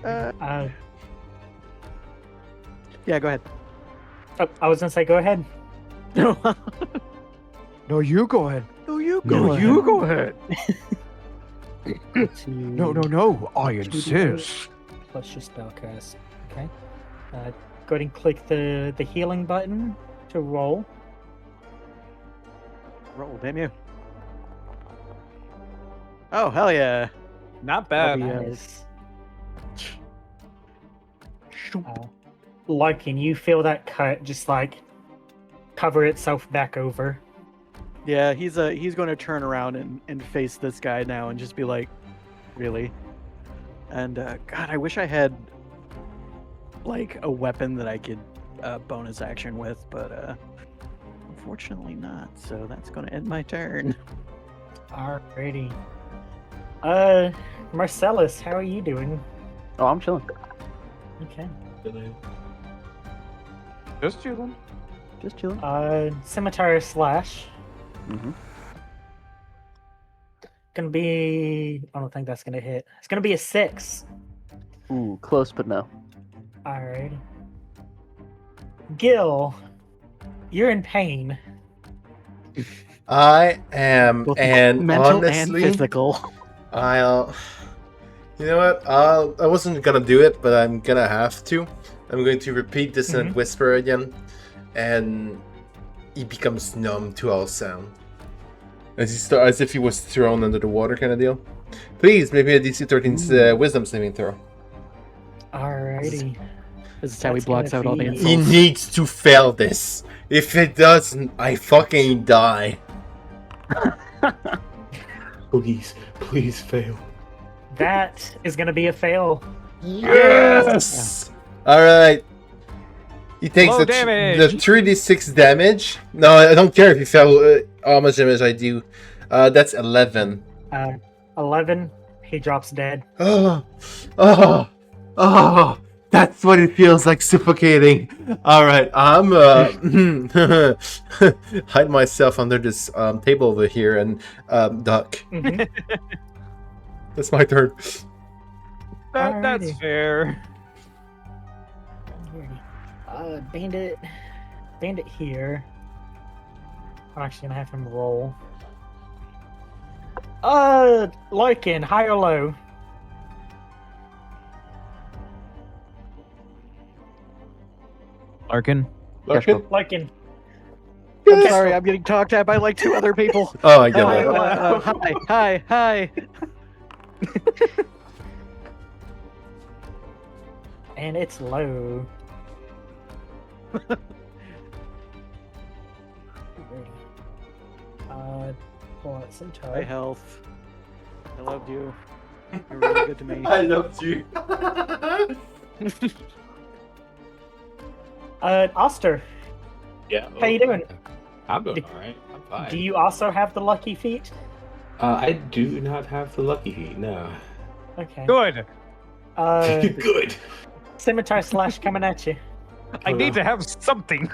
Uh, Yeah, go ahead. I was gonna say, go ahead. No, No, you go ahead. no, you No, go you ahead. go ahead. No, No. I insist. Plus your spellcast. Okay. Go ahead and click the healing button to roll. Roll, damn you. Oh, hell yeah. Not bad. Yeah. Nice. Larkin, you feel that cut just like cover itself back over. Yeah, he's going to turn around and face this guy now and just be like, really? And God, I wish I had like a weapon that I could bonus action with, but unfortunately not. So that's going to end my turn. Alrighty. Marcellus, how are you doing? Oh, I'm chilling. Okay. Just chilling. Just chilling. Scimitar slash. Mm-hmm. Gonna be. I don't think that's gonna hit. It's gonna be a 6. Ooh, close, but no. Alright. Gil, you're in pain. I am, Both and mental honestly, and physical. You know what? I wasn't gonna do it, but I'm gonna have to. I'm going to repeat Dissonant Whisper again, and he becomes numb to all sound. As if he was thrown under the water, kind of deal. Please, maybe a DC 13's Wisdom saving throw. Alrighty. This is how he That's blocks gonna out all the be- He insults. needs to fail this. If it doesn't, I fucking die. Please fail. That is gonna be a fail. Yes! Alright. He takes Low the damage. 3d6 damage. No, I don't care if you fail how much damage I do. That's 11. 11. He drops dead. Oh, that's what it feels like suffocating. Alright, I'm hide myself under this table over here and duck. Mhm. That's my turn. That's Alrighty. fair. Bandit here. I'm actually gonna have him roll. Larkin, high or low? Larkin. Kestrel. Larkin. I'm sorry, I'm getting talked at by like 2 other people. Oh, I get it. Hi. And it's low. Pull out some Hi, toe. health. I loved you. You're really good to me. I loved you. Auster, Yeah. how you doing? I'm doing alright. I'm fine. Do you also have the lucky feet? I do not have the lucky feet, no. Okay. Good. Good. Scimitar slash coming at you. I need to have something.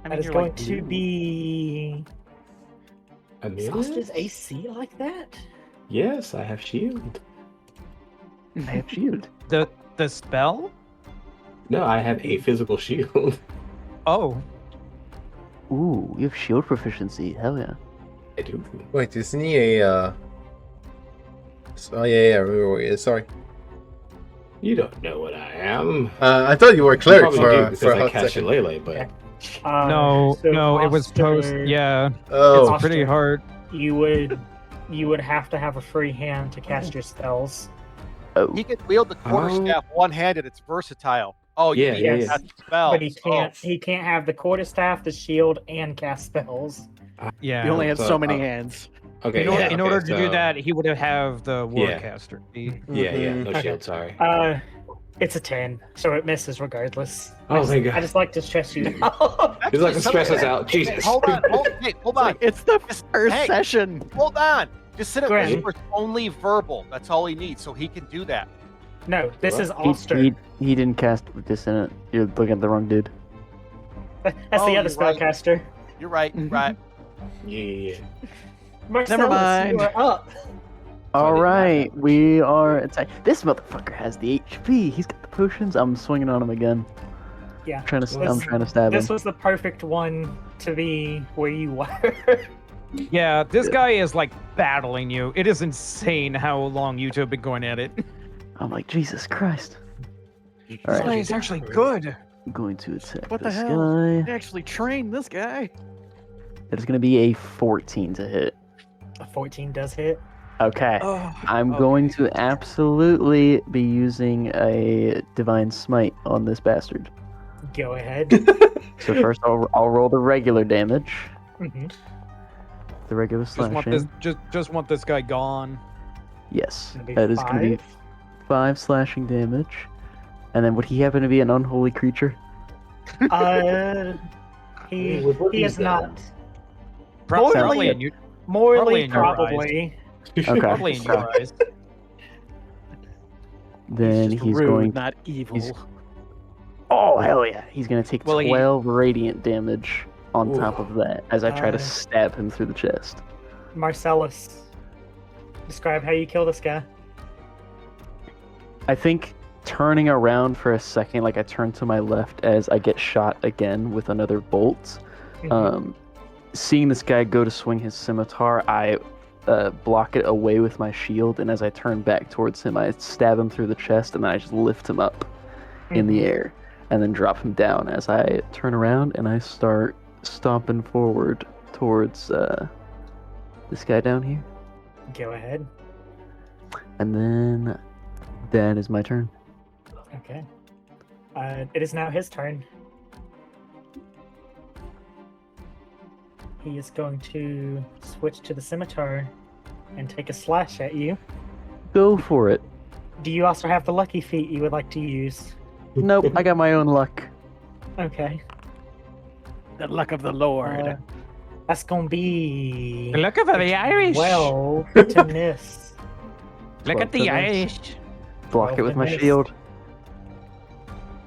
That is going to be. Is Amelia? Auster's AC like that? Yes, I have shield. I have shield. The spell? No, I have a physical shield. Oh. Ooh, you have shield proficiency. Hell yeah. I do. Wait, isn't he a Oh yeah, I remember what he is. Sorry. You don't know what I am. I thought you were a You cleric probably for, do for because a I hot cast second. Shillelagh, but No, So it was post. Auster, Yeah, Oh, it's pretty hard. You would have to have a free hand to cast your spells. Oh, He can wield the quarterstaff one-handed. It's versatile. Oh, Yeah, you yeah, mean yeah. cast spells. But he can't have the quarterstaff, the shield, and cast spells. Yeah. You only had So, so many hands. okay. in order to do so- that, he would have the Yeah. Warcaster. Yeah, no Okay. shield. Sorry. It's a 10, so it misses regardless. Oh, thank God. I just like to stress you. He's like to stress us out. Jesus. Hold on. Hold on. It's the first Hey. session. Hold on. Just sit at Graham. Whisper's only verbal. That's all he needs, so he can do that. No, this is he, Auster. he didn't cast Dissonant. You're looking at the wrong dude. That's Oh, the other you're right. spellcaster. You're right. Right. Yeah. Marcellus, mind. you are up. All right, we are attack. This motherfucker has the HP. He's got the potions. I'm swinging on him again. Yeah. I'm trying This- to stab This him. was the perfect one to be where you were. Yeah, this guy is like battling you. It is insane how long you two have been going at it. I'm like, Jesus Christ. This All right. guy is actually good. I'm going to attack What the this hell? guy. I actually trained this guy. It's going to be a 14 to hit. A 14 does hit. Okay. Oh, I'm going to absolutely be using a Divine Smite on this bastard. Go ahead. So first I'll roll the regular damage. hmm The regular just want slashing. this. Just want this guy gone. Yes. Gonna be That is going to be 5 slashing damage. And then would he happen to be an unholy creature? He What he is is that? not. Probably good. in you. Morally, in your eyes. probably. Okay. Probably in your eyes. Then Just he's rude, going. not evil. he's- Oh hell yeah! He's going to take Well, he- 12 radiant damage on top Ooh. of that as I try to Uh, stab him through the chest. Marcellus, describe how you kill this guy. I think turning around for a second, like I turn to my left as I get shot again with another bolt. Mhm. Seeing this guy go to swing his scimitar, I block it away with my shield, and as I turn back towards him, I stab him through the chest, and then I just lift him up in the Mhm. air, and then drop him down as I turn around and I start stomping forward towards this guy down here. Go ahead. And then that is my turn. Okay. It is now his turn. He is going to switch to the scimitar and take a slash at you. Go for it. Do you also have the lucky feat you would like to use? Nope, I got my own luck. Okay. The luck of the Lord. That's gonna be Look at the Irish. 12 to miss. Look at 12 the to miss. Irish. Block it with my shield.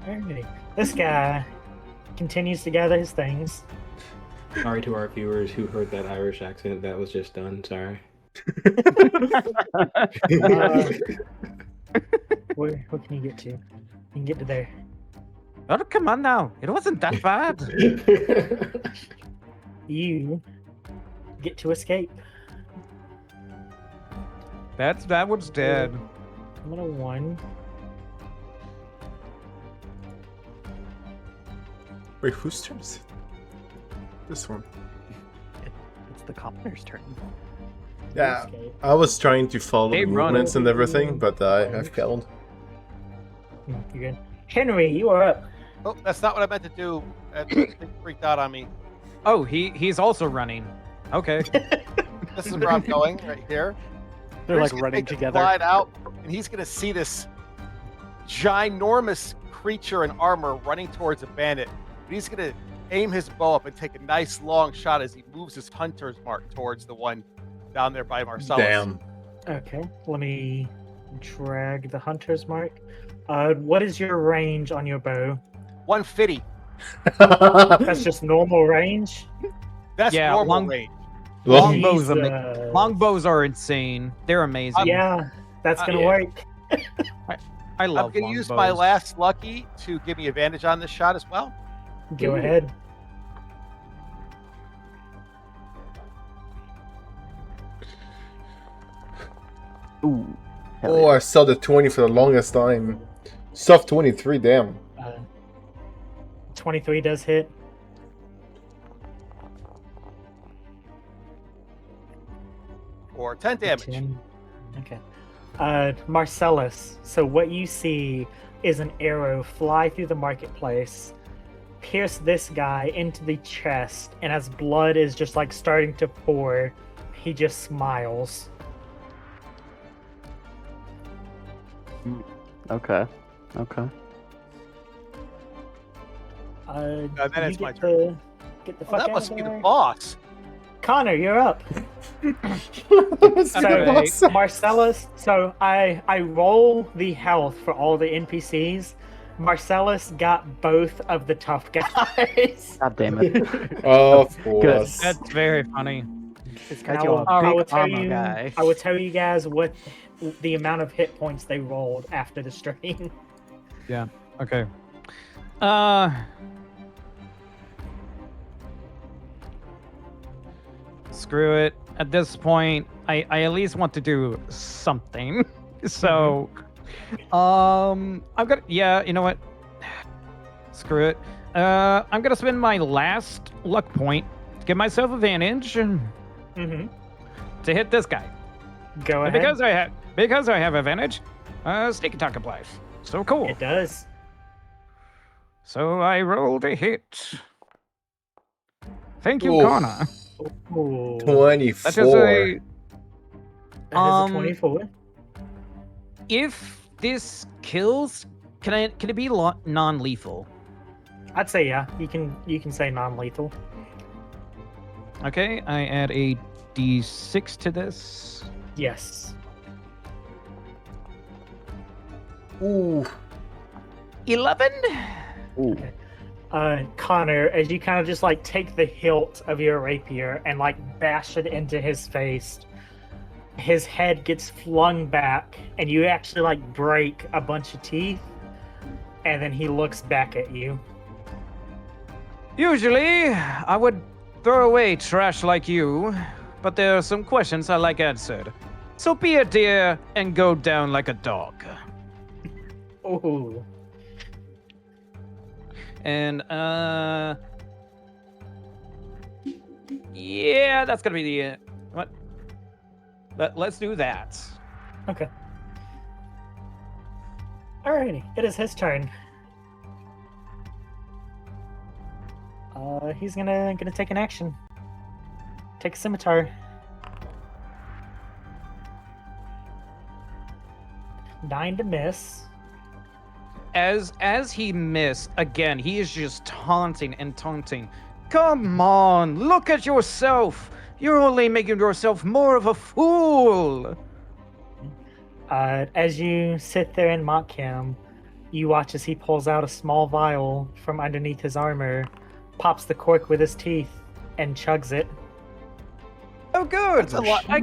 Alright. This guy continues to gather his things. Sorry to our viewers who heard that Irish accent. That was just done. Sorry. Where can you get to? You can get to there. Oh, come on now. It wasn't that bad. You get to escape. That one's dead. I'm gonna 1. Wait, whose turn is it? This one. It's the commoner's turn. Yeah, Escape. I was trying to follow They the run. movements and everything, but I failed. You're good. Henry, you are up. Oh, that's not what I meant to do. It freaked out on me. Oh, he's also running. Okay. This is where I'm going, right here. They're We're like just gonna running take the together. Slide out, and he's gonna see this ginormous creature in armor running towards a bandit. But he's gonna aim his bow up and take a nice long shot as he moves his hunter's mark towards the one down there by Marcellus. Damn. Okay, let me drag the hunter's mark. What is your range on your bow? 150. That's just normal range. That's Yeah, normal long- range. Longbows, Jesus. longbows are insane. They're amazing. Yeah, that's gonna yeah. work. I love I'm gonna longbows. use my last lucky to give me advantage on this shot as well. Go ahead. Ooh. Hell Oh, yeah. I saw the 20 for the longest time. Soft 23, damn. 23 does hit. Or 10 damage. 10. Okay. Marcellus, so what you see is an arrow fly through the marketplace, pierce this guy into the chest, and as blood is just like starting to pour, he just smiles. Okay. Okay. then you it's my get turn. the- Get the Oh, fuck that out must of be the there. boss. Connor, you're up. Okay. So Marcellus, so I roll the health for all the NPCs. Marcellus got both of the tough guys. God damn it. Of course. That's very funny. It's And got you a I will big tell armor you, guy. I will tell you guys what the amount of hit points they rolled after the stream. Okay. Screw it. At this point, I at least want to do something. So, I'm gonna. Yeah, you know what? Screw it. I'm gonna spend my last luck point to give myself advantage to Mm-hmm. hit this guy. Go And ahead. because I have advantage, sneak attack applies. So cool. It does. So I rolled a hit. Thank you, Oof. Connor. Ooh, 24. That is a. that is a 24. If this kills, can it be non-lethal? I'd say yeah. You can say non-lethal. Okay, I add a d6 to this. Yes. Ooh. 11. Ooh. Connor, as you kind of just like take the hilt of your rapier and like bash it into his face, his head gets flung back and you actually like break a bunch of teeth, and then he looks back at you. Usually, I would throw away trash like you, but there are some questions I like answered. So be a deer and go down like a dog. Ooh. And yeah, that's gonna be the what? Let's do that. Okay. Alrighty, it is his turn. He's gonna take an action. Take a scimitar. 9 to miss. As he miss again, he is just taunting and taunting. Come on, look at yourself. You're only making yourself more of a fool. As you sit there and mock him, you watch as he pulls out a small vial from underneath his armor, pops the cork with his teeth, and chugs it. Oh, good. That's a lot. I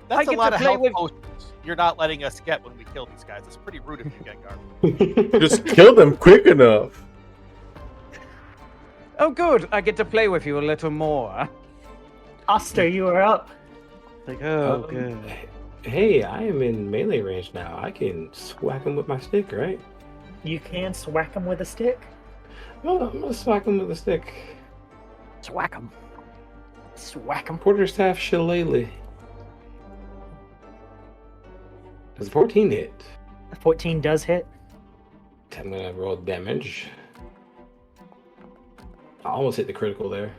That's a get lot to of play health with- potions you're not letting us get when we kill these guys. It's pretty rude of you, Gengar. Just kill them quick enough. Oh, good. I get to play with you a little more. Auster, you are up. Like, oh, Um, good. Hey, I am in melee range now. I can swack him with my stick, right? You can swack him with a stick. Oh, I'm gonna swack him with a stick. Swack him. Swack him. Quarterstaff shillelagh. Does 14 hit? 14 does hit. I'm gonna roll damage. I almost hit the critical there.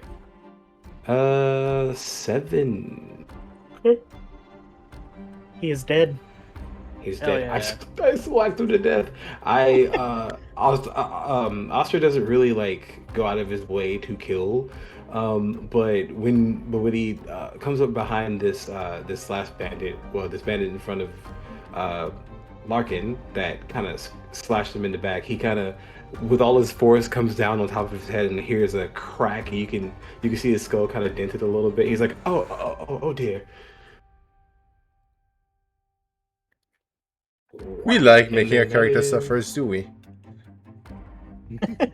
7. He is dead. He's Hell dead. yeah. I swacked him to death. Auster doesn't really like go out of his way to kill, but when he comes up behind this last bandit, this bandit in front of Larkin that kind of slashed him in the back, he kind of, with all his force, comes down on top of his head and hears a crack. And you can see his skull kind of dented a little bit. He's like, oh dear. We like And making our then character that is- suffers, do we? That's my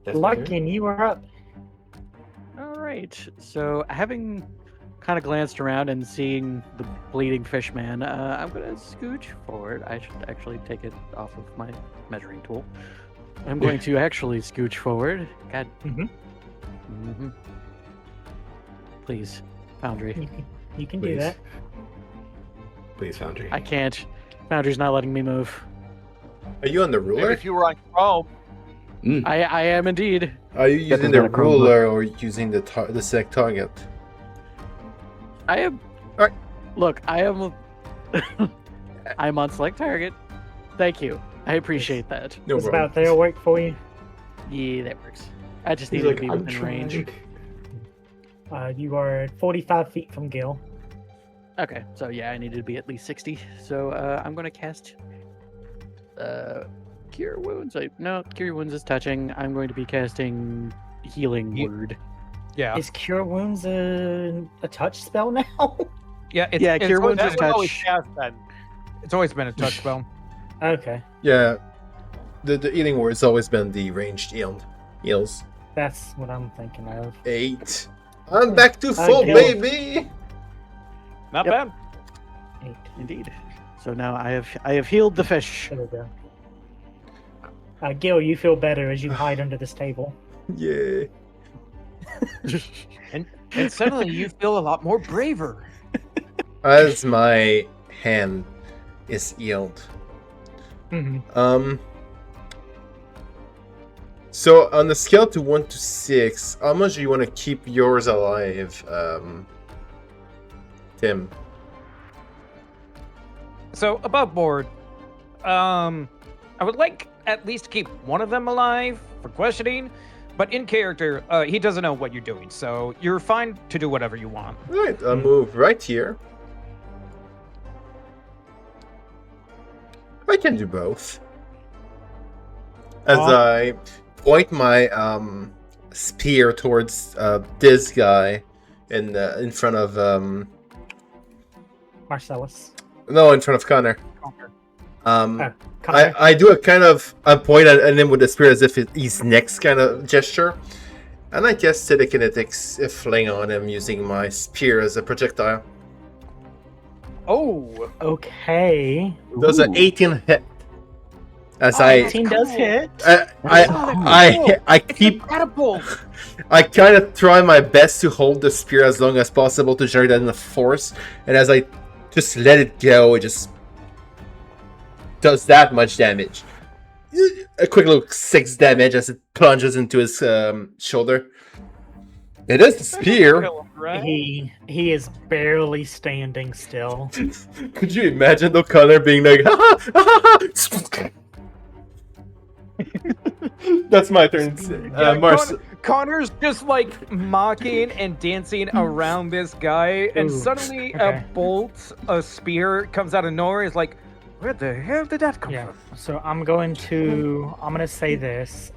turn. Larkin, you are up. All right. So, having kind of glanced around and seeing the bleeding fish man, I'm going to scooch forward. I should actually take it off of my measuring tool. I'm going to actually scooch forward. God. Mhm. Mm-hmm. Please, Foundry. You can do Please. that. Please, Foundry. I can't. Foundry's not letting me move. Are you on the Maybe ruler? if you were on Chrome, I am indeed. Are you Yep, using he's got the a Chromebook. ruler or using the select target? I am. Alright. Look, I am. I'm on select target. Thank you. I appreciate that. No It's problem. about there work for you. Yeah, that works. I just He's need like, to be I'm within range. trying. You are 45 feet from Gill. Okay, so yeah, I needed to be at least 60. So I'm going to cast Cure Wounds. No, Cure Wounds is touching. I'm going to be casting Healing Word. Yeah. Is Cure Wounds a touch spell now? Yeah, Yeah, Cure Wounds that's is what always touch. has been. it's always been a touch spell. Okay, Yeah, the healing word's always been the ranged heals. that's what I'm thinking of. 8. I'm back to full, Gil. baby. Not Yep. bad. 8. Indeed. So now I have healed the fish. There we go. Gil, you feel better as you hide under this table. Yeah. And suddenly you feel a lot more braver. As my hand is healed. Mm-hmm. So on the scale to 1 to 6, how much do you want to keep yours alive, Tim? So above board, I would like at least to keep one of them alive for questioning, but in character, he doesn't know what you're doing, so you're fine to do whatever you want. Right, I'll move right here. I can do both. As I point my spear towards this guy in front of Marcellus. no, in front of Connor. Connor. I do a kind of a point at him with the spear as if he's next kind of gesture, and I cast telekinetics fling on him using my spear as a projectile. Oh, Okay. Does an 18 hit? As 18 does hit. I keep incredible! I kind of try my best to hold the spear as long as possible to generate enough force, and as I just let it go, it just does that much damage. A quick little 6 damage as it plunges into his shoulder. It is a spear. Kill him, right? He is barely standing still. Could you imagine the Connor being like, ha ha ha ha? That's my turn. Connor's just like mocking and dancing around this guy, and Ooh, suddenly okay. a spear comes out of nowhere. He's like, where the hell did that come Yeah. from? So I'm gonna say this.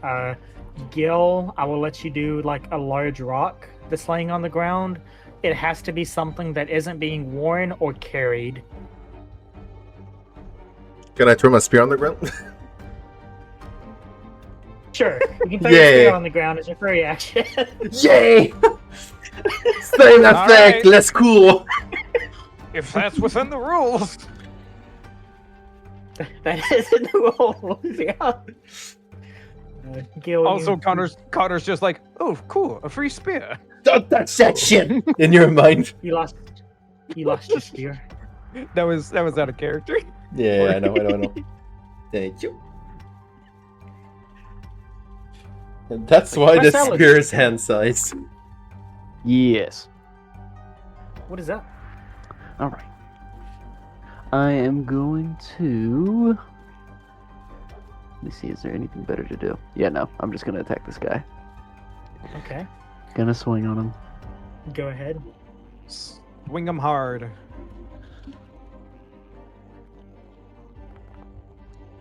Gill, I will let you do like a large rock that's laying on the ground. It has to be something that isn't being worn or carried. Can I throw my spear on the ground? Sure, you can throw Yeah. your spear on the ground as your free action. Yay! Same All effect, right. less cool. If that's within the rules. That is in the rules, yeah. Gil, Also, you, Connor's just like, oh, cool, a free spear. Don't touch that shit in your mind. you lost your spear. That was out of character. Yeah, I know. Thank you. And that's why the Marcellus. spear is hand sized. Yes. What is that? All right. I am going to. Let me see. Is there anything better to do? Yeah, no. I'm just gonna attack this guy. Okay, Gonna swing on him. go ahead. Swing 'em hard.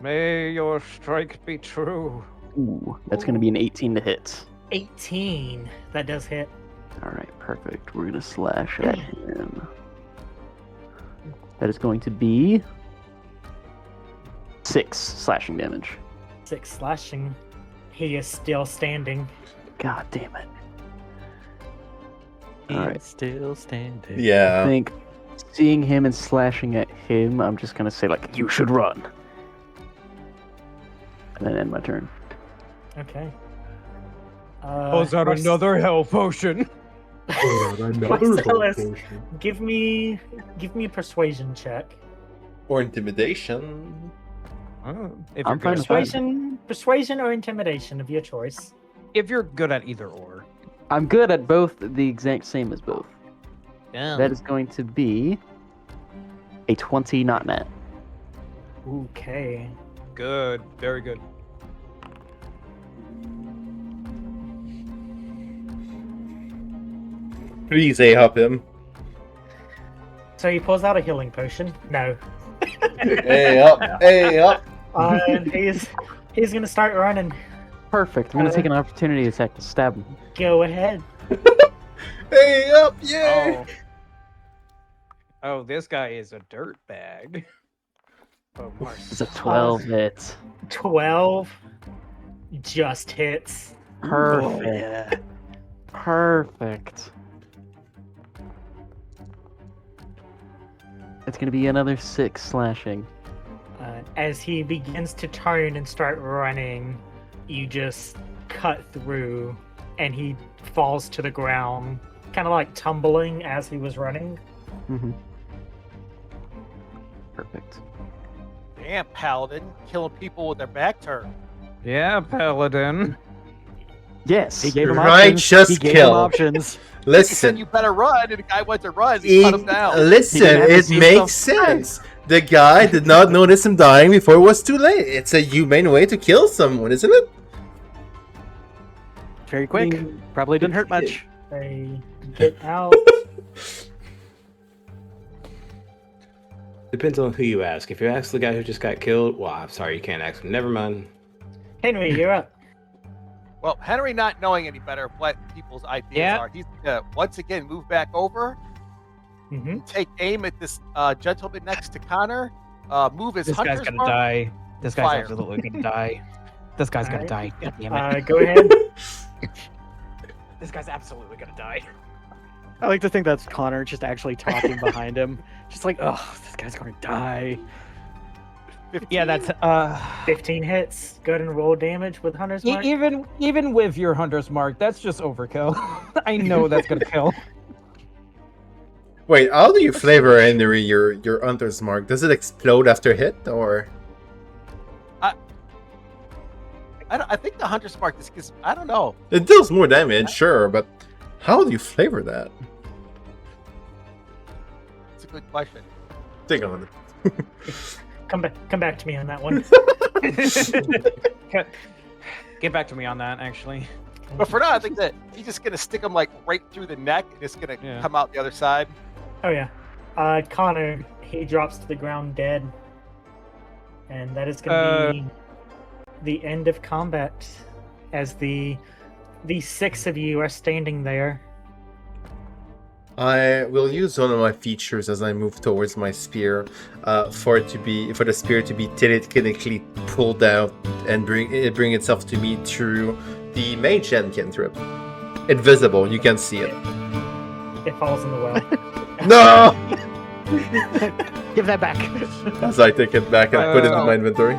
May your strike be true. Ooh, that's gonna be an 18 to hit. 18. That does hit. All right, perfect. We're gonna slash at him. That is going to be 6 slashing damage. 6 slashing. He is still standing. God damn it. All He's right. still standing. I Yeah. think seeing him and slashing at him, I'm just gonna say like, "You should run," and then end my turn. Okay. Pulls out Marc- another hell potion. Marcellus, give me a persuasion check. Or intimidation. Oh, if I'm you're fine good with that. Persuasion or intimidation of your choice. if you're good at either or. I'm good at both, the exact same as both. Yeah. That is going to be a 20, not net. Okay. Good. Very good. Please A-hop him. So he pulls out a healing potion. No. A-up. And he's gonna start running. Perfect. I'm gonna take an opportunity attack to stab him. Go ahead. A-up, yay! Oh, this guy is a dirt bag. Oh, It's a 12 hit. 12 just hits. Perfect. Perfect. It's gonna be another 6 slashing. As he begins to turn and start running, you just cut through and he falls to the ground, kind of like tumbling as he was running. Mm-hmm. Perfect. Damn, Paladin, killing people with their back turned. Yeah, Paladin. Yes. He gave him Righteous options. He gave kill. him options. He said Listen, you better run, and the guy went to run. He cut him down. listen, He didn't have to it see makes himself die. sense. The guy did not notice him dying before it was too late. It's a humane way to kill someone, isn't it? Very quick. Probably didn't hurt much. They get out. Depends on who you ask. If you ask the guy who just got killed, well, I'm sorry, you can't ask him. Never mind. Henry, you're up. Well, Henry, not knowing any better of what people's ideas are, he's gonna once again move back over, Mm-hmm. take aim at this gentleman next to Connor, move his This guy's hunter's gonna mark. die. This guy's Fire. absolutely gonna die. This guy's gonna die. Alright. God damn it. Go ahead. This guy's absolutely gonna die. I like to think that's Connor just actually talking behind him. Just like, oh, this guy's going to die. 15. Yeah, that's 15 hits. Go ahead and roll damage with Hunter's Mark. even with your hunter's mark, that's just overkill. I know that's gonna kill. Wait, how do you flavor Henry your hunter's mark? Does it explode after hit or? I think the Hunter's Mark is because I don't know. It deals more damage, sure, but how do you flavor that? It's a good question. Think on it. Come back to me on that one. Get back to me on that, actually. But for now, I think that he's just gonna stick him like right through the neck, and it's gonna come out the other side. Oh yeah. Connor, he drops to the ground dead. And that is gonna be the end of combat as the 6 of you are standing there. I will use one of my features as I move towards my spear, for the spear to be telekinetically pulled out and bring itself to me through the mage hand cantrip. Invisible, you can see it. It falls in the well. No! Give that back. As I take it back and put it in my inventory.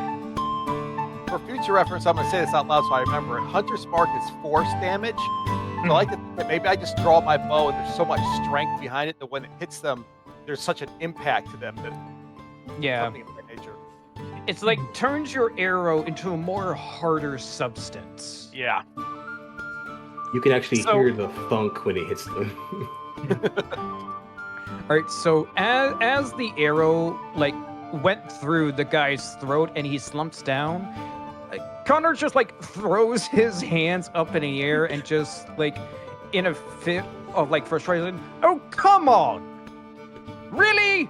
For future reference, I'm gonna say this out loud so I remember it. Hunter's Mark is force damage. So I like to think that maybe I just draw my bow and there's so much strength behind it that when it hits them, there's such an impact to them that something of that nature. It's like turns your arrow into a more harder substance. Yeah. You can actually hear the thunk when it hits them. All right, so as the arrow like went through the guy's throat and he slumps down, Connor just like throws his hands up in the air and just like in a fit of like frustration. Oh, come on! Really?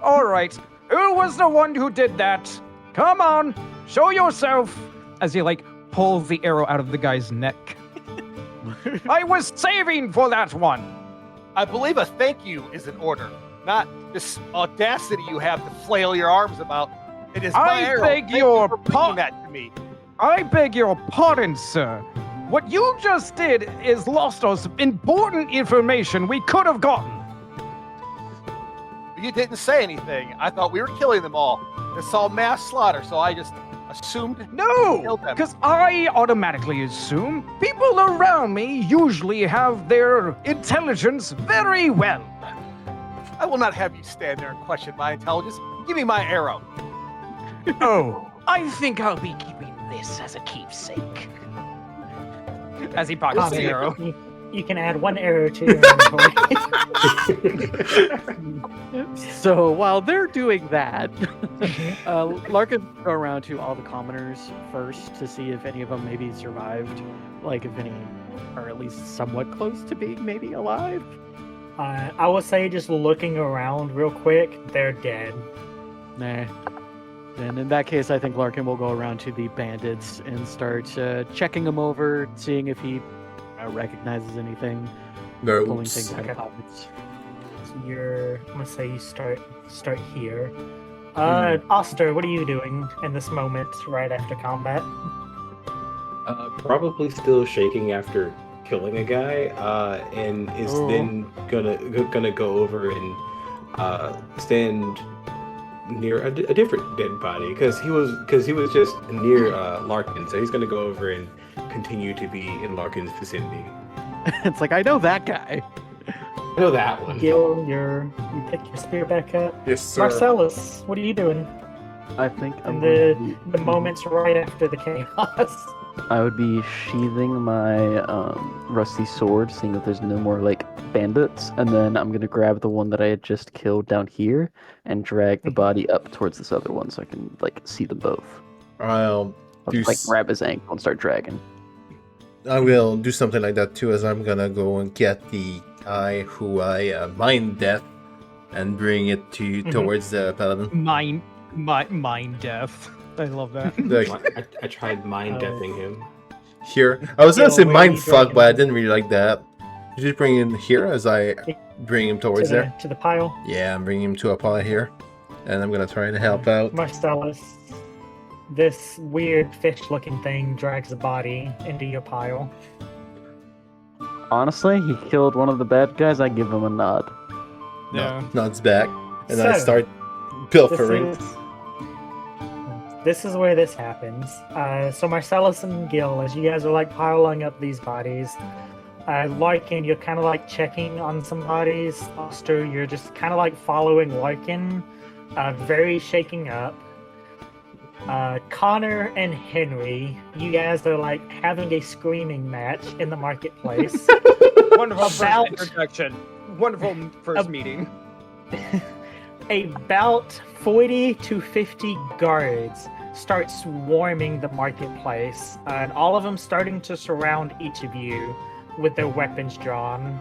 All right, who was the one who did that? Come on, show yourself! As he like pulls the arrow out of the guy's neck. I was saving for that one. I believe a thank you is in order, not this audacity you have to flail your arms about. It is my arrow. Beg Thank your you for bringing that to me. I beg your pardon, sir. What you just did is lost us important information we could have gotten. You didn't say anything. I thought we were killing them all. It's all mass slaughter, so I just assumed No, killed them. because I automatically assume people around me usually have their intelligence very well. I will not have you stand there and question my intelligence. Give me my arrow. Oh, I think I'll be keeping this as a keepsake. As he pockets the arrow. You can add 1 arrow to your inventory. So while they're doing that, Larkin will go around to all the commoners first to see if any of them maybe survived, like if any are at least somewhat close to being maybe alive. I would say just looking around real quick, they're dead. Nah. And in that case, I think Larkin will go around to the bandits and start checking them over, seeing if he recognizes anything, pulling things out of pockets. So I'm gonna say you start here. Auster, what are you doing in this moment right after combat? Probably still shaking after killing a guy, and is then gonna go over and stand near a different dead body because he was just near Larkin, so he's gonna go over and continue to be in Larkin's vicinity. It's like, I know that guy. I know that one. Gill, you pick your spear back up. Yes, sir. Marcellus, what are you doing I think in the moments right after the chaos? I would be sheathing my rusty sword, seeing that there's no more like bandits, and then I'm gonna grab the one that I had just killed down here and drag the body up towards this other one, so I can like see them both. I'll Just like grab his ankle and start dragging. I will do something like that too, as I'm gonna go and get the guy who I mind death and bring it towards the paladin. Mind death. I love that. I tried mind deathing him. Here, I was gonna Gill, say where are mind you fuck, dragging but I him? didn't really like that. You just bring him here as I bring him towards there. To the pile. Yeah, I'm bringing him to a pile here, and I'm gonna try to help out. Marcellus, this weird fish-looking thing drags a body into your pile. Honestly, he killed one of the bad guys. I give him a nod. Yeah. Nods back, and I So, start pilfering. This is where this happens. So Marcellus and Gill, as you guys are like piling up these bodies, Larkin, you're kind of like checking on some bodies. Auster, you're just kind of like following Larkin, very shaking up. Connor and Henry, you guys are like having a screaming match in the marketplace. Wonderful About- first introduction. Wonderful first meeting. About 40 to 50 guards start swarming the marketplace, and all of them starting to surround each of you with their weapons drawn.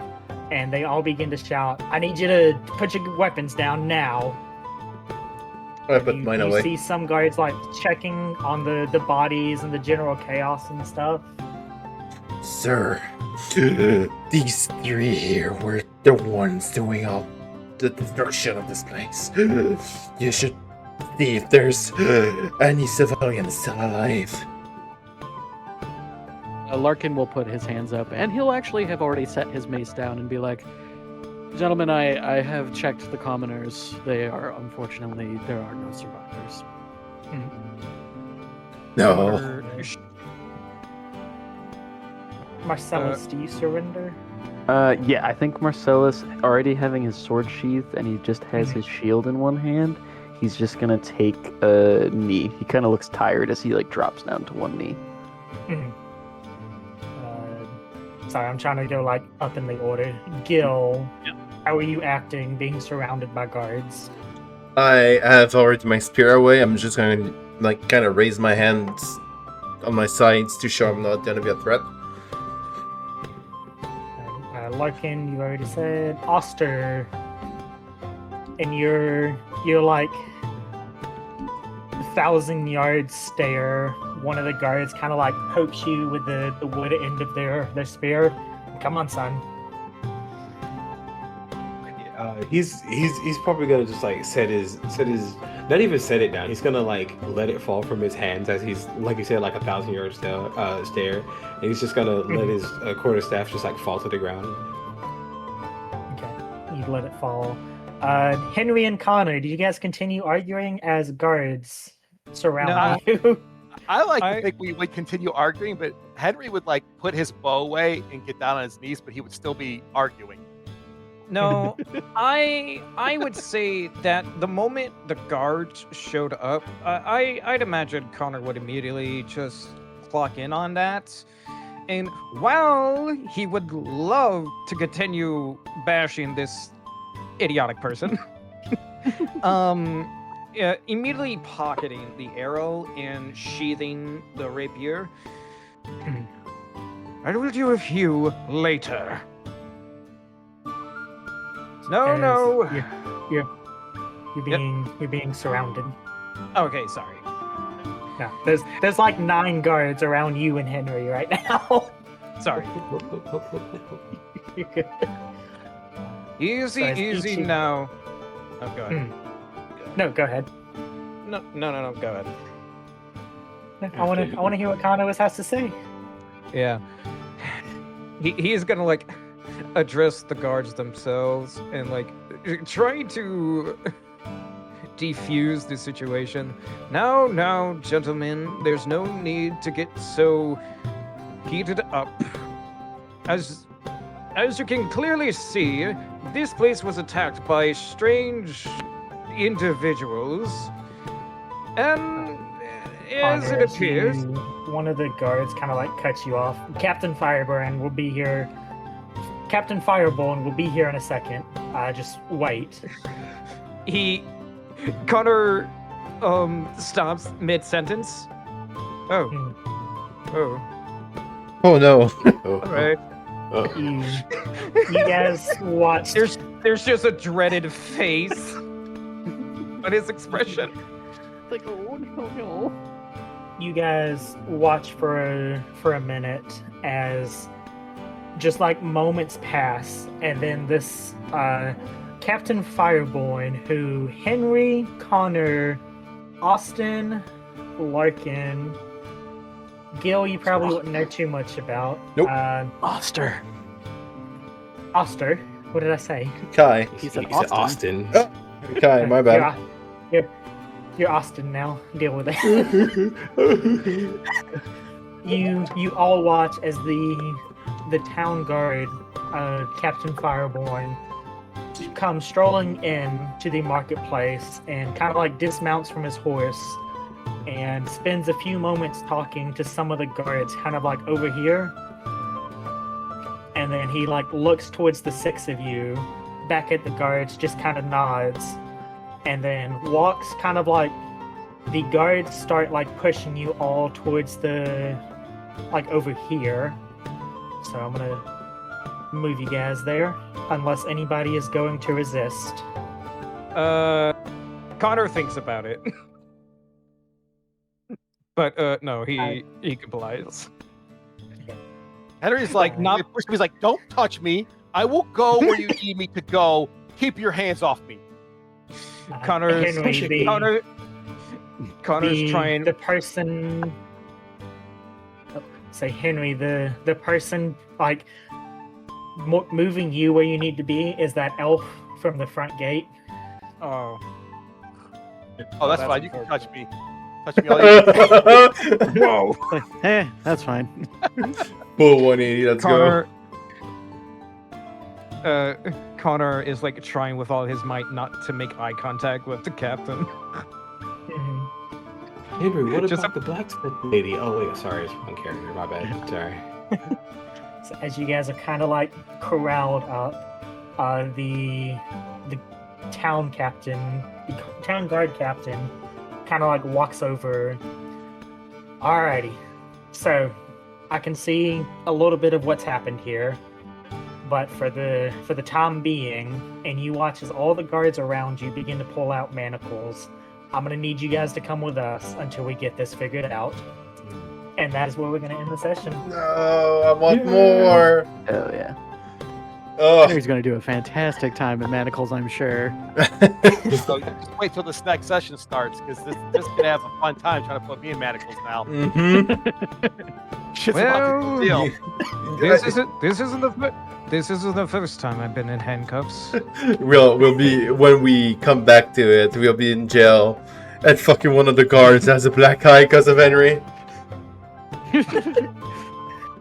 And they all begin to shout, "I need you to put your weapons down now." I put You, mine you away. see some guards like checking on the bodies and the general chaos and stuff. Sir, these three here were the ones doing all the destruction of this place. You should see if there's any civilians still alive. Larkin will put his hands up, and he'll actually have already set his mace down and be like, "Gentlemen, I have checked the commoners. They are, unfortunately, there are no survivors." No. Marcellus, do you surrender? Yeah, I think Marcellus, already having his sword sheath and he just has his shield in one hand, he's just gonna take a knee. He kind of looks tired as he like drops down to one knee. Sorry, I'm trying to go like up in the order. Gill, Yep. how are you acting being surrounded by guards? I have already my spear away. I'm just gonna like kind of raise my hands on my sides to show I'm not gonna be a threat. Larkin, you already said. Auster, and you're like 1,000-yard stare. One of the guards kind of like pokes you with the wood end of their spear. Come on, son. He's probably gonna just like set his not even set it down. He's gonna like let it fall from his hands as he's, like you said, like 1,000-yard stare, and he's just gonna let his quarterstaff just like fall to the ground. Okay, you let it fall. Henry and Connor, did you guys continue arguing as guards surround you? I like I- to think we would continue arguing, but Henry would like put his bow away and get down on his knees, but he would still be arguing. No, I would say that the moment the guards showed up, I'd imagine Connor would immediately just clock in on that. And while he would love to continue bashing this idiotic person, immediately pocketing the arrow and sheathing the rapier. I will deal with you later. No, As no. You're being surrounded. Okay, sorry. No, there's like 9 guards around you and Henry right now. Sorry. You're good. Easy, So it's easy each- now. Oh, go ahead. No, go ahead. No, go ahead. I want to hear what Connor has to say. Yeah. He is gonna like address the guards themselves and like try to defuse the situation. Now, gentlemen, there's no need to get so heated up. As you can clearly see, this place was attacked by strange individuals, and as Connor, it appears, one of the guards kind of like cuts you off. Captain Fireburn will be here. Captain Fireborn will be here in a second. Just wait. Connor stops mid-sentence. Oh. Oh no. All right. You guys watched. There's just a dreaded face on his expression. Like, oh no. You guys watch for a minute as just like moments pass, and then this Captain Fireborn, who Henry, Connor, Austin, Larkin, Gill, you probably wouldn't know too much about. Nope. Auster. Oster, what did I say? Kai. He said He said Austin. Austin. Kai, my bad. You're Austin now. Deal with it. You all watch as the town guard, Captain Fireborn, comes strolling in to the marketplace and kind of like dismounts from his horse and spends a few moments talking to some of the guards, kind of like over here. And then he like looks towards the 6 of you, back at the guards, just kind of nods, and then walks kind of like the guards start like pushing you all towards the like over here. So I'm gonna move you guys there, unless anybody is going to resist. Connor thinks about it. But no, he complies. Henry's like, not- he's like, don't touch me. I will go where you need me to go. Keep your hands off me. Connor's Henry, Connor's trying. The person. Say Henry, the person like moving you where you need to be is that elf from the front gate. Oh, Oh, that's that's fine. You can unfortunate. touch me. Touch me all you want. whoa! That's fine. Full 180. Let's Connor. Connor is like trying with all his might not to make eye contact with the captain. Mhm. Henry, what Just- about the blacksmith lady? Oh wait, sorry, it's one character. My bad. Sorry. So as you guys are kind of like corralled up, the town captain, the town guard captain, kind of like walks over. Alrighty, so I can see a little bit of what's happened here, but for the time being, and you watch as all the guards around you begin to pull out manacles, I'm gonna need you guys to come with us until we get this figured out, and that is where we're gonna end the session. go. No, I want more. Oh yeah. Oh, Henry's going to do a fantastic time at Manacles, I'm sure. So you just wait till this next session starts, because this gonna have a fun time trying to put me in manacles now. Shit's about to Well, deal. This isn't the first time I've been in handcuffs. we'll be when we come back to it. We'll be in jail, and fucking one of the guards has a black eye because of Henry.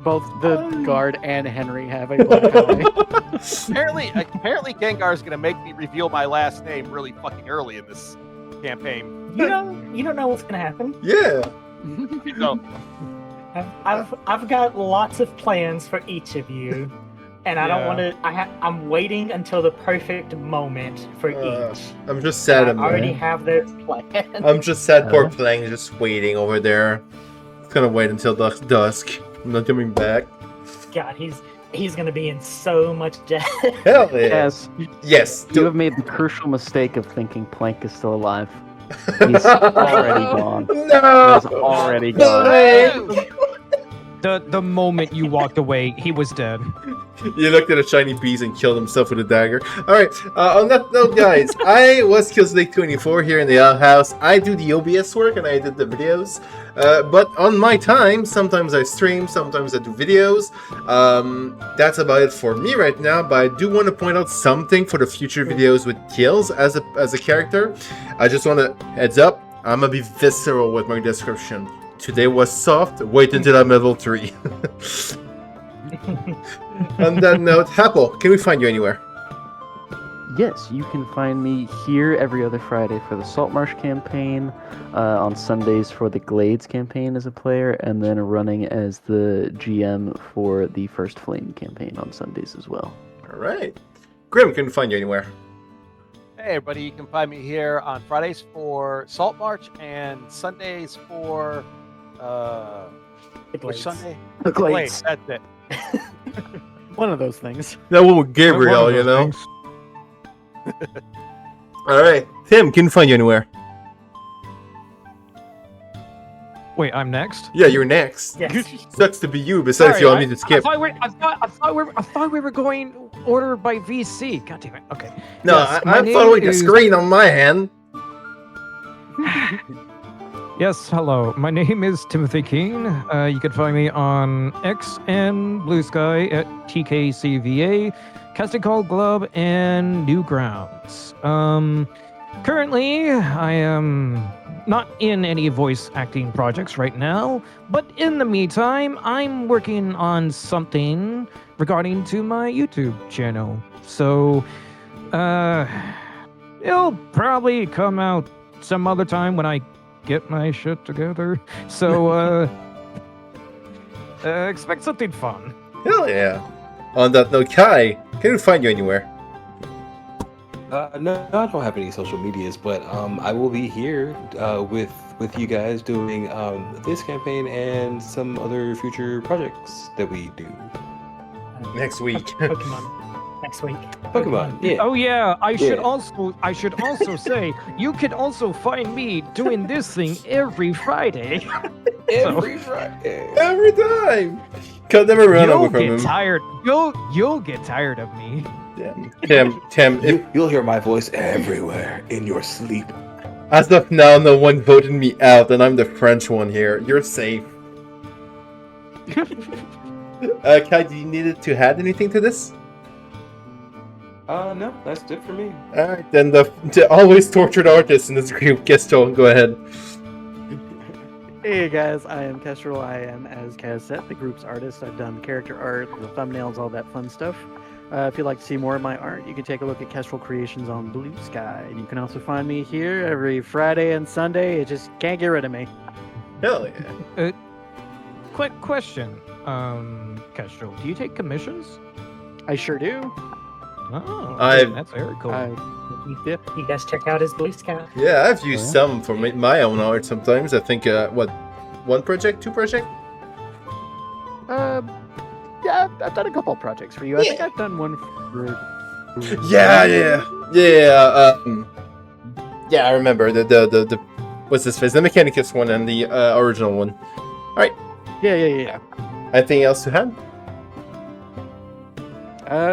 Both the guard and Henry have a black eye. Apparently Gengar's gonna make me reveal my last name really fucking early in this campaign. You don't know what's gonna happen. Yeah. So, I've got lots of plans for each of you, and I don't Yeah. want to. I'm waiting until the perfect moment for each. I'm just sad. I I'm already have those plans. I'm just sad. Poor Plang just waiting over there. It's gonna wait until dusk. I'm not coming back. God, he's gonna be in so much debt. Hell yeah. Yes, Yes. you have made the crucial mistake of thinking Plank is still alive. He's already gone. No. He's already gone. The moment you walked away, he was dead. You looked at a shiny piece and killed himself with a dagger. Alright, on that note, guys, I was Killslake24 here in the House. I do the OBS work and I did the videos. But on my time, sometimes I stream, sometimes I do videos. That's about it for me right now, but I do want to point out something for the future videos with Kills as a character. I just want to heads up, I'm gonna be visceral with my description. Today was soft, wait until I'm level 3. On that note, Apple, can we find you anywhere? Yes, you can find me here every other Friday for the Saltmarsh campaign, on Sundays for the Glades campaign as a player, and then running as the GM for the First Flame campaign on Sundays as well. Alright. Grimm, can we find you anywhere? hey everybody, you can find me here on Fridays for Saltmarsh and Sundays for which Glades. Sunday? The Wait, Glades. that's it. One of those things. That one with Gabriel, One of you those know? things. Alright. Tim, can we find you anywhere? Wait, I'm next. Yeah, you're next. Yes. Sucks to be you, besides Sorry, you all need to skip. I thought we were going order by VC. God damn it. Okay. No, Yes, my I'm name following the is- screen on my hand. Yes, hello. My name is Timothy King. You can find me on X and Blue Sky at TKCVA, Casting Call Club, and Newgrounds. Currently, I am not in any voice acting projects right now, but in the meantime, I'm working on something regarding to my YouTube channel. So, it'll probably come out some other time when I get my shit together. So, expect something fun. Hell yeah. On that note, Kai, can we find you anywhere? No, I don't have any social medias, but I will be here with you guys doing this campaign and some other future projects that we do. Next week. Pokemon. Next week. Pokemon, yeah. Oh yeah, I should Yeah. also say you can also find me doing this thing every Friday. Every Friday. Every time. Can never run You'll away from get him. tired. You'll get tired of me. Yeah. Tim, if, You'll hear my voice everywhere in your sleep. as of now, no one voted me out, and I'm the French one here. You're safe. Kai, do you need to add anything to this? No, that's it for me. Alright, then the always tortured artist in this group, Kestrel, go ahead. Hey guys, I am Kestrel. I am, as Kaz said, the group's artist. I've done character art, the thumbnails, all that fun stuff. If you'd like to see more of my art, you can take a look at Kestrel Creations on Blue Sky. And you can also find me here every Friday and Sunday. It just can't get rid of me. Hell yeah. Quick question, Kestrel, do you take commissions? I sure do. Oh, I've- that's very cool. Yep. You guys check out his Blue Sky. Yeah, I've used some for my own art sometimes. I think, one project, two project? Yeah, I've done a couple of projects for you. I think I've done one for... Yeah. Yeah, I remember the what's this face? The Mechanicus one and the original one. Yeah. Anything else to add?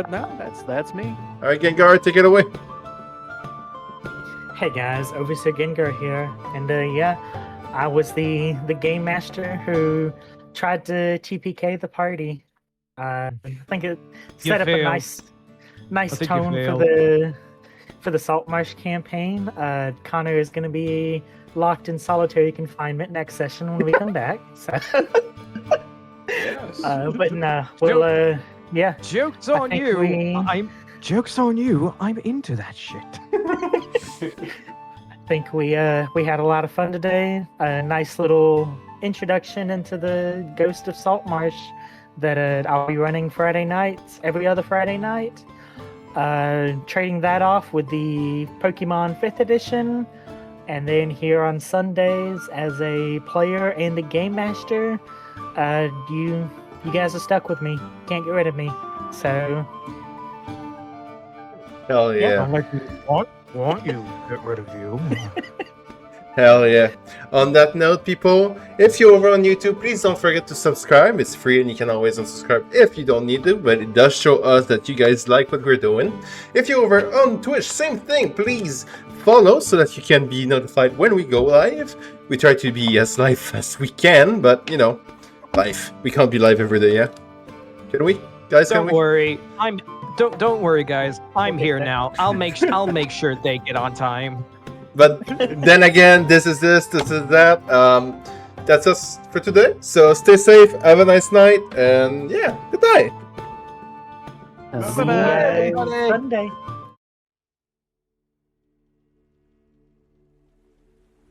No, that's me. Alright, Gengar, take it away. Hey guys, OverseerGengar here, and yeah, I was the game master who tried to TPK the party. I think it You set up a failed. nice I think you tone for the Saltmarsh campaign. Connor is going to be locked in solitary confinement next session when we come back. So, Yes. but no, we'll yeah. Joke's I on think you. Joke's on you. I'm into that shit. I think we had a lot of fun today. A nice little introduction into the Ghost of Saltmarsh that I'll be running Friday nights, every other Friday night. Trading that off with the Pokemon 5th edition, and then here on Sundays as a player and the game master. You guys are stuck with me. Can't get rid of me. So Hell yeah. I'm like, want you to get rid of you. Hell yeah. On that note, people, if you're over on YouTube, please don't forget to subscribe. It's free and you can always unsubscribe if you don't need to, but it does show us that you guys like what we're doing. If you're over on Twitch, same thing. Please follow so that you can be notified when we go live. We try to be as live as we can, but you know, live. We can't be live every day, yeah? Can we? Guys, can Don't we? worry. Don't worry, guys. I'm here now. I'll make sure they get on time. But then again, this is that. That's us for today. So stay safe, have a nice night, and yeah, good night. Bye-bye. see you guys Sunday.